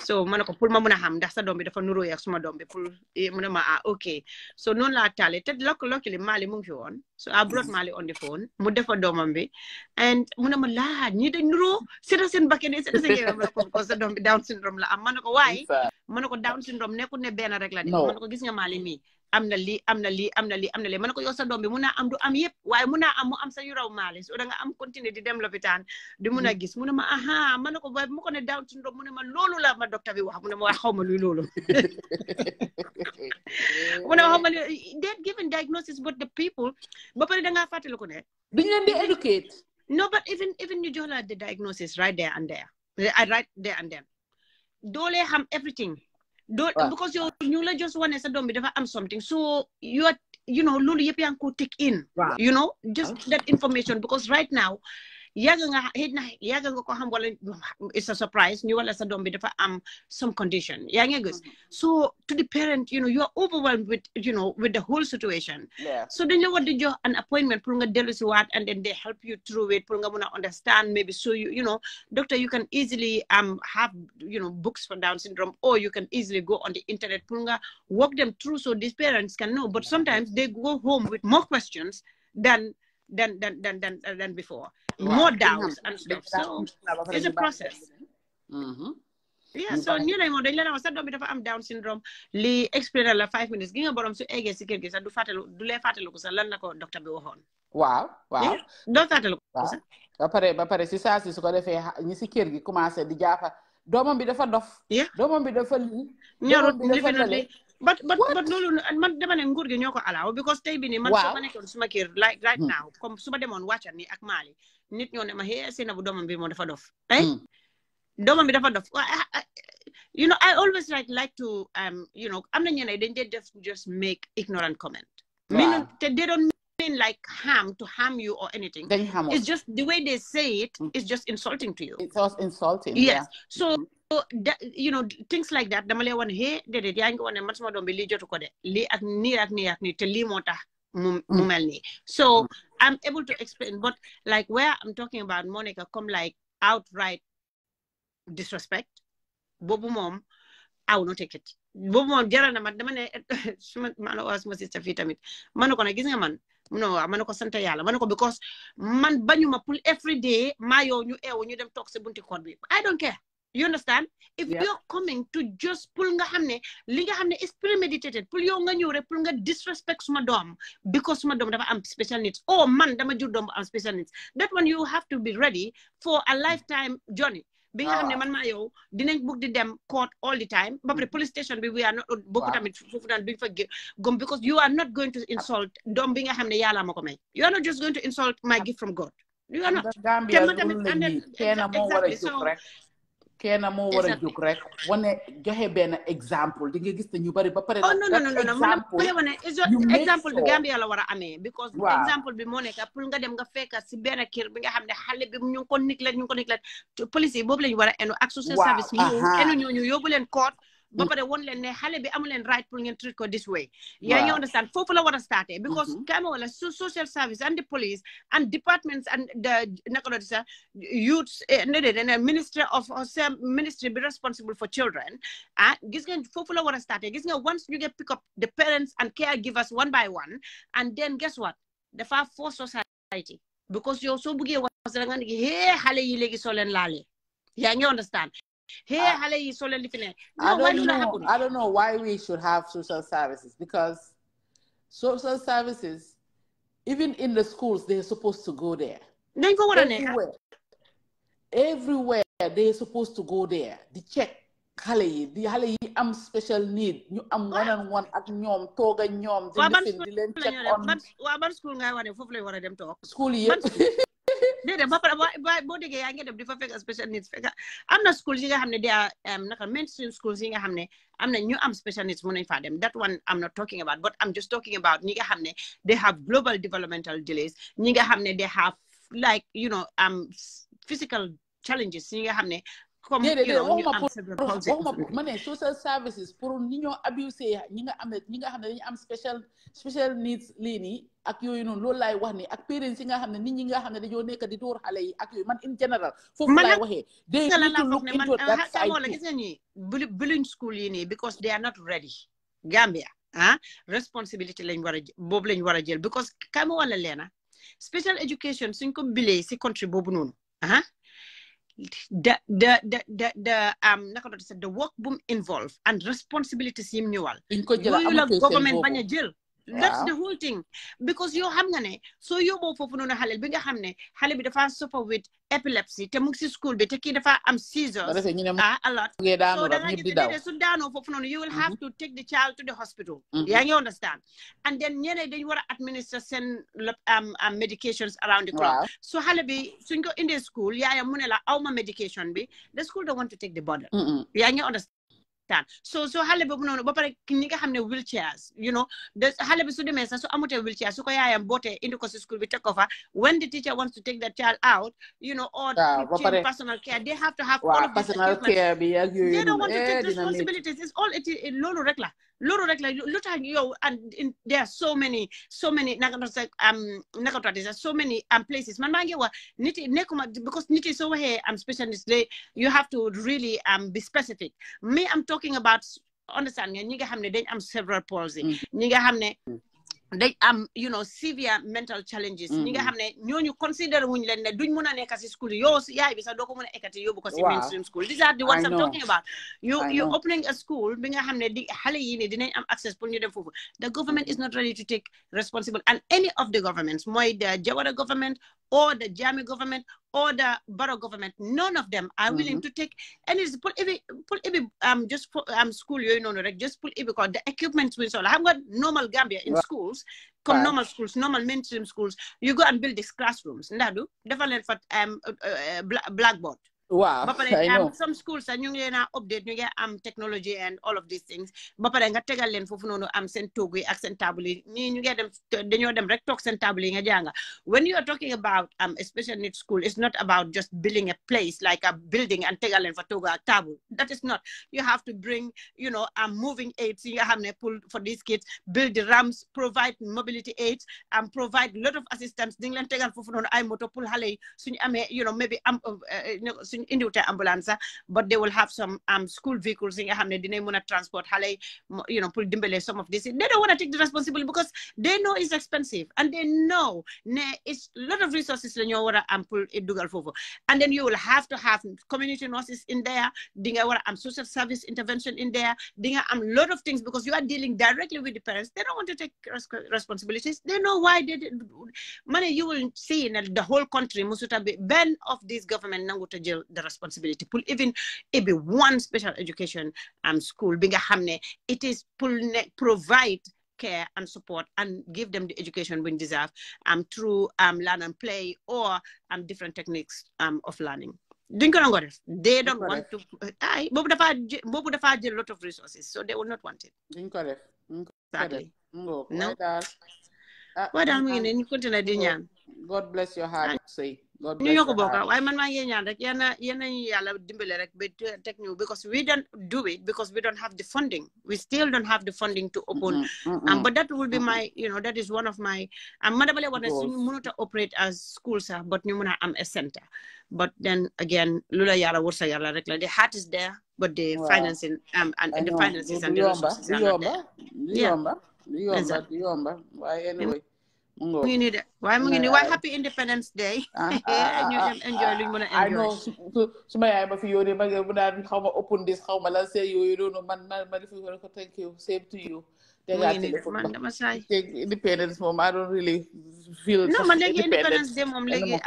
so ma ne ko pour ma mun a xam ndax sa doom bi dafa nuroo ak suma doom bi pour mu ne ma ok so noonu laa taale te luckily Mali mu ngi fi woon so I brought Mali on the phone mu defa doomam bi and mu ne ma laa ñii dañ nuroo seeta seen bakken seeta seen yéen ma ne ko because sa doom bi Down syndrome la am ma ne ko waaye ma ne ko Down syndrome nekkul ne benn rek la de ma ne ko gis nga Mali mii am na lii am na lii am na lii am na lii ma ne ko yow sa doom bi mun naa am du am yëpp waaye mun naa am mu am sa yu raw Mali so da nga am continuer di dem lopitaan di mun a gis mu ne ma aha ma ne ko waaye bu ma ko ne Down syndrome mu ne ma loolu la ma docteur bi wax mu ne ma waaye xaw ma luy loolu mu ne ma xaw ma they're given diagnosis but the people ba pare da ngaa fàttali ko ne duñ leen di educate no but even ñu jox la the diagnosis right there and then doolee xam everything because you la just wane sa doom bi dafa am something so loolu yëpp yaa ngi ko take in just that information because right now yàgg nga ko xam wala it's a surprise ñu wala sa doom bi dafa am some condition yaa ngi gis so to the parent you are overwhelmed with the whole situation so dañ la war di jox an appointment pour nga dellu si waat and then they help you through it pour nga mun a understand maybe so doctor you can easily have books for Down syndrome or you can easily go on the internet pour nga walk them through so these parents can know but sometimes they go home with more questions than before. More doubts and stuff. So it's a process. Yeah, so ñu ne moom dañ la wax sa doom bi dafa am Down syndrome li explain la 5 minutes gi nga borom su eggee si kër gi sax du lee fàttaliku ko sax lan la ko docteur bi waxoon. waaw doo fàttaliku ko sax. ba pare si saa si su ko defee ñi si kër gi commencé di jaafa doomam bi dafa dof. doomam bi dafa lii. ñorut li but loolu man dama ne nguur gi ñoo ko alaaw because tey bi ni man soo ma nekkoon suma kër like right now comme su ma demoon wàccan ni ak Mali nit ñoo ne ma Seynabou doomam bi moom dafa dof doomam bi dafa dof I always like to am na ñeneen dañ dee def just make ignorant comment te they don't mean like to harm you or anything it's just the way they say it is just insulting to you it's just insulting yes so things like that dama lay wan déedéet yaa ngi wane man sama doom bi lii jotu ko de lii ak nii te lii moo tax mu mel nii so I'm able to explain but like where I'm talking about Monica comme like outright disrespect boobu moom I will not take it boobu moom jaral na ma dama ne suma sister fii tamit ma ne ko ne gis nga man ma ne ko sant yàlla ma ne ko because man bañuma pour every day maa yow ñu eewu ñu dem toog sa bunti koot bi I don't care you understand if you're coming to just pour nga xam ne li nga xam ne is premeditated pour yow nga ñëw rek pour nga disrespect suma doom because suma doom dafa am special needs man dama jur doom bu am special needs that one you have to be ready for a lifetime journey bi nga xam ne man maa yow dinañ bugg di dem court all the time ba pare police station bi we are not bokku tamit foofu daan duñ fa gom because you are not going to insult doom bi nga xam ne yàlla ma ko may you are not just going to insult my gift from God you are not te man tamit kenn moo war a jóg rek wane joxe benn exemple di nga gis ne ñu bari ba pare non exemple bi Gambia la war a amee because exemple bi moo nekk pour nga dem nga fekk si benn kër bi nga xam ne xale bi ñu ngi ko néglet police yi boobu lañu war a enu ak social service ñu enu ñooñu yóbbu leen court ba pare won leen ne xale bi amu leen right pour ngeen treat ko this way. yaa ngi understand foofu la war a starté because kama wala social service and the police and departments and the naka la sa youth ministry of ministry be responsible for children gis nga foofu la war a starté gis nga once you get pick up the parents and caregivers one by one and then guess what dafa force society because yow soo buggee wax da nga ne hey xale yi léegi soo leen laalee yaa ngi understand hey xale yi soo leen li fi ne I don't know why we should have social services because social services even in the schools they're supposed to go there dañ ko war a nekk everywhere they're supposed to go there di check xale yi am special need ñu am one-on-one ak ñoom toog ak ñoom di leen check on waa ban school ngay wane foofu lay war a dem toog school yi yëpp déedéet ba pare boo déggee yaa ngi dem di fa fekk special needs fekk am na schools yi nga xam ne naka mainstream schools yi nga xam ne am na ñu am special needs mën nañ faa dem that one I'm not talking about but I'm just talking about ñi nga xam ne they have global developmental delays ñi nga xam ne they have like physical challenges ñi nga xam ne comme waxuma ma ne social services pour ñi ñoo abusé ñi nga xam ne dañu am special needs lii nii ak yooyu noonu loolu laay wax ni ak parents yi nga xam ne nit ñi nga xam ne dañoo nekk di dóor xale yi ak yooyu man in general foofu laay waxee they need to look into that side wala gis nga ñi bullying school yi nii because they are not ready Gambia responsibility lañ war a boobu lañ war a jël because kama wala leena special education suñ ko bilee si country boobu noonu the work boom involved and responsibilities yim ñëwal yooyu la government bañ a jël that's the whole thing because yow xam nga ne soo yóbboo foofu noonu xale bi nga xam ne xale bi dafa suffer with epilepsy te mu ngi si school bi te kii dafa am seizures a lot so da nga su daanoo foofu noonu you will have to take the child to the hospital yaa ngi understand and then ñeneen dañ war a administer seen medications around the clock so xale bi suñ ko indee school yaayam mu ne la awma medication bi the school don't want to take the burden yaa ngi understand so xale boobu noonu ba pare ñi nga xam ne wheelchairs xale bi su demee sax su amutee wheelchair su ko yaayam bootee indi ko si school bi teg ko fa when the teacher wants to take that child out or teaching personal care they have to have all of this equipment they don't want to take responsibilities it's all loolu rek la lu tax yow and there are so many so many places man maa ngi wax nit yi nekkuma because nit yi soo waxee special needs you have to really be specific me I'm talking about understand nga ñi nga xam ne dañ am cerebral palsy ñi nga xam ne dañ am severe mental challenges ñi nga xam ne ñooñu consider wuñ leen ne duñ mën a nekk si school yow yaay bi sax doo ko mën a ekkati yóbbu ko si mainstream school these are the ones I'm talking about you opening a school bi nga xam ne di xale yi ne dinañ am access pour ñu dem foofu the government is not ready to take responsible and any of the governments mooy the Jawara government or the Jammeh government or the Barrow government, none of them are willing to take any just school just put the equipment we saw. I've got normal Gambia in schools, normal schools, normal mainstream schools. You go and build these classrooms. Ndadu, definitely for blackboard. Wow, I know. Some schools are update ñu ngi technology and all of these things ba pare nga tegal leen foofu noonu seen toogu yi ak seen table yi ñii ñu ngi dem dañoo dem rek toog seen table yi nga jànga when you are talking about a special needs school it's not about just building a place like a building and tegal leen fa toogu ak table that is not you have to bring moving aids yi nga xam ne for these kids build the ramps provide mobility aids and provide a lot of assistance di nga leen tegal foofu noonu ay moto pour xale yi suñu amee maybe indiwute ambulance but they will have some school vehicles yi nga xam ne dinañ mën a transport xale yi pour dimbale some of this they don't want to take the responsibility because they know it's expensive and they know ne it's a lot of resources la ñoo war a am pour dugal foofu and then you will have to have community nurses in there di nga war a am social service intervention in there di nga am lot of things because you are dealing directly with the parents they don't want to take responsibilities they know why they did money you will see in the whole country musuta be ben of this government nanguta jël the responsibility pour even be one special education school bi nga xam ne it is provide care and support and give them the education we deserve through learn and play or different techniques of learning duñ ko nangoo def they don't want to boobu dafa jël lot of resources so they will not want it duñ ko def sadly no waaye daal mu ngi ne ñu continuer di ñaan God bless your heart say God ñu bless ñoo ko your bokk heart waaye man maa ngi ñaan rek yéen ñu yàlla dimbale rek ba teg ñu because we don't do it because we don't have the funding we still don't have the funding to open but that will be my that is one of my ma dama lay wax ne suñu mënut a operate as school sax but ñu mën a am a center but then again lu la yàlla wërsa yàlla rek la the heart is there but the financing and the finances and the resources are not there du yomba waaye anyway mu ngi nii de waaye mu ngi nii waaye happy Independence Day ñu dem enjoy luñ mën a enjoy I know suma yaay ma fi yónnee ma bu daan xaw ma open this xaw ma lan see yooyu noonu man defi ko thank you same to you mu ngi nii de man dama saay Independence moom I don't really feel no man léegi Independence Day moom léegi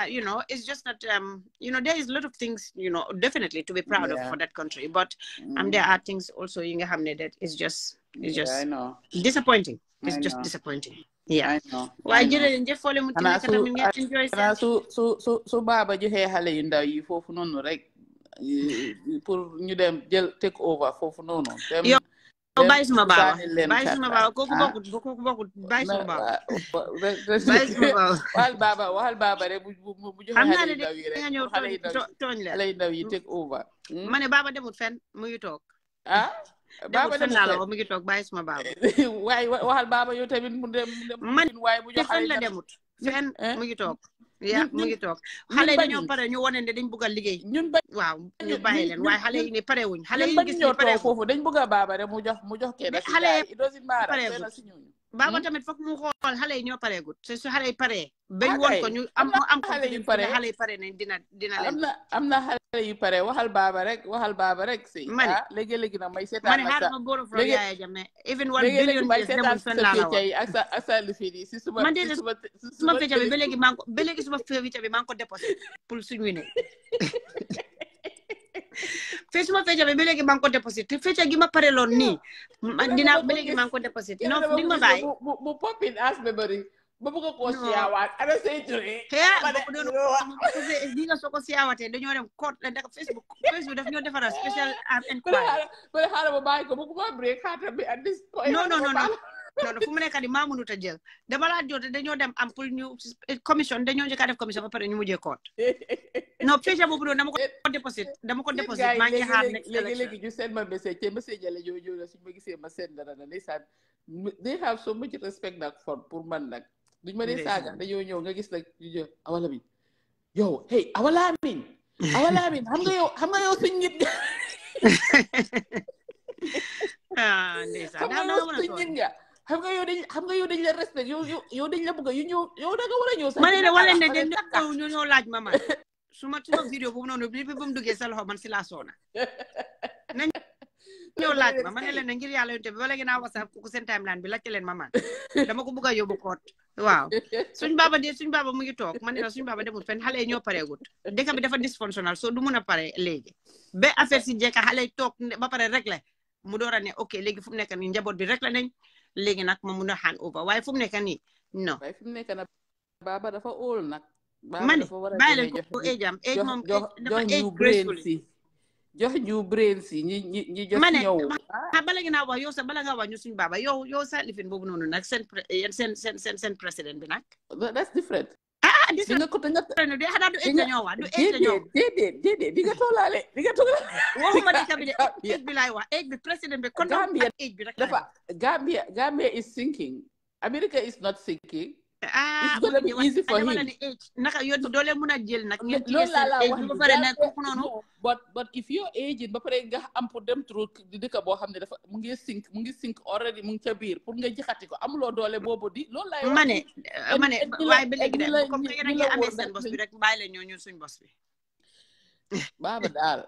it's just that there is a lot of things definitely to be proud of for that country but there are things also yi nga xam ne that is just I know disappointing it's just disappointing yeah waaye jërëjëf fole mu tamit tamit ngeen enjoy su baaba joxee xale yu ndaw yi foofu noonu rek pour ñu dem jël take over foofu noonu yow bàyyi suma baaba kooku bokkut bàyyi suma baaba waxal baaba rek bu joxe xale yu ndaw yi rek xale yu ndaw yi take over ma ne baaba demut fenn mu ngi toog baaba demut fenn mu ngi toog bàyyi suma baaba waaye waxal baaba yow tamit mu dem waaye bu joxe fenn la demut fenn mu ngi toog mu ngi toog xale yi dañoo pare ñu wane ne dañ bëgg a liggéey waaw ñu bàyyi leen waaye xale yi ne pare wuñ xale yi gis ñoo toog foofu dañ bëgg a baaba rek mu jox kenn xale yi pareegut baaba tamit foog mu xool xale yi ñoo pareegut su xale yi paree bañ woon ko ñu am xale yu pare xale yi pare ne dina leen am na xale yu pare waxal baaba rek si léegi nag may seetaan ma ne xaaral ma góor a Yaaya Jammeh even 1 billion may seetaan fen laa la wax ak sa lifi yi si suma fecca bi ba léegi suma fecca bi maa ngi ko déposé pour suñu ne suma fecca bi ba léegi maa ngi ko déposé te fecca gi ma pare loon nii dinaa ba léegi maa ngi ko déposé non di ma bàyyi bu popin as memory ba bëgg ko siyaawaat ana say Touray di nga soo ko siyaawatee dañoo dem court Facebook daf ñoo defara special inquiry ba xaaral ba bàyyi ko bu ko break xaatam bi at this point non fu mu nekk nii maa mënut a jël dama laa jot dañoo dem am pour ñu commission dañoo njëkk a def commission ba pare ñu mujjee court non fecca boobu noonu dama ko déposé maa ngi xaar léegi ñu seen ma message la ñoo la suñu ma gisee ma seen dara na ndeysaan they have so much respect nag pour man nag duñ ma dee saaga dañoo ñëw nga gis nag ñu jël awalamin yow hey awalamin xam nga yow suñ nit ndeysaan xam nga yow dañ la respect yow dañ la bëgg yow da nga war a ñëw sax ma ne wala ne dañ ñoo laaj ma man suma vidéo boobu noonu bi mu duggee sa loxo man si laa soona nañ ñëw laaj ma ne leen ngir yàlla yonte bi wala ngeen a WhatsApp ku seen timeline bi laajte leen ma man dama ko bëgg a yóbbu koot waaw suñ baaba mu ngi toog man ne la suñ baaba demul fenn xale yi ñoo pareegut dëkk bi dafa dysfonctionnel so du mun a pare léegi ba affaire si jekka xale yi toog ba pare réglé mu door a ne ok léegi fu mu nekk nii njaboot bi réglé nañ léegi nag ma mun a hand over waaye fu mu nekk nii non waaye fu mu nekk nag baaba dafa óol nag ma ne bàyyi leen ko age moom dafa age gracefully jox ñu brain si ñi jox ñëw bala nga wax yow sax bala nga wax ñu suñu baaba yow sa lifin boobu noonu nag seen président bi nag that's different di nga ko nga de xanaa du age dañoo wax du age dañoo déedéet di nga toolaale waxuma di bi de age bi laay wax age bi président bi kon age bi rek dafa Gambia is sinking America is not sinking it's gonna be easy for him naka yow doole mën a jël nag ngeen loolu laa la wax ba pare nag kooku noonu but if you're aged ba pare nga am pour dem through di dëkk boo xam ne dafa mu ngi sink already mu ngi ca biir pour nga jaxati ko amuloo doole boobu di loolu laay wax ma ne waaye ba léegi de comme que yéen a ngi amee seen bos bi rek bàyyi la ñoo ñun suñ bos bi baaba daal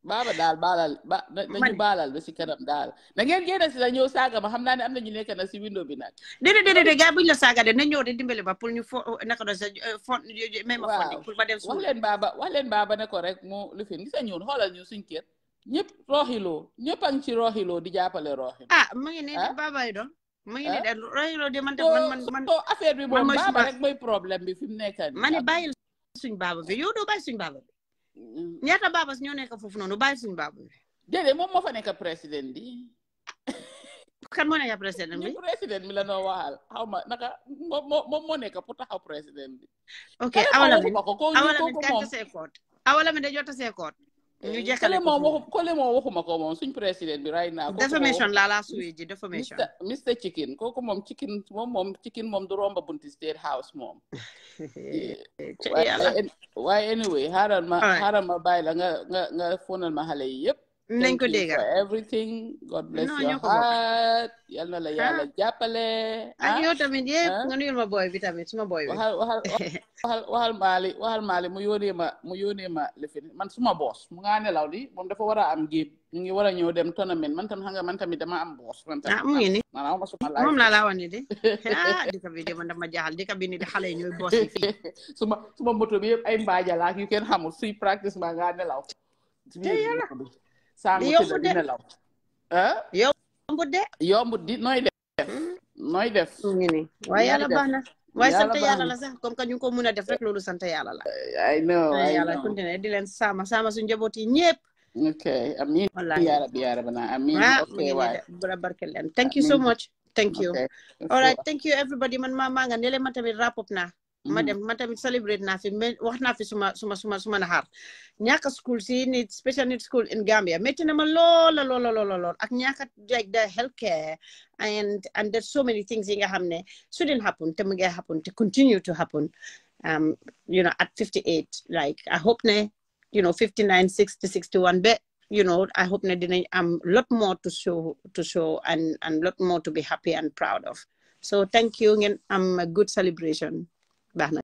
nañu baalal ba si kanam daal na ngeen génn si la ñëw saaga ma xam naa ne am na ñu nekk na si window bi nag déedéet gars buñ la saaga de na ñëw de dimbale ba pour ñu naka doon sa fond même fond pour ba dem wax leen baaba ne ko rek mu lu fi gis nga ñun xoolal ñu suñ kër ñëpp ñëpp a ngi ci rooxiloo di jàppale rooxiloo mu ngi nii baaba yi doon mu ngi nii de rooxiloo de man affaire bi moom baaba rek mooy problème bi fi mu nekk ma ne bàyyil suñ baaba bi yow doo bàyyi suñ baaba bi ñaata baabas ñoo nekk foofu noonu bàyyi suñu baaba bi déedéet moom moo fa nekk président bi kan moo nekk président bi. ñu président bi la noo waxal xaw ma naka moom moo nekk pour taxaw président bi. ok Awa Lamin kañ tasee koot. Awa Lamin dañoo tasee koot. ñu jekkale ko foofu kole moom waxuma ko moom suñ président bi right now. defamation laa suy ji defamation. Mr Chicken kooku moom chicken moom du romba bunti State House moom. waaye anyway xaaral ma bàyyi la nga fonal ma xale yi yëpp. nañ ko dégg for everything. God bless your heart. yal na la yàlla jàppale. ak yow tamit yëpp nga nuyul ma boy bi tamit suma boy bi. waxal maali mu yónnee ma lifin man suma boss mu nga nelaw di moom dafa war a am géeb ñu ngi war a ñëw dem tournament man tam xam nga man tamit dama am boss. mu ngi ni moom laa la wax ni de dëkk bi de man dama jaaxal dëkk bi ni de xale yi ñooy boss yi fii. suma moto bi yëpp ay mbaajalaak yu kenn xamul suy practice ma nga nelaw. yombut de yombut di nooy def mu ngi ni waaye yàlla baax na waaye sant yàlla la sax comme que ñu ko mun a def rek loolu sant yàlla la. I know yàlla continué di leen sama suñu njaboot yi ñëpp. ok amiin yaa rabbi na amiin ok waay bala barke leen thank you so much thank you all right thank you everybody man maa nga ne leen ma tamit wrap up naa ma tamit celebrate naa fi wax naa fi suma naxaar ñàkk school si nit special needs school in Gambia métti na ma lool ak ñàkk like the healthcare and there's so many things yi nga xam ne shouldn't happen te mu ngi happen te continue to happen at 58 like I hope ne 59 60 61 but I hope ne dinañ am lot more to show and lot more to be happy and proud of so thank you ngeen am a good celebration baax na